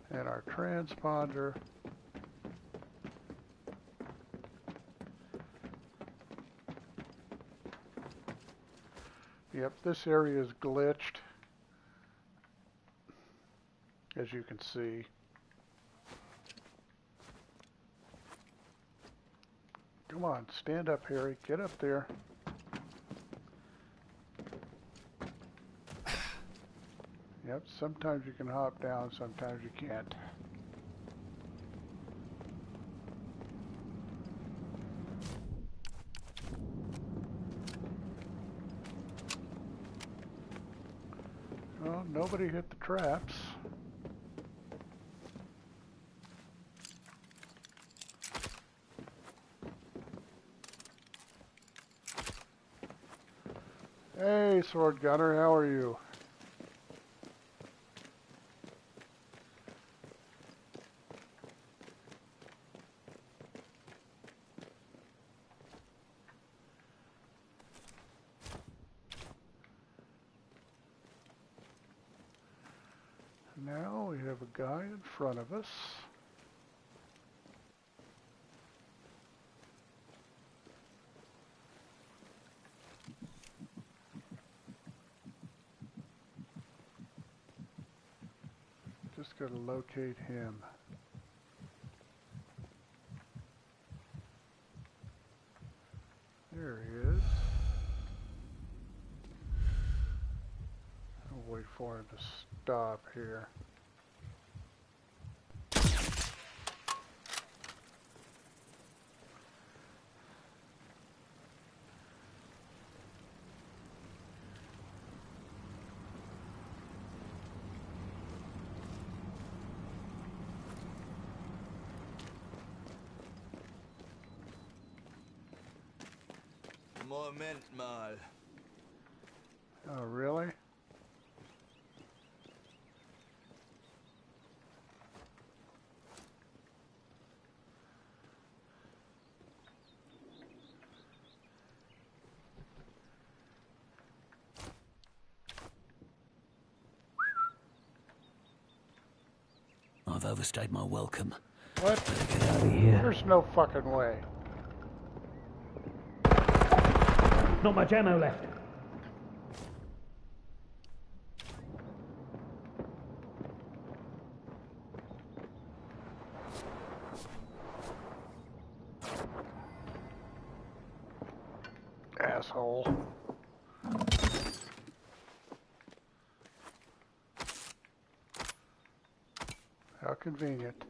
B: And our transponder. Yep, this area is glitched, as you can see. Come on, stand up, Harry. Get up there. Yep, sometimes you can hop down, sometimes you can't. Well, nobody hit the traps. Hey, Sword Gunner, how are you? Now we have a guy in front of us. gotta locate him. There he is. I'll wait for him to stop here.
E: Moment mal.
B: Oh, really?
C: I've overstayed my welcome.
B: What?
C: Better get out of here.
B: There's no fucking way.
C: Not much ammo left.
B: Asshole. How convenient.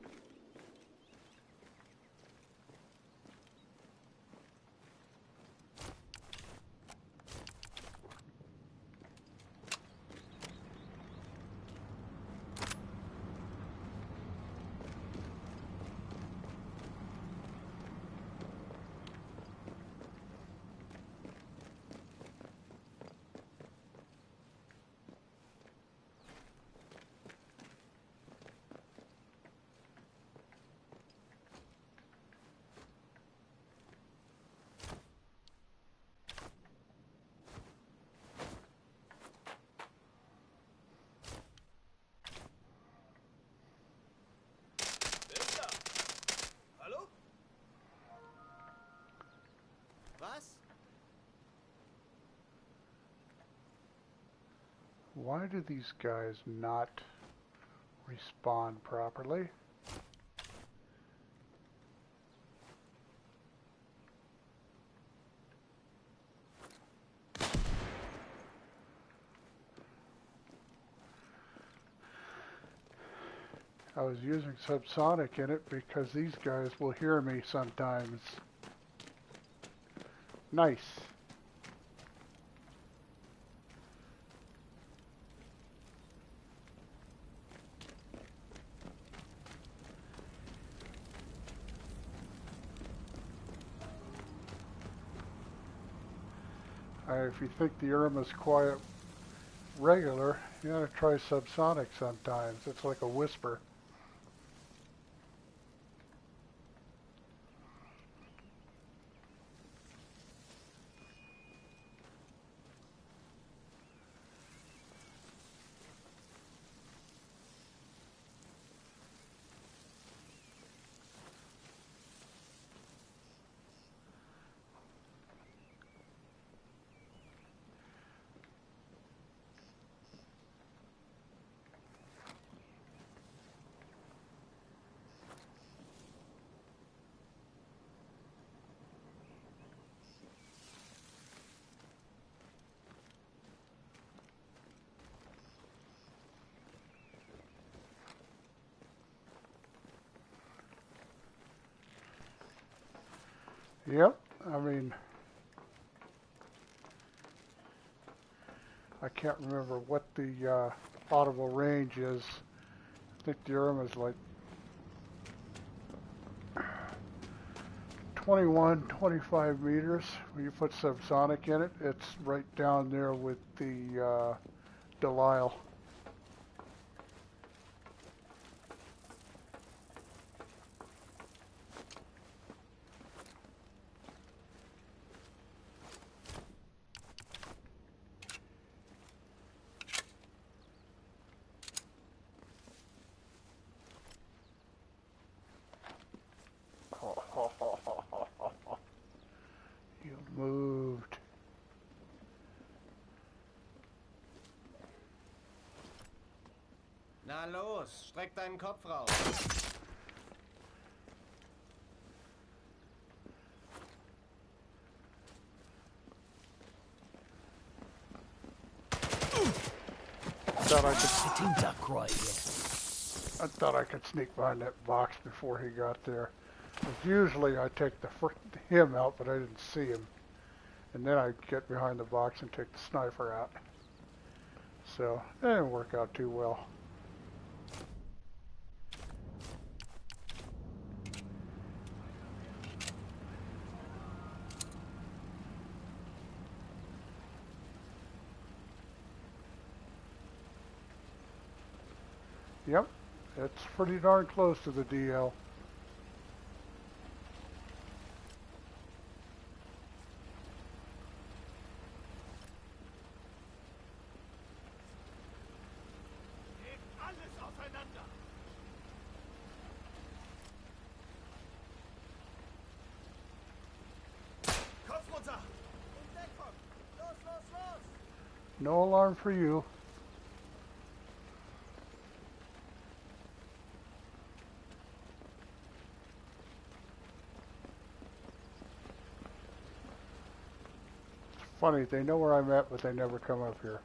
E: Hallo?
D: Was?
B: Why do these guys not respond properly? I was using subsonic in it because these guys will hear me sometimes. Nice. If you think the Irma's quiet regular, you gotta try subsonic sometimes. It's like a whisper. Yep, I mean, I can't remember what the audible range is. I think the Irma's like 21, 25 meters. When you put subsonic in it, it's right down there with the Delisle. You moved.
D: Na los, streck deinen Kopf raus.
A: Thought I could,
C: Sitting duck right here.
A: I thought I could sneak behind that box before he got there. 'Cause usually I take him out, but I didn't see him. And then I get behind the box and take the sniper out. So, that didn't work out too well. Yep, it's pretty darn close to the DL.
E: Hebt alles aufeinander! Kopf runter!
D: In Deckung! Los, los, los!
A: No alarm for you. Funny, they know where I'm at, but they never come up here.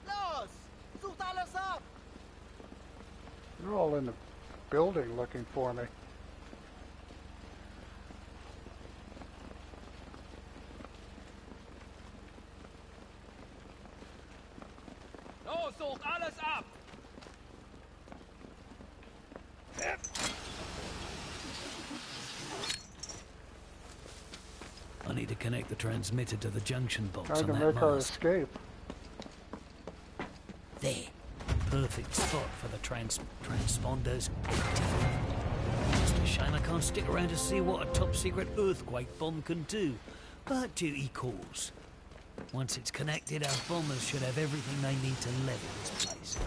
D: Los! Sucht alles ab!
A: They're all in the building looking for me.
G: Los, sucht alles ab!
C: I need to connect the transmitter to the junction box
A: Trying
C: on
A: to
C: that
A: make our
C: mast.
A: escape.
C: There. Perfect spot for the transponders. Just a shame I can't stick around to see what a top-secret earthquake bomb can do. But duty calls. Once it's connected, our bombers should have everything they need to level this place.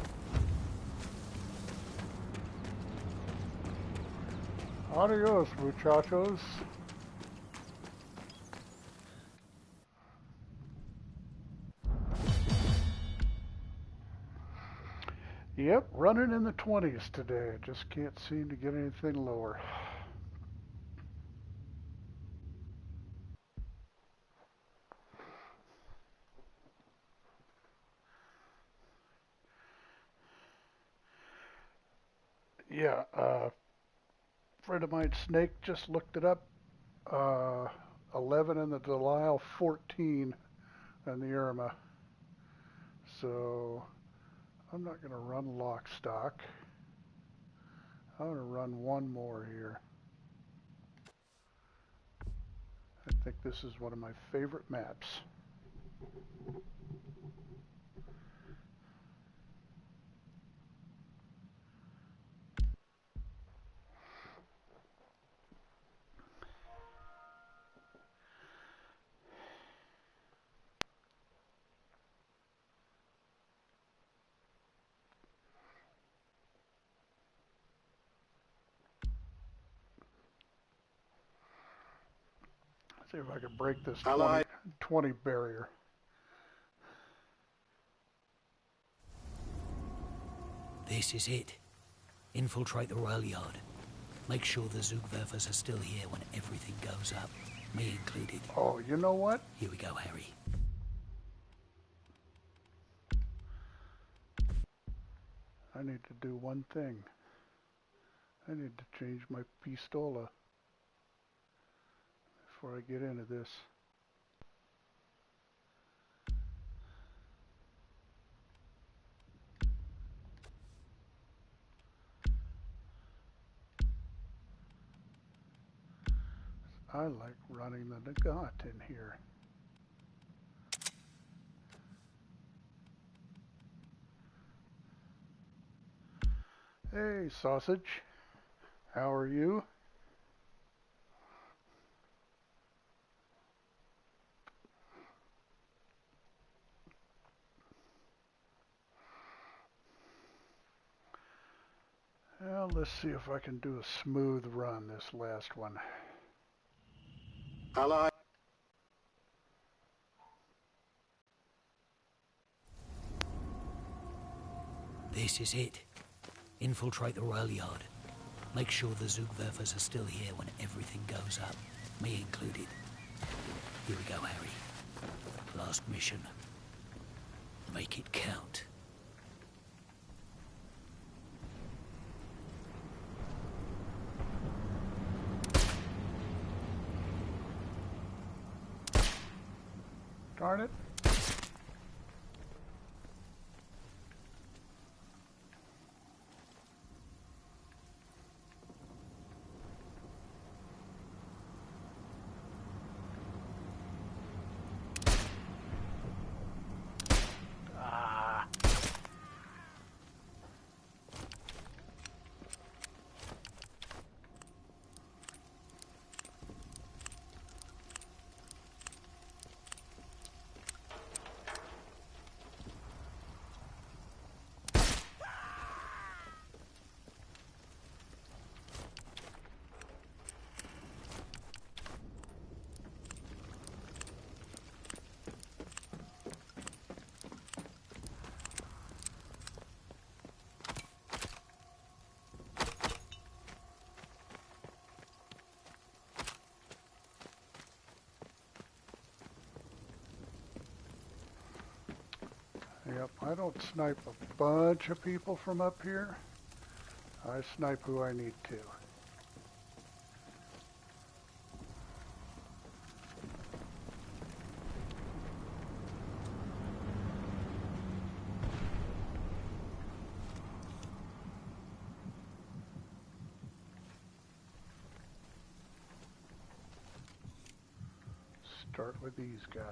A: Adios, muchachos. Yep, running in the 20s today. Just can't seem to get anything lower. Yeah, friend of mine, Snake, just looked it up. 11 in the Delisle, 14 in the Irma. So I'm not going to run lock stock. I'm going to run one more here. I think this is one of my favorite maps. See if I can break this 20 barrier.
C: This is it. Infiltrate the rail yard. Make sure the Zugwerfers are still here when everything goes up. Me included.
A: Oh, you know what?
C: Here we go, Harry.
A: I need to do one thing. I need to change my pistola before I get into this.
B: I like running the Nagant in here. Hey, sausage. How are you? Well, let's see if I can do a smooth run this last one.
H: Ally.
C: This is it. Infiltrate the rail yard. Make sure the Zugwerfers are still here when everything goes up, me included. Here we go, Harry. Last mission. Make it count.
B: Darn it. Yep, I don't snipe a bunch of people from up here. I snipe who I need to. Start with these guys.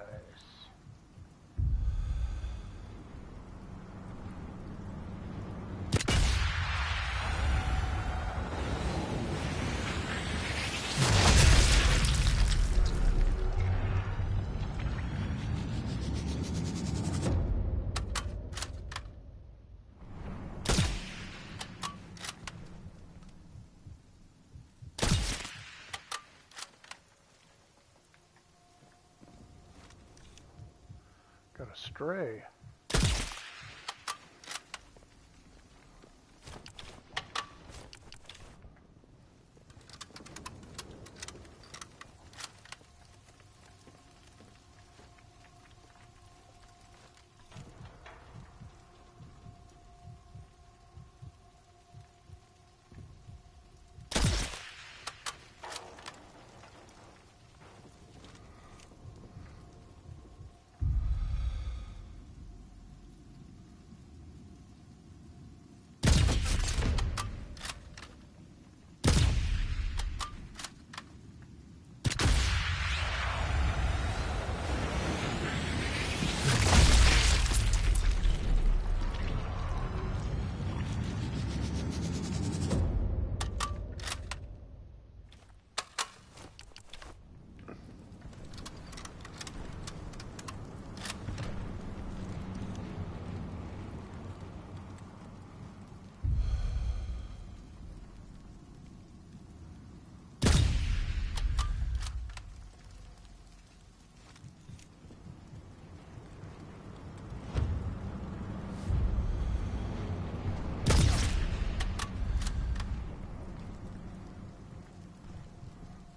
B: Got a stray.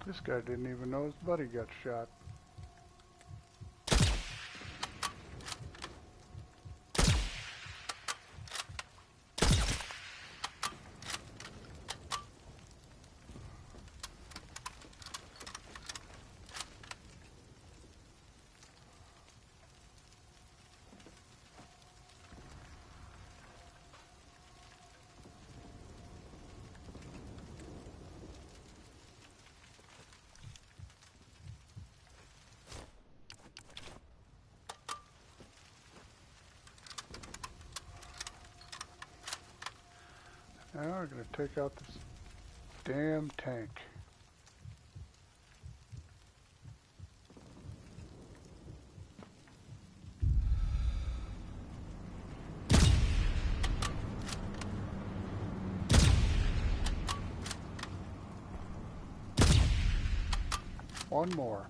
B: This guy didn't even know his buddy got shot. Now we're going to take out this damn tank. One more.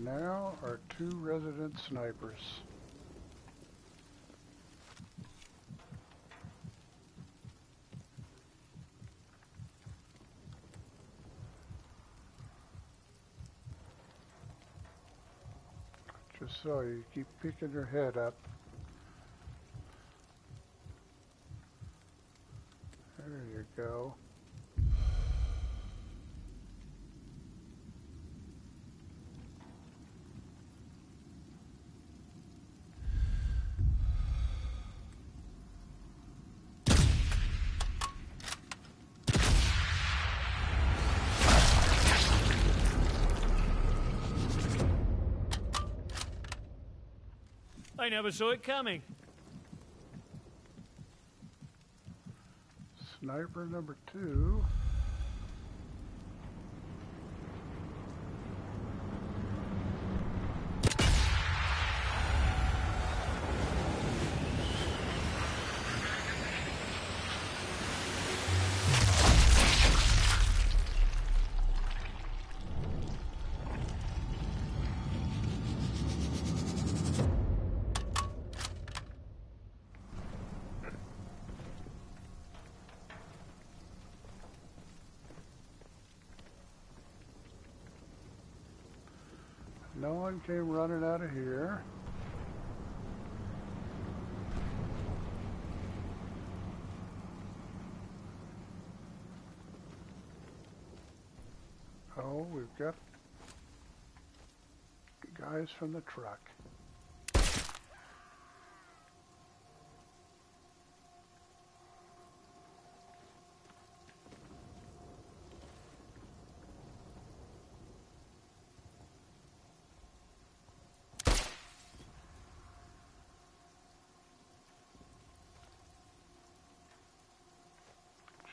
B: Now our 2 resident snipers. Just so you keep peeking your head up. There you go.
C: I never saw it coming.
B: Sniper number 2. No one came running out of here. Oh, we've got guys from the truck.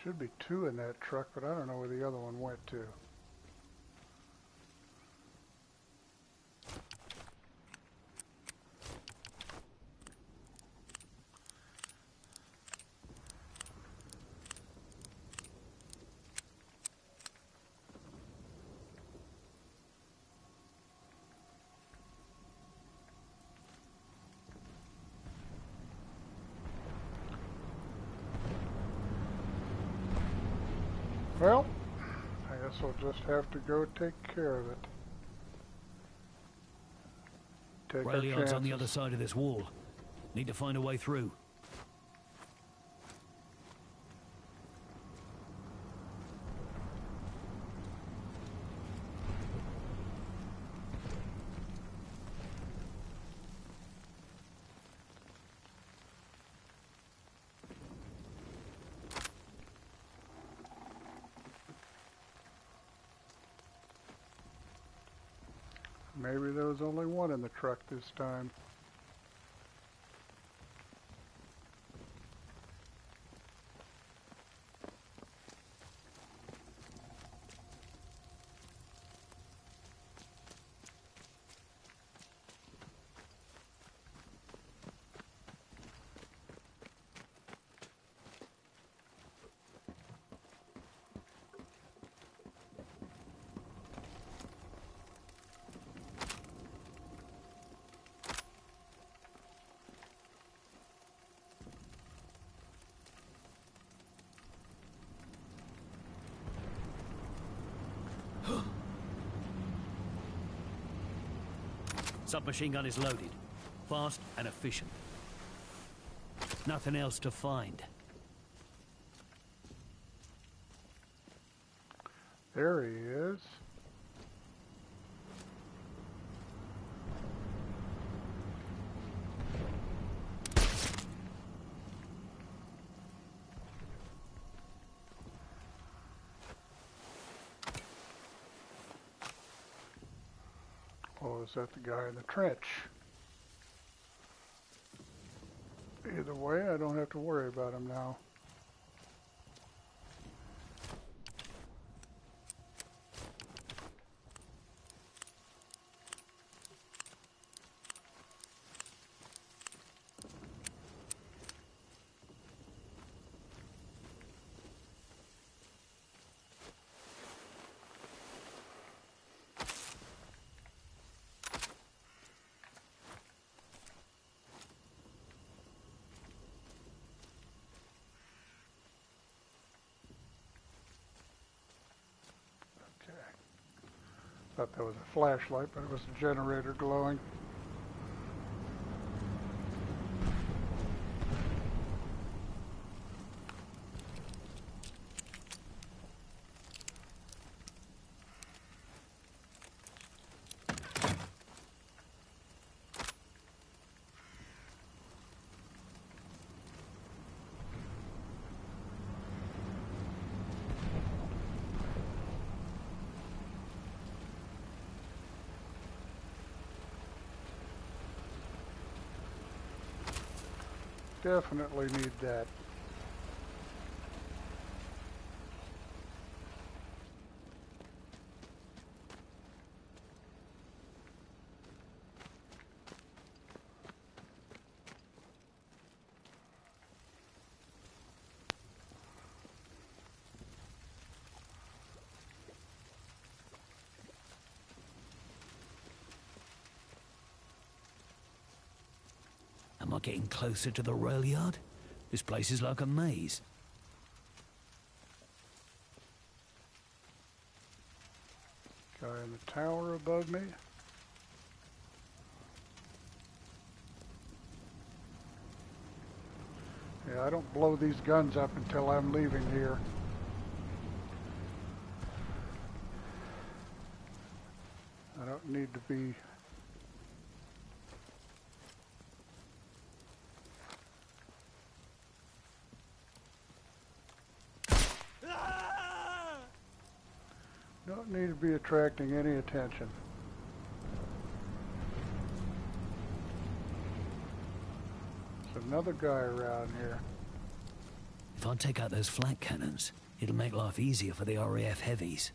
B: Should be 2 in that truck, but I don't know where the other one went to. Well, I guess we'll just have to go take care of it. Take our
C: Rail yard's on the
B: chances.
C: other side of this wall. Need to find a way through.
B: Maybe there was only one in the truck this time.
C: Submachine gun is loaded. Fast and efficient. Nothing else to find.
B: There he is. Oh, is that the guy in the trench? Either way, I don't have to worry about him now. Thought that was a flashlight, but it was a generator glowing. Definitely need that.
C: Am I getting closer to the rail yard? This place is like a maze.
B: Guy in the tower above me. Yeah, I don't blow these guns up until I'm leaving here. I don't need to be... Don't need to be attracting any attention. There's another guy around here.
C: If I take out those flank cannons, it'll make life easier for the RAF heavies.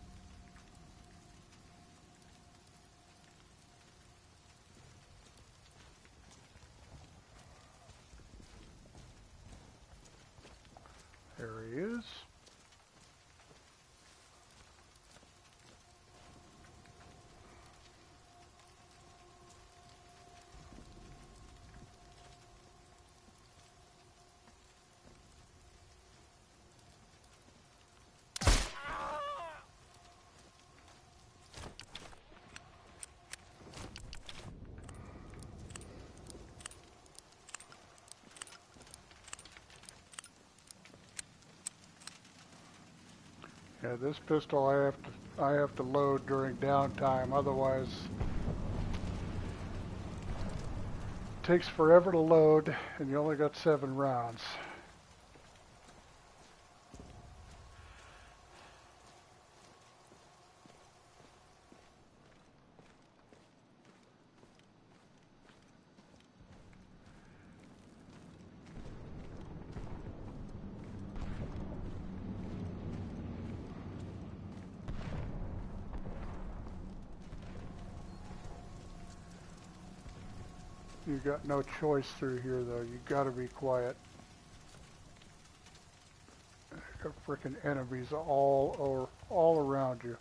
B: There he is. Yeah, this pistol I have to load during downtime, otherwise it takes forever to load and you only got 7 rounds. You got no choice through here, though. You gotta be quiet. Got frickin' enemies all around you.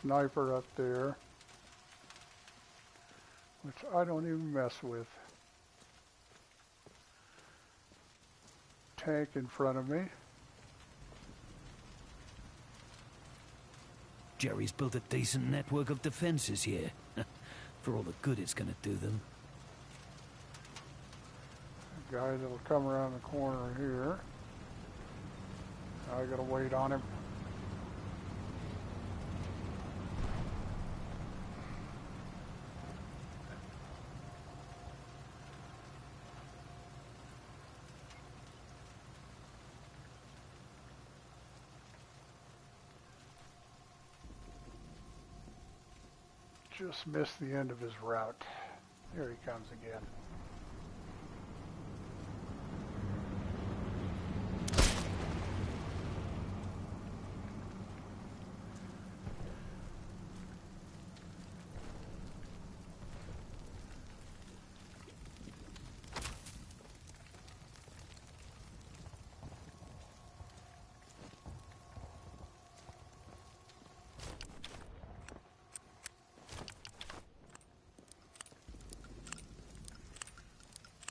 B: Sniper up there, which I don't even mess with. Tank in front of me.
C: Jerry's built a decent network of defenses here. For all the good it's gonna do them.
B: A guy that'll come around the corner here. I gotta wait on him. Just missed the end of his route. There he comes again.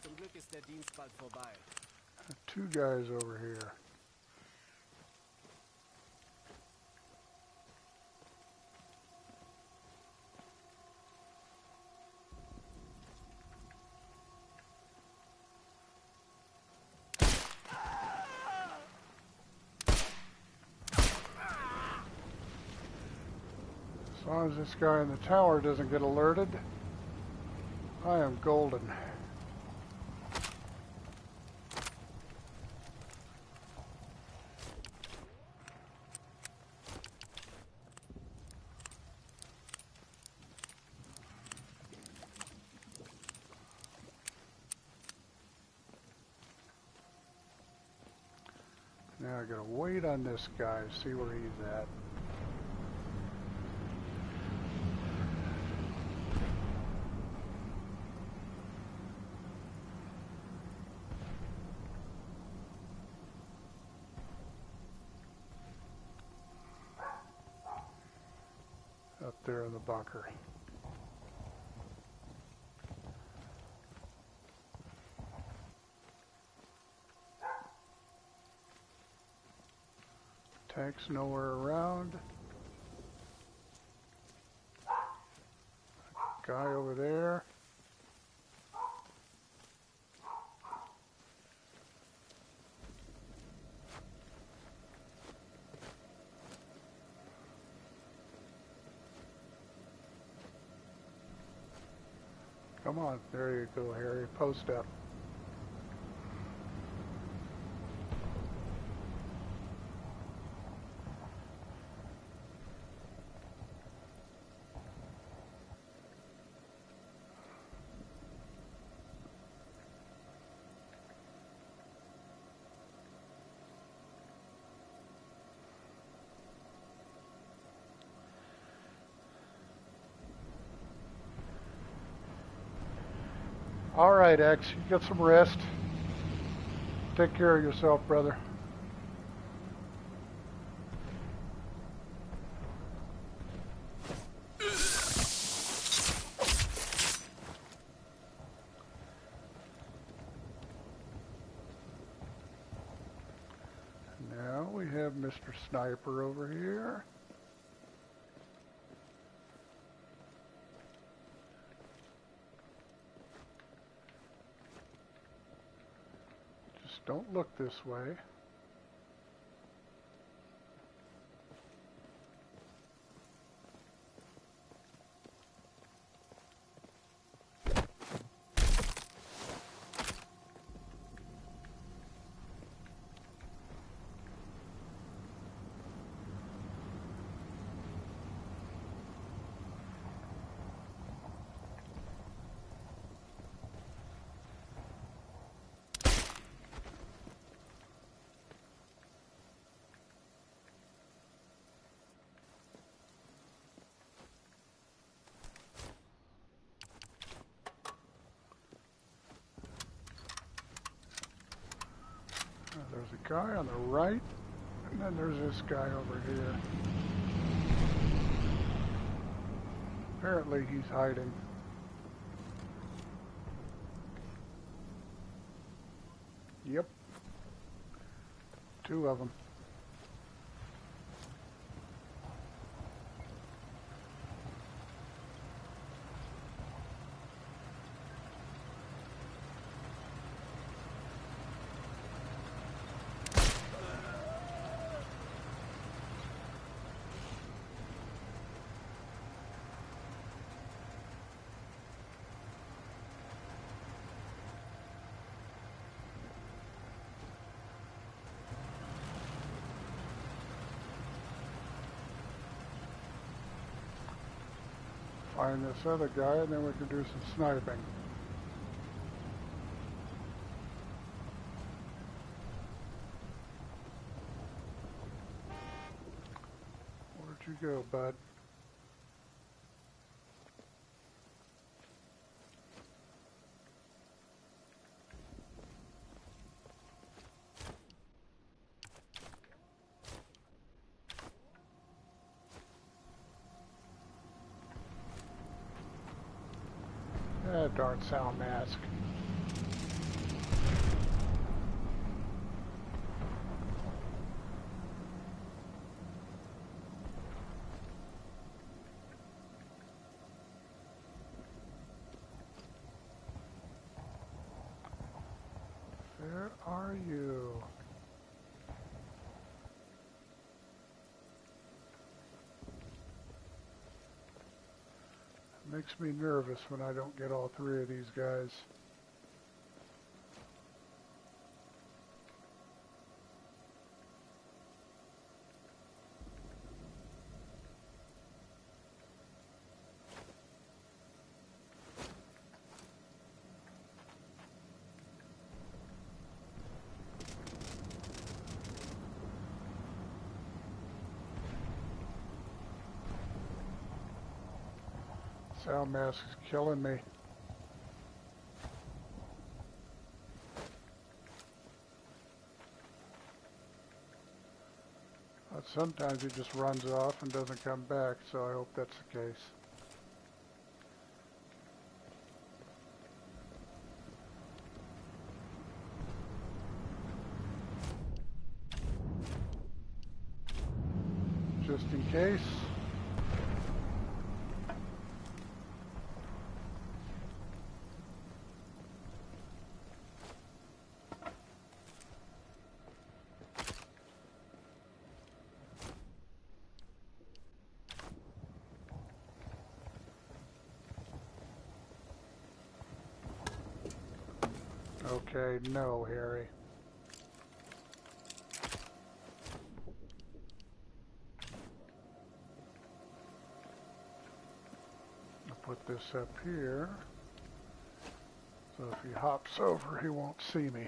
D: Zum Glück ist der Dienst bald vorbei.
B: Two guys over here. As long as this guy in the tower doesn't get alerted, I am golden. Now I gotta wait on this guy, see where he's at. Up there in the bunker. Tank's nowhere around. Guy over there. Come on, there you go, Harry. Post up. All right, X, you get some rest. Take care of yourself, brother. Now we have Mr. Sniper over here. Don't look this way. There's a guy on the right, and then there's this guy over here. Apparently he's hiding. Yep. Two of them. Find this other guy and then we can do some sniping. Where'd you go, bud? Ah, darn sound mask. Where are you? Makes me nervous when I don't get all three of these guys. Sound mask is killing me. But sometimes it just runs off and doesn't come back, so I hope that's the case. Just in case. Okay, no, Harry. I'll put this up here, so if he hops over, he won't see me.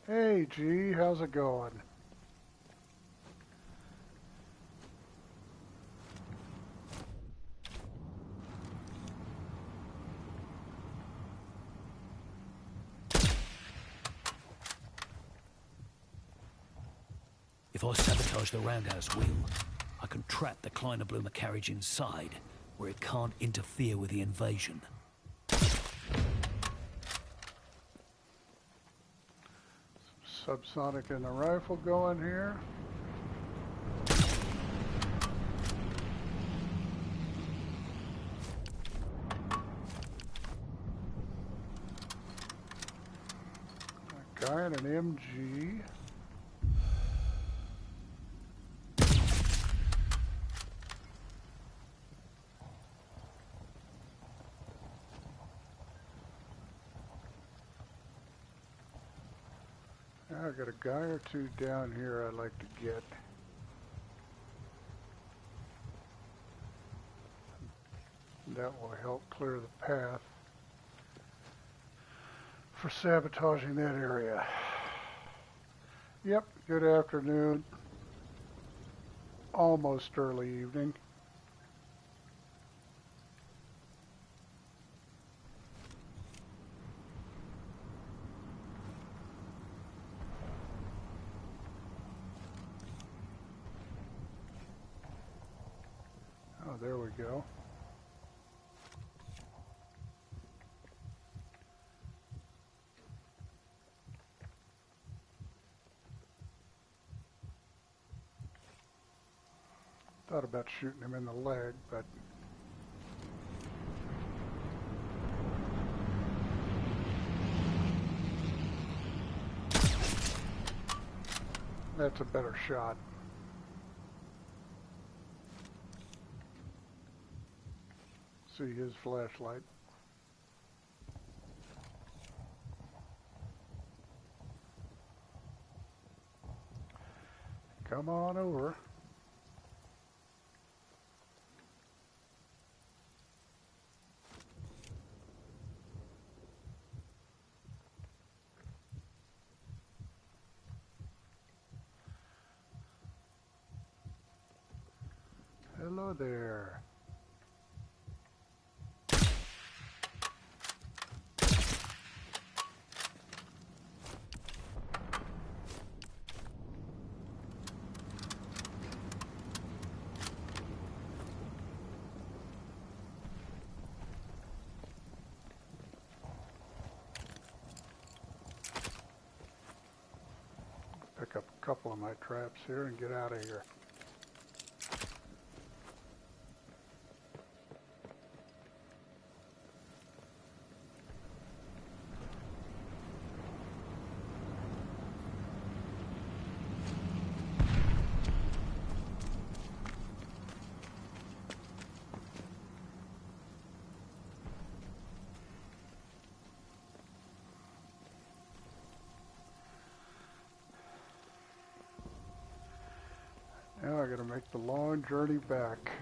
B: Hey, G, how's it going?
C: If I sabotage the roundhouse wheel, I can trap the Kleiner-Blumer carriage inside, where it can't interfere with the invasion.
B: Subsonic in the rifle going here. A guy in an MG. I got a guy or two down here I'd like to get. That will help clear the path for sabotaging that area. Yep, good afternoon. Almost early evening. Oh, there we go. Thought about shooting him in the leg, but that's a better shot. See his flashlight. Come on over. Hello there. Pick up a couple of my traps here and get out of here. Now I gotta make the long journey back.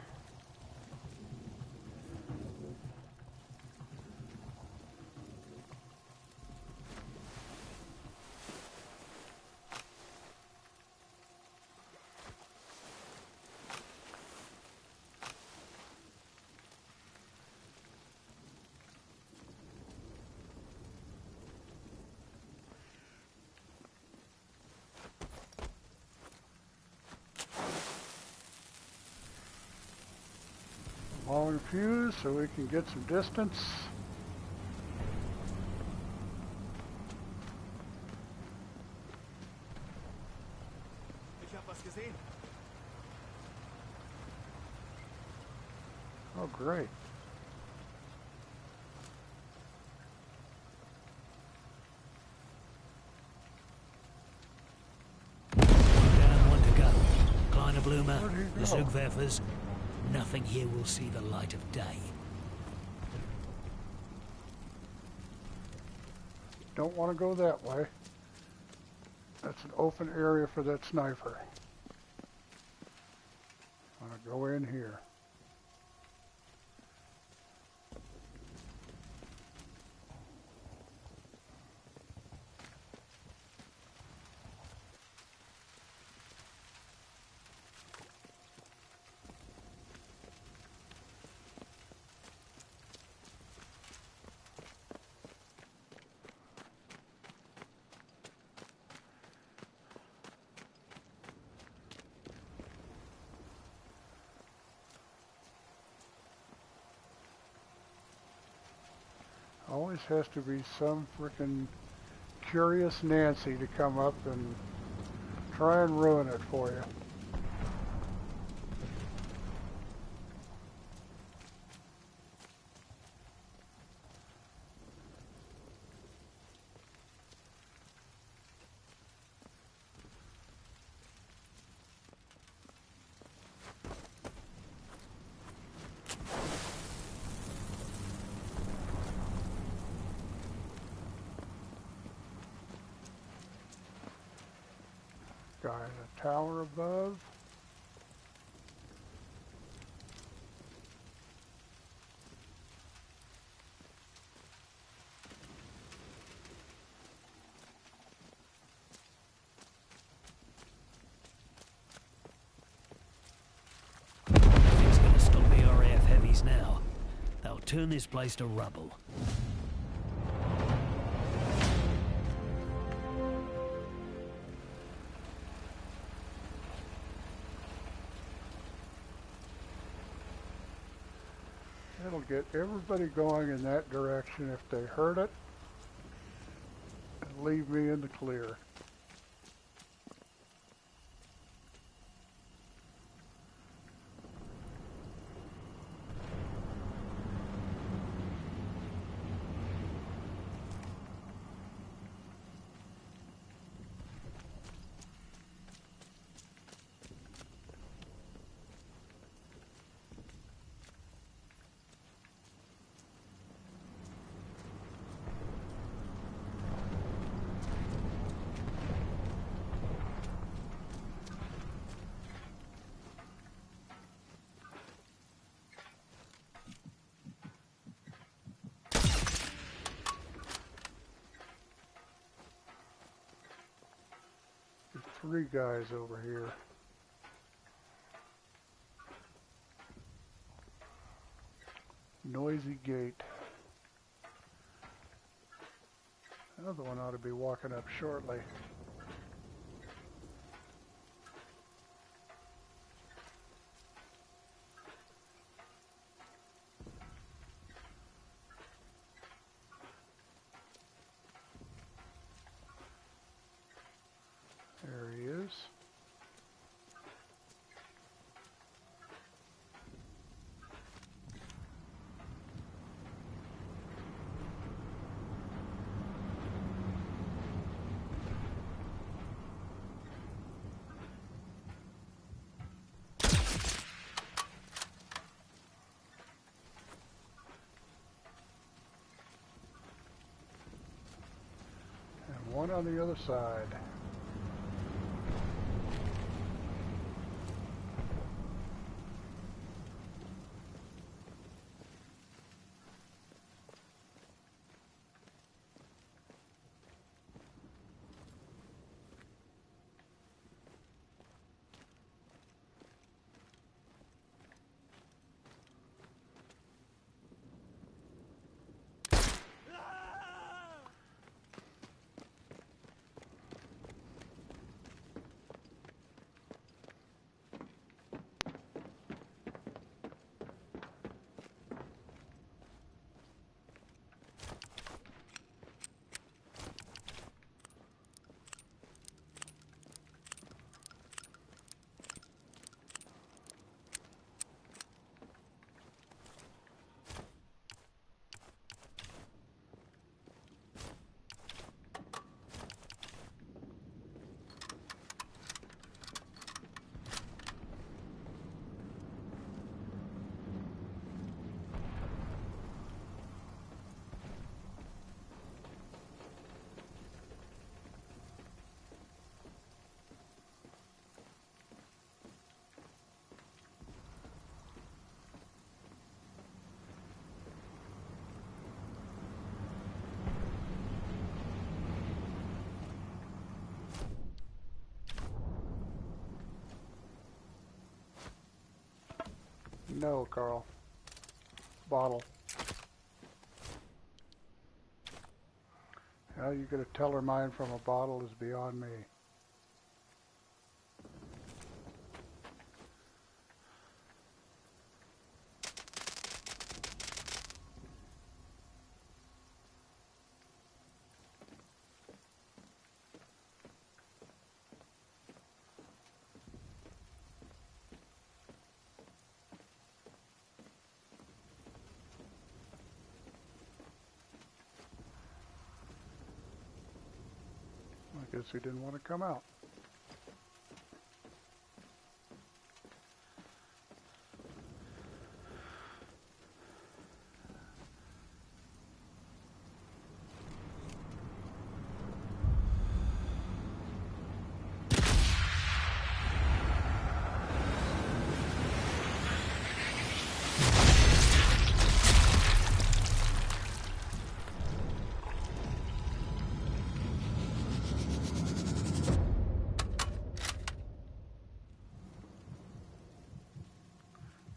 B: Long fuse so we can get some distance.
E: Ich hab was gesehen.
B: Oh, great.
C: Down one to go. Kleiner Blumer,
B: Where'd he
C: the
B: go?
C: Zugwerfers. Nothing here will see the light of day.
B: Don't want to go that way. That's an open area for that sniper. I'm gonna go in here. Always has to be some frickin' curious Nancy to come up and try and ruin it for you. Guy in a tower above.
C: Nothing's gonna stop the RAF heavies now. They'll turn this place to rubble.
B: It'll get everybody going in that direction if they heard it, and leave me in the clear. 3 guys over here. Noisy gate. Another one ought to be walking up shortly. There he is. And one on the other side. No, Carl. Bottle. How you gonna tell her mine from a bottle is beyond me. I guess he didn't want to come out.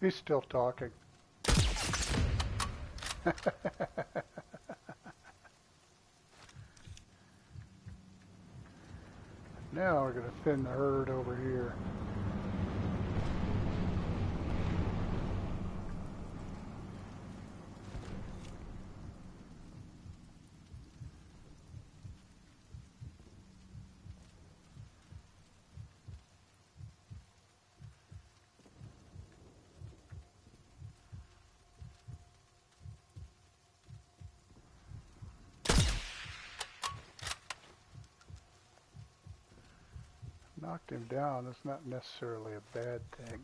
B: He's still talking. Now we're going to thin the herd over here. Knocked him down. That's not necessarily a bad thing.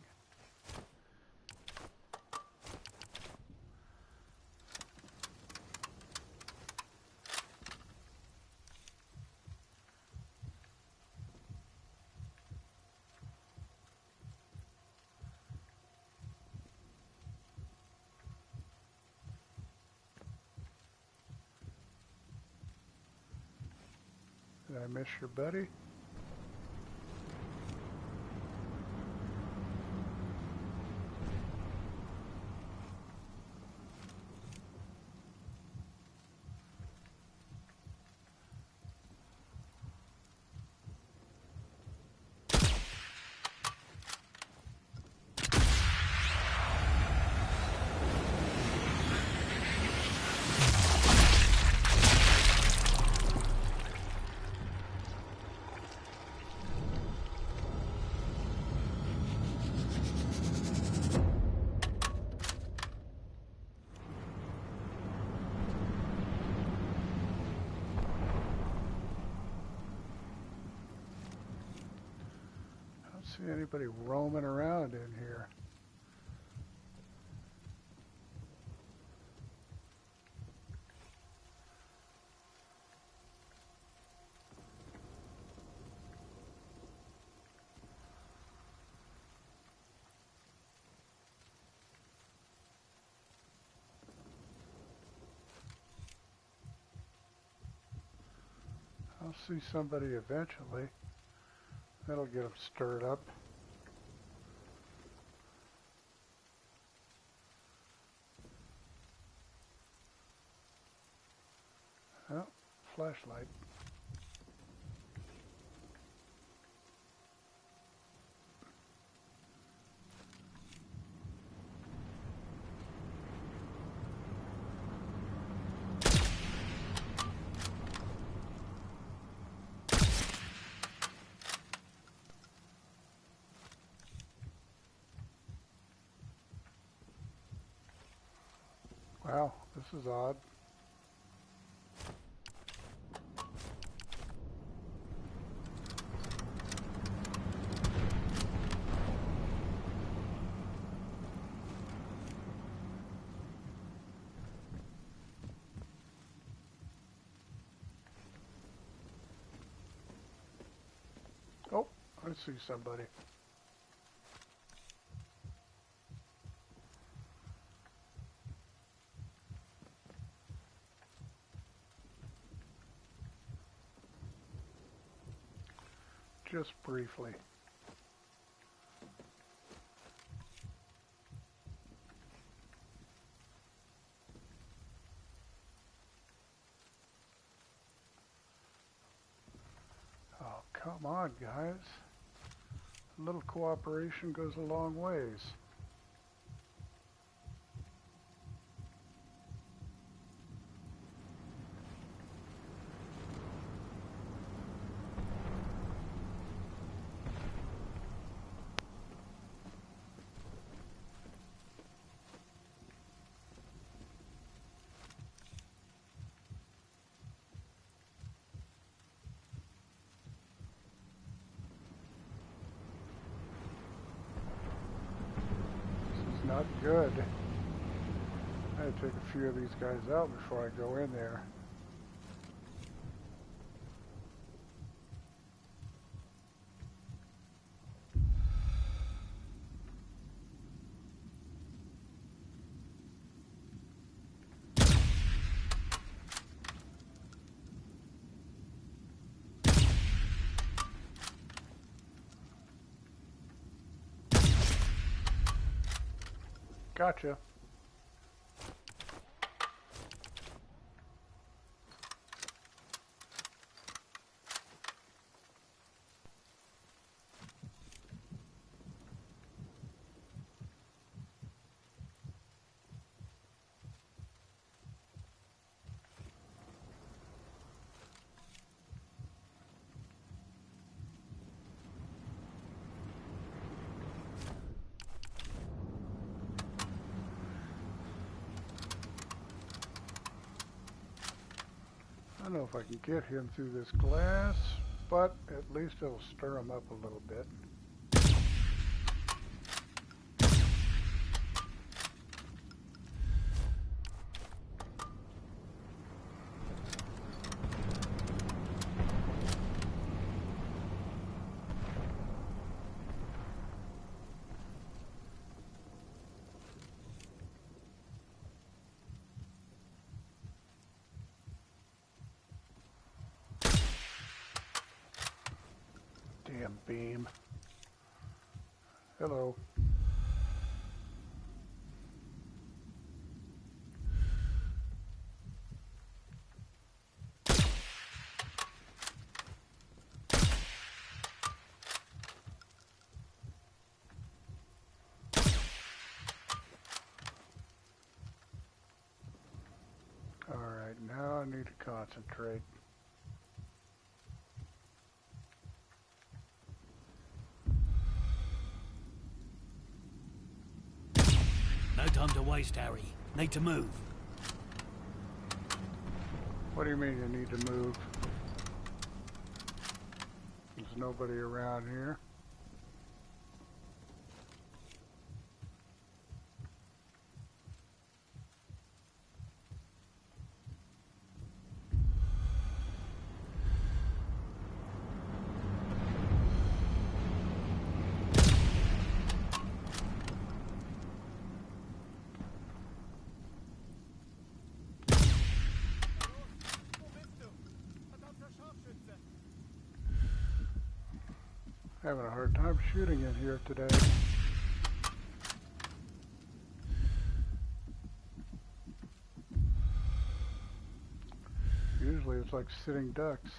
B: Did I miss your buddy? see anybody roaming around in here. I'll see somebody eventually. That'll get them stirred up. Oh, flashlight. Wow, this is odd. Oh, I see somebody. Just briefly. Oh, come on, guys. A little cooperation goes a long ways. Not good. I had to take a few of these guys out before I go in there. Gotcha. I don't know if I can get him through this glass, but at least it'll stir him up a little bit. Damn beam. Hello. All right, now I need to concentrate.
C: No time to waste, Harry. Need to move.
B: What do you mean you need to move? There's nobody around here. Having a hard time shooting in here today. Usually it's like sitting ducks.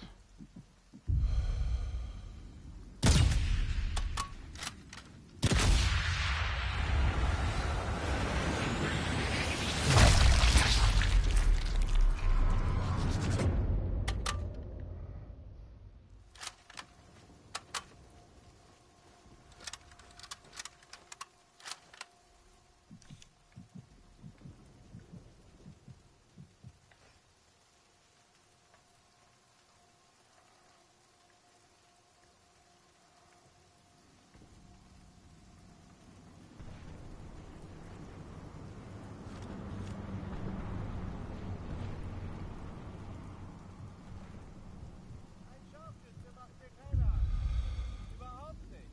D: Ein Scharfschütze macht mir keine Angst. Überhaupt nicht.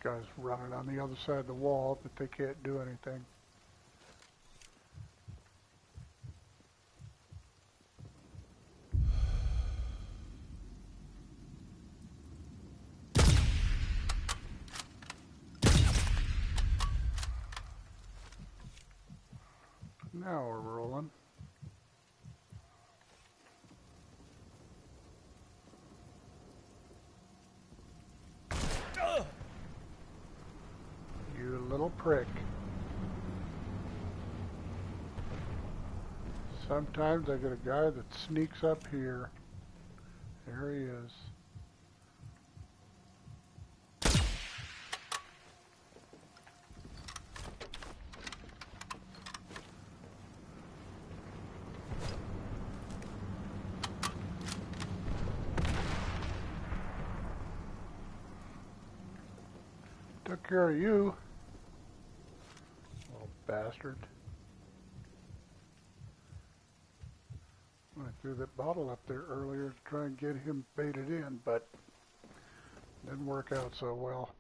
B: Guys running on the other side of the wall, but they can't do anything. Now we're rolling. You little prick. Sometimes I get a guy that sneaks up here. There he is. Took care of you, little bastard. I threw that bottle up there earlier to try and get him baited in, but didn't work out so well.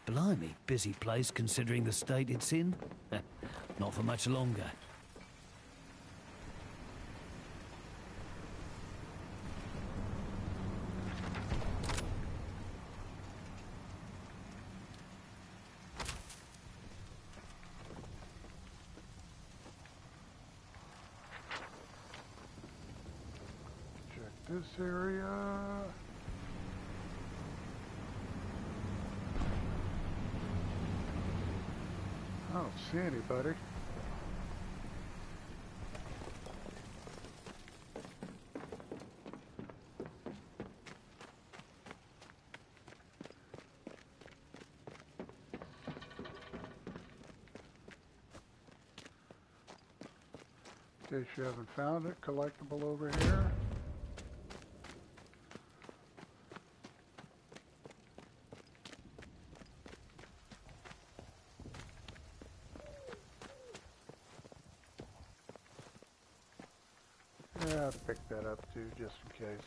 C: Blimey, busy place considering the state it's in. Not for much longer.
B: Check this area. I don't see anybody. In case you haven't found it, collectible over here. Yeah, I'll pick that up too, just in case.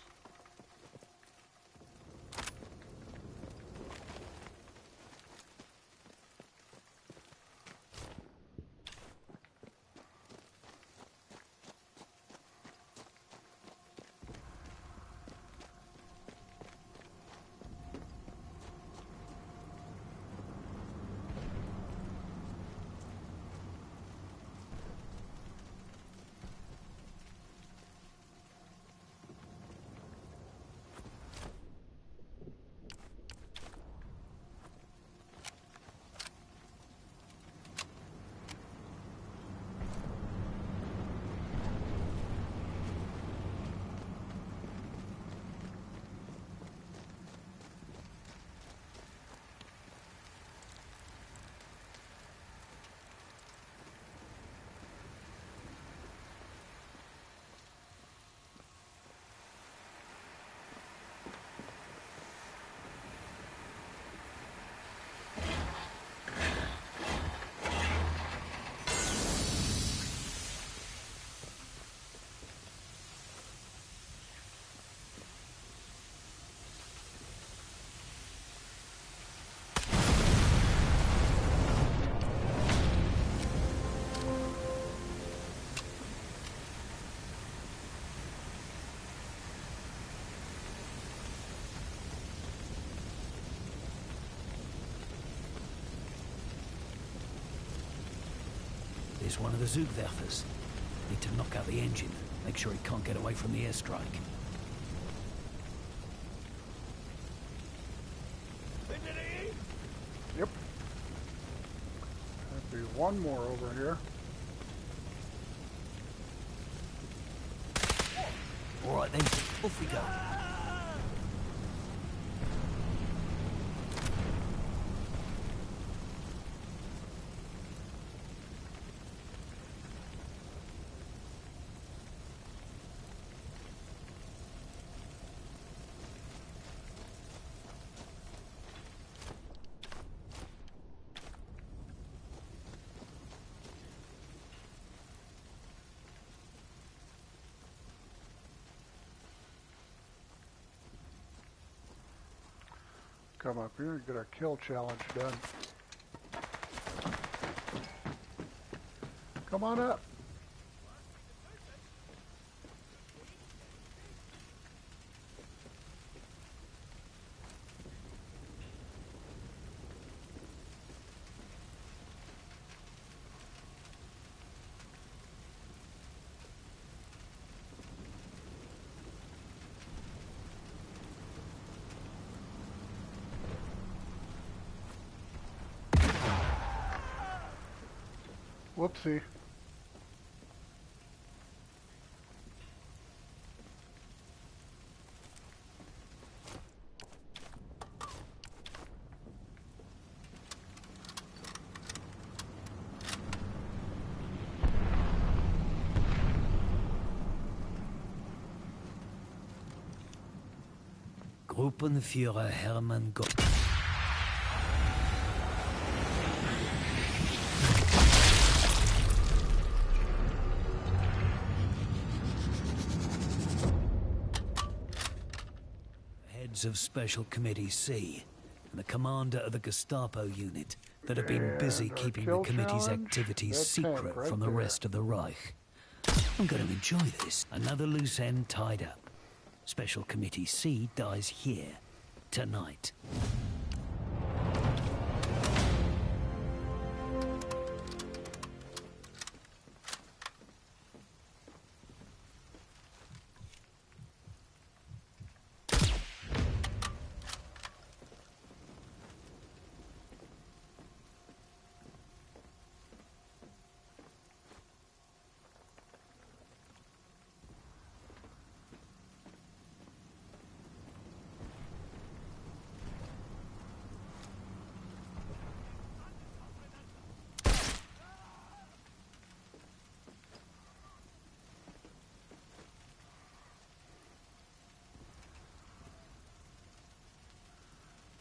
C: It's one of the Zugwerfers. Need to knock out the engine. Make sure he can't get away from the airstrike.
B: Yep. There'd be one more over here.
C: All right then, off we go.
B: Come up here and get our kill challenge done. Come on up. Whoopsie.
C: Gruppenführer Hermann Gott. Of Special Committee C and the commander of the Gestapo unit that have been busy keeping the committee's activities secret from the rest of the Reich. I'm going to enjoy this. Another loose end tied up. Special Committee C dies here tonight.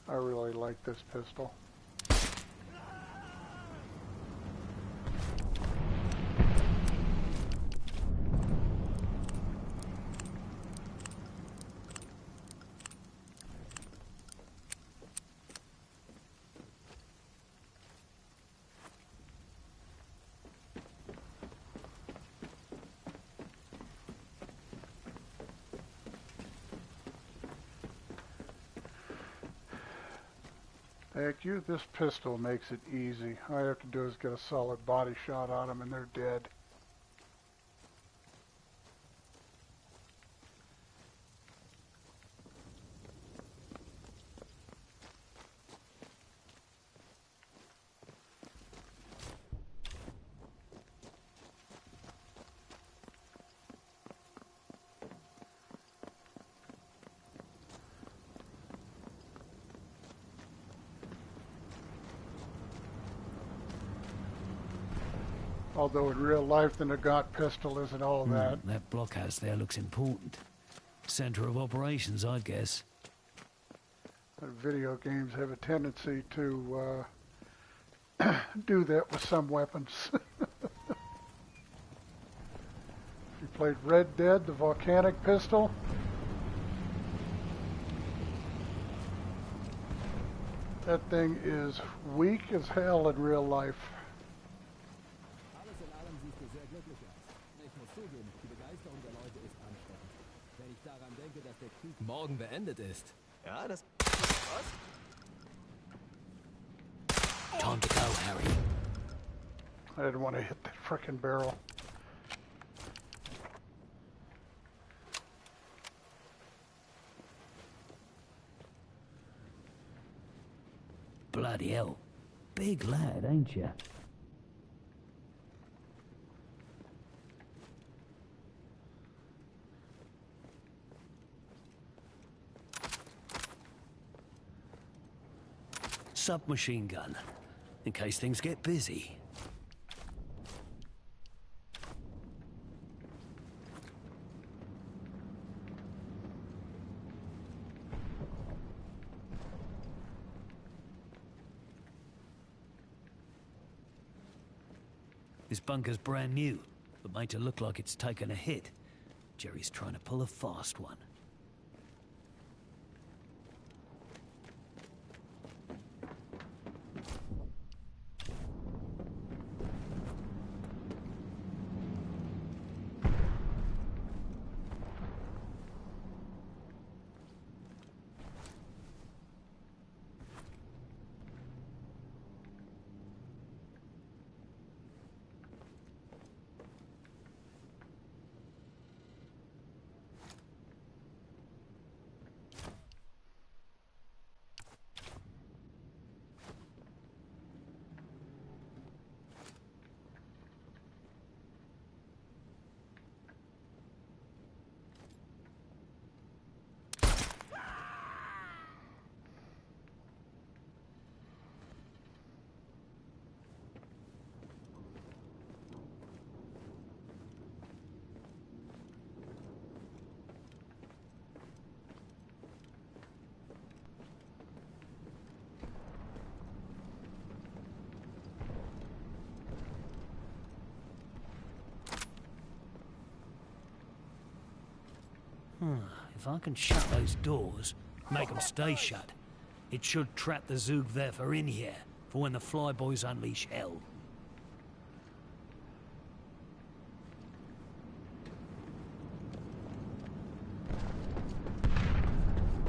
B: I really like this pistol. Thank you. This pistol makes it easy. All I have to do is get a solid body shot on them and they're dead. Although in real life the Nagant pistol isn't all that.
C: That blockhouse there looks important. Center of operations, I guess.
B: Video games have a tendency to do that with some weapons. If you played Red Dead, the volcanic pistol, that thing is weak as hell in real life.
G: Morgen beendet ist.
E: Ja, das... Was?
C: Time to go, Harry.
B: I didn't want to hit that frickin' barrel.
C: Bloody hell. Big lad, ain't ya? Submachine gun, in case things get busy. This bunker's brand new, but made to look like it's taken a hit. Jerry's trying to pull a fast one. If I can shut those doors, make them stay shut, it should trap the Zugwerfer in here for when the flyboys unleash hell.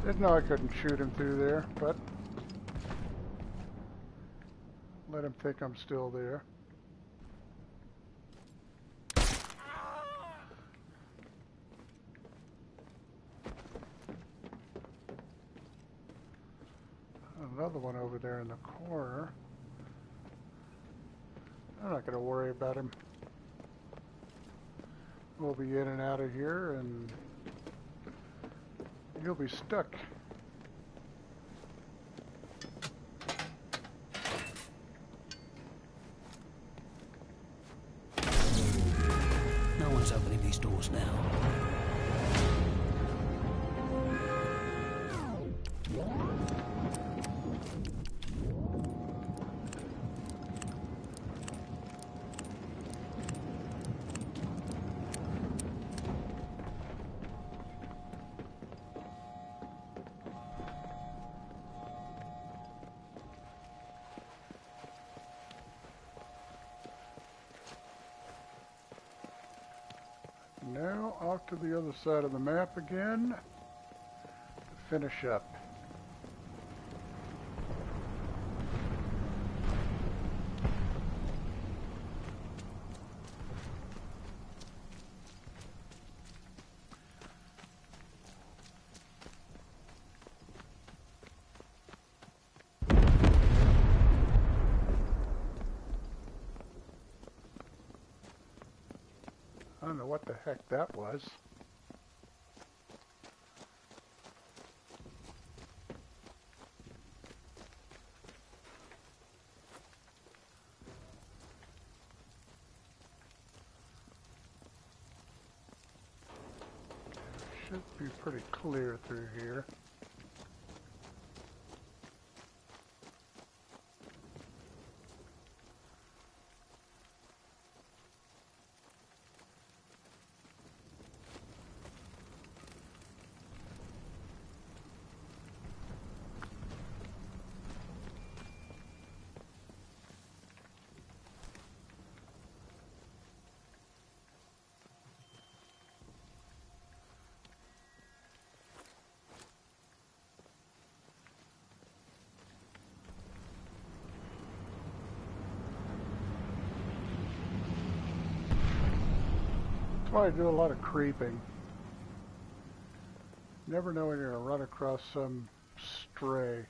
B: Didn't know I couldn't shoot him through there, but let him think I'm still there. Another one over there in the corner. I'm not going to worry about him. We'll be in and out of here, and you'll be stuck.
C: No one's opening these doors now.
B: Now off to the other side of the map again to finish up. I don't know what the heck that was. Should be pretty clear through here. why I do a lot of creeping. Never know when you're going to run across some stray.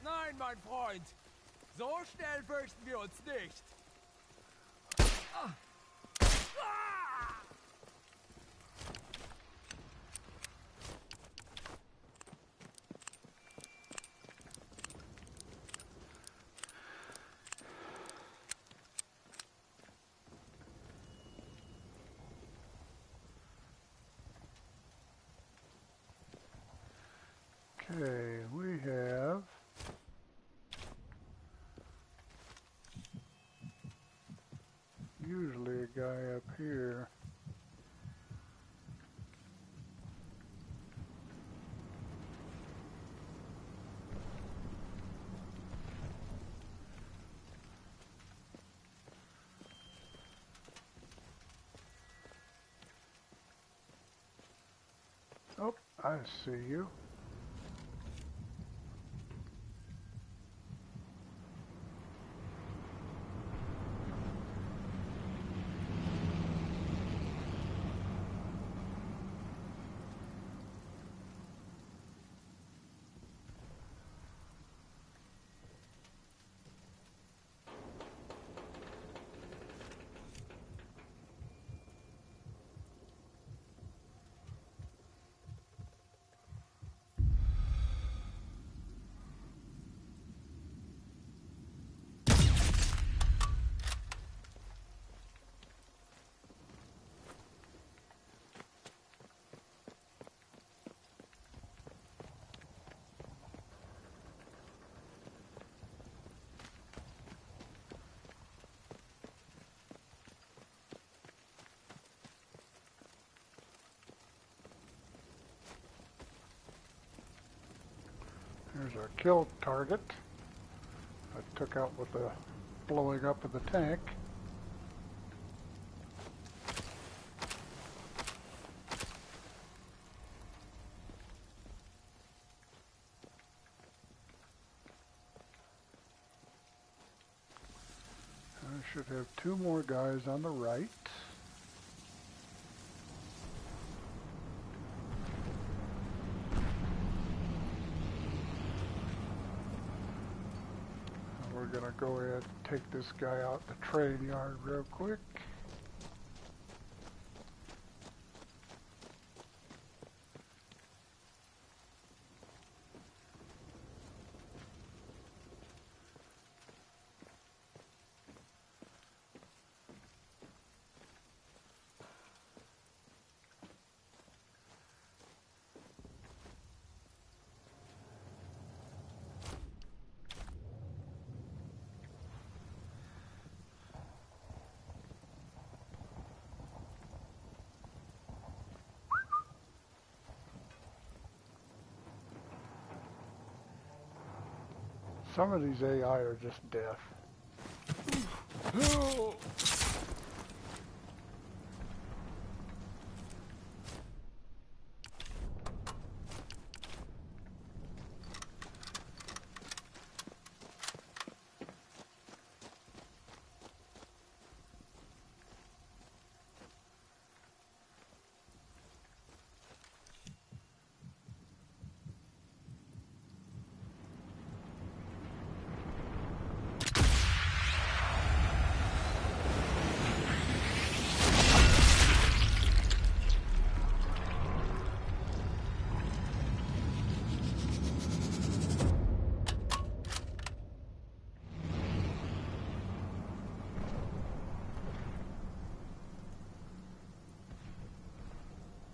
G: Nein, mein Freund. So schnell fürchten wir uns nicht.
B: Okay, we have usually a guy up here. Oh, I see you. Here's our kill target. I took out with the blowing up of the tank. I should have two more guys on the right. We're going to go ahead and take this guy out the train yard real quick. Some of these AI are just deaf.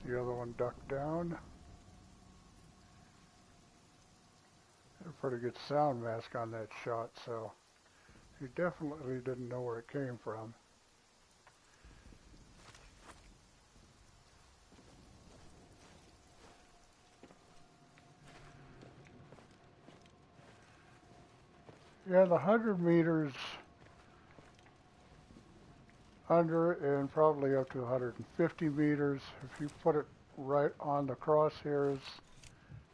B: The other one ducked down. Had a pretty good sound mask on that shot, so he definitely didn't know where it came from. Yeah, the 100 meters under and probably up to 150 meters. If you put it right on the crosshairs,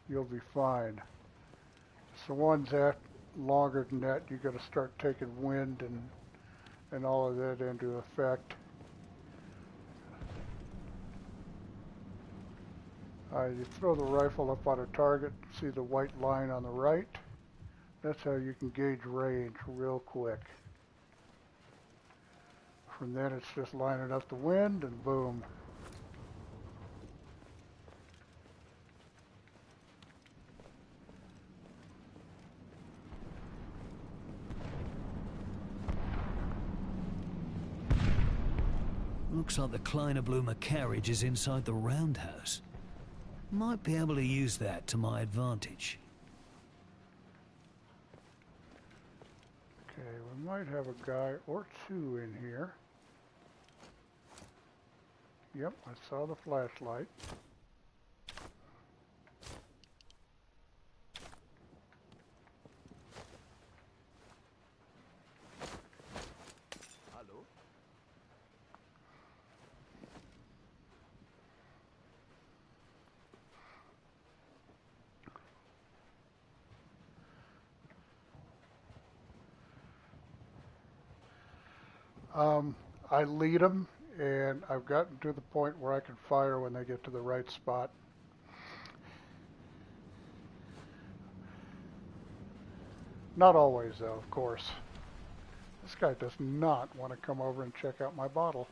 B: you'll be fine. It's the ones longer than that, you got to start taking wind and all of that into effect. You throw the rifle up on a target, see the white line on the right. That's how you can gauge range real quick. From then it's just lining up the wind and boom.
C: Looks like the Kleiner Blumer carriage is inside the roundhouse. Might be able to use that to my advantage.
B: Okay, we might have a guy or two in here. Yep, I saw the flashlight.
E: Hallo?
B: I lead them, and I've gotten to the point where I can fire when they get to the right spot. Not always, though, of course. This guy does not want to come over and check out my bottle.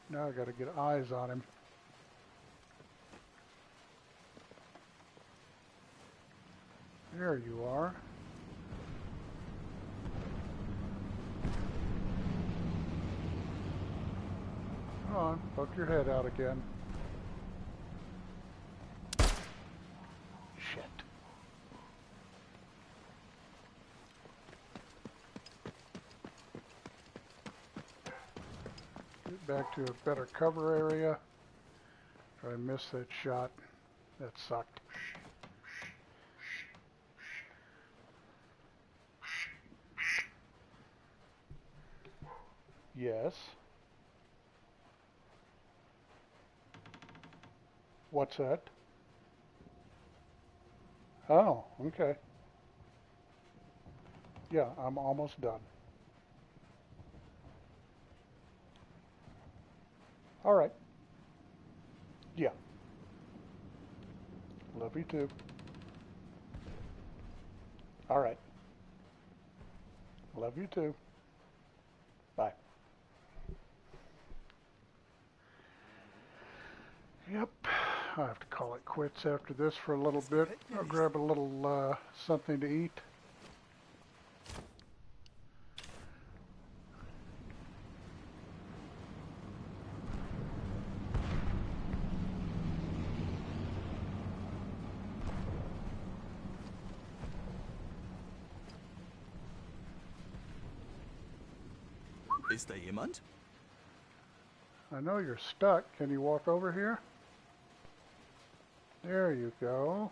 B: Now I got to get eyes on him. There you are. Come on, poke your head out again. Shit. Get back to a better cover area. I missed that shot. That sucked. Yes. What's that? Oh, okay. Yeah, I'm almost done. All right. Yeah. Love you too. All right. Love you too. Bye. Yep. I have to call it quits after this for a little bit. I'll grab a little something to eat.
E: Ist da jemand?
B: I know you're stuck. Can you walk over here? There you go.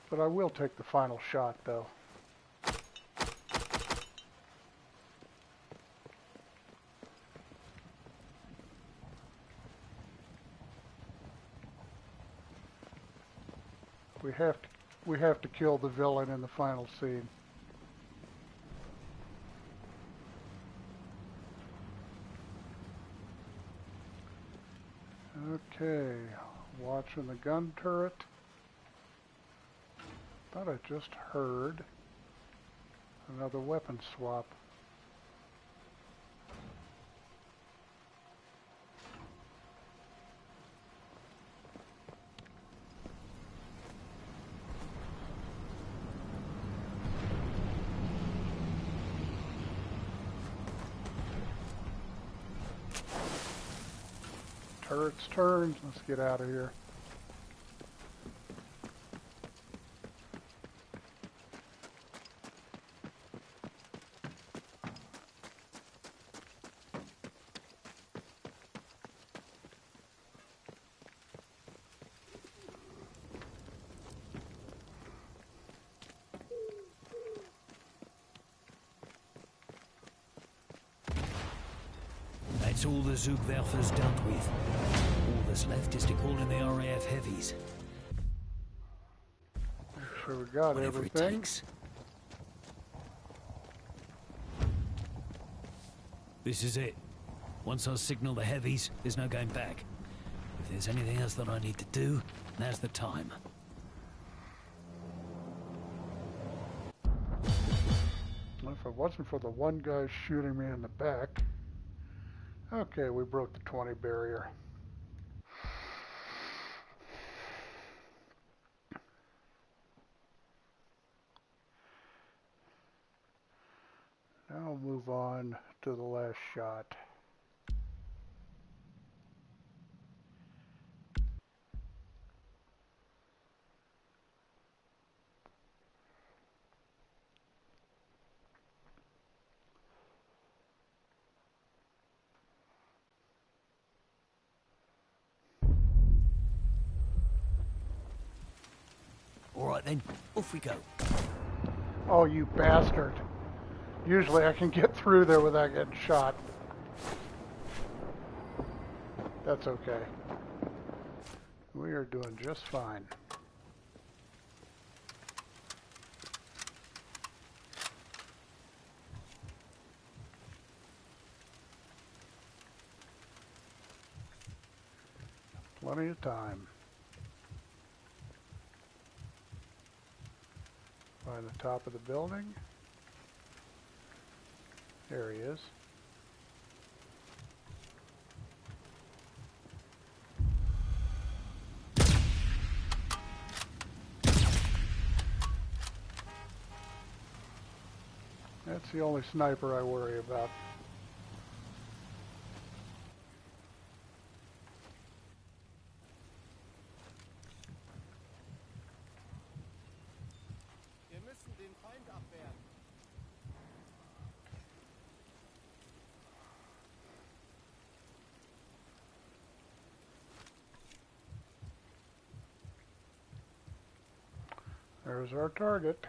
B: But I will take the final shot, though. We have to kill the villain in the final scene. Okay, watching the gun turret. Thought I just heard another weapon swap. Turret's turned. Let's get out of here.
C: That's all the Zugwerfer's dealt with. All that's left is to call in the RAF heavies.
B: So we got
C: Whatever it
B: everything.
C: takes. This is it. Once I signal the heavies, there's no going back. If there's anything else that I need to do, now's the time.
B: If it wasn't for the one guy shooting me in the back. Okay, we broke the 20 barrier. Now I'll move on to the last shot.
C: All right then, off we go.
B: Oh, you bastard. Usually I can get through there without getting shot. That's okay. We are doing just fine. Plenty of time. Find the top of the building. There he is. That's the only sniper I worry about.
D: Wir müssen den Feind abwehren.
B: There's our target.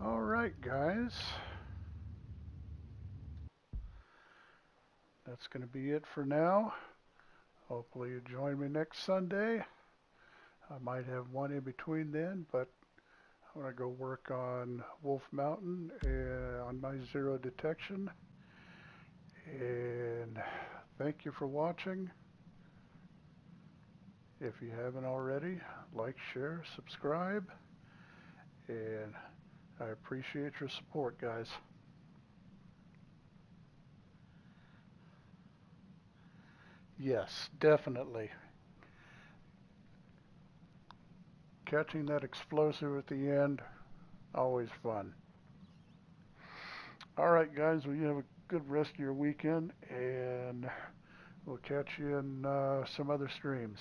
B: All right, guys. That's going to be it for now. Hopefully you join me next Sunday. I might have one in between then, but I'm going to go work on Wolf Mountain on my zero detection. And thank you for watching. If you haven't already, like, share, subscribe. And I appreciate your support, guys. Yes, definitely. Catching that explosive at the end, always fun. All right, guys, well, you have a good rest of your weekend, and we'll catch you in some other streams.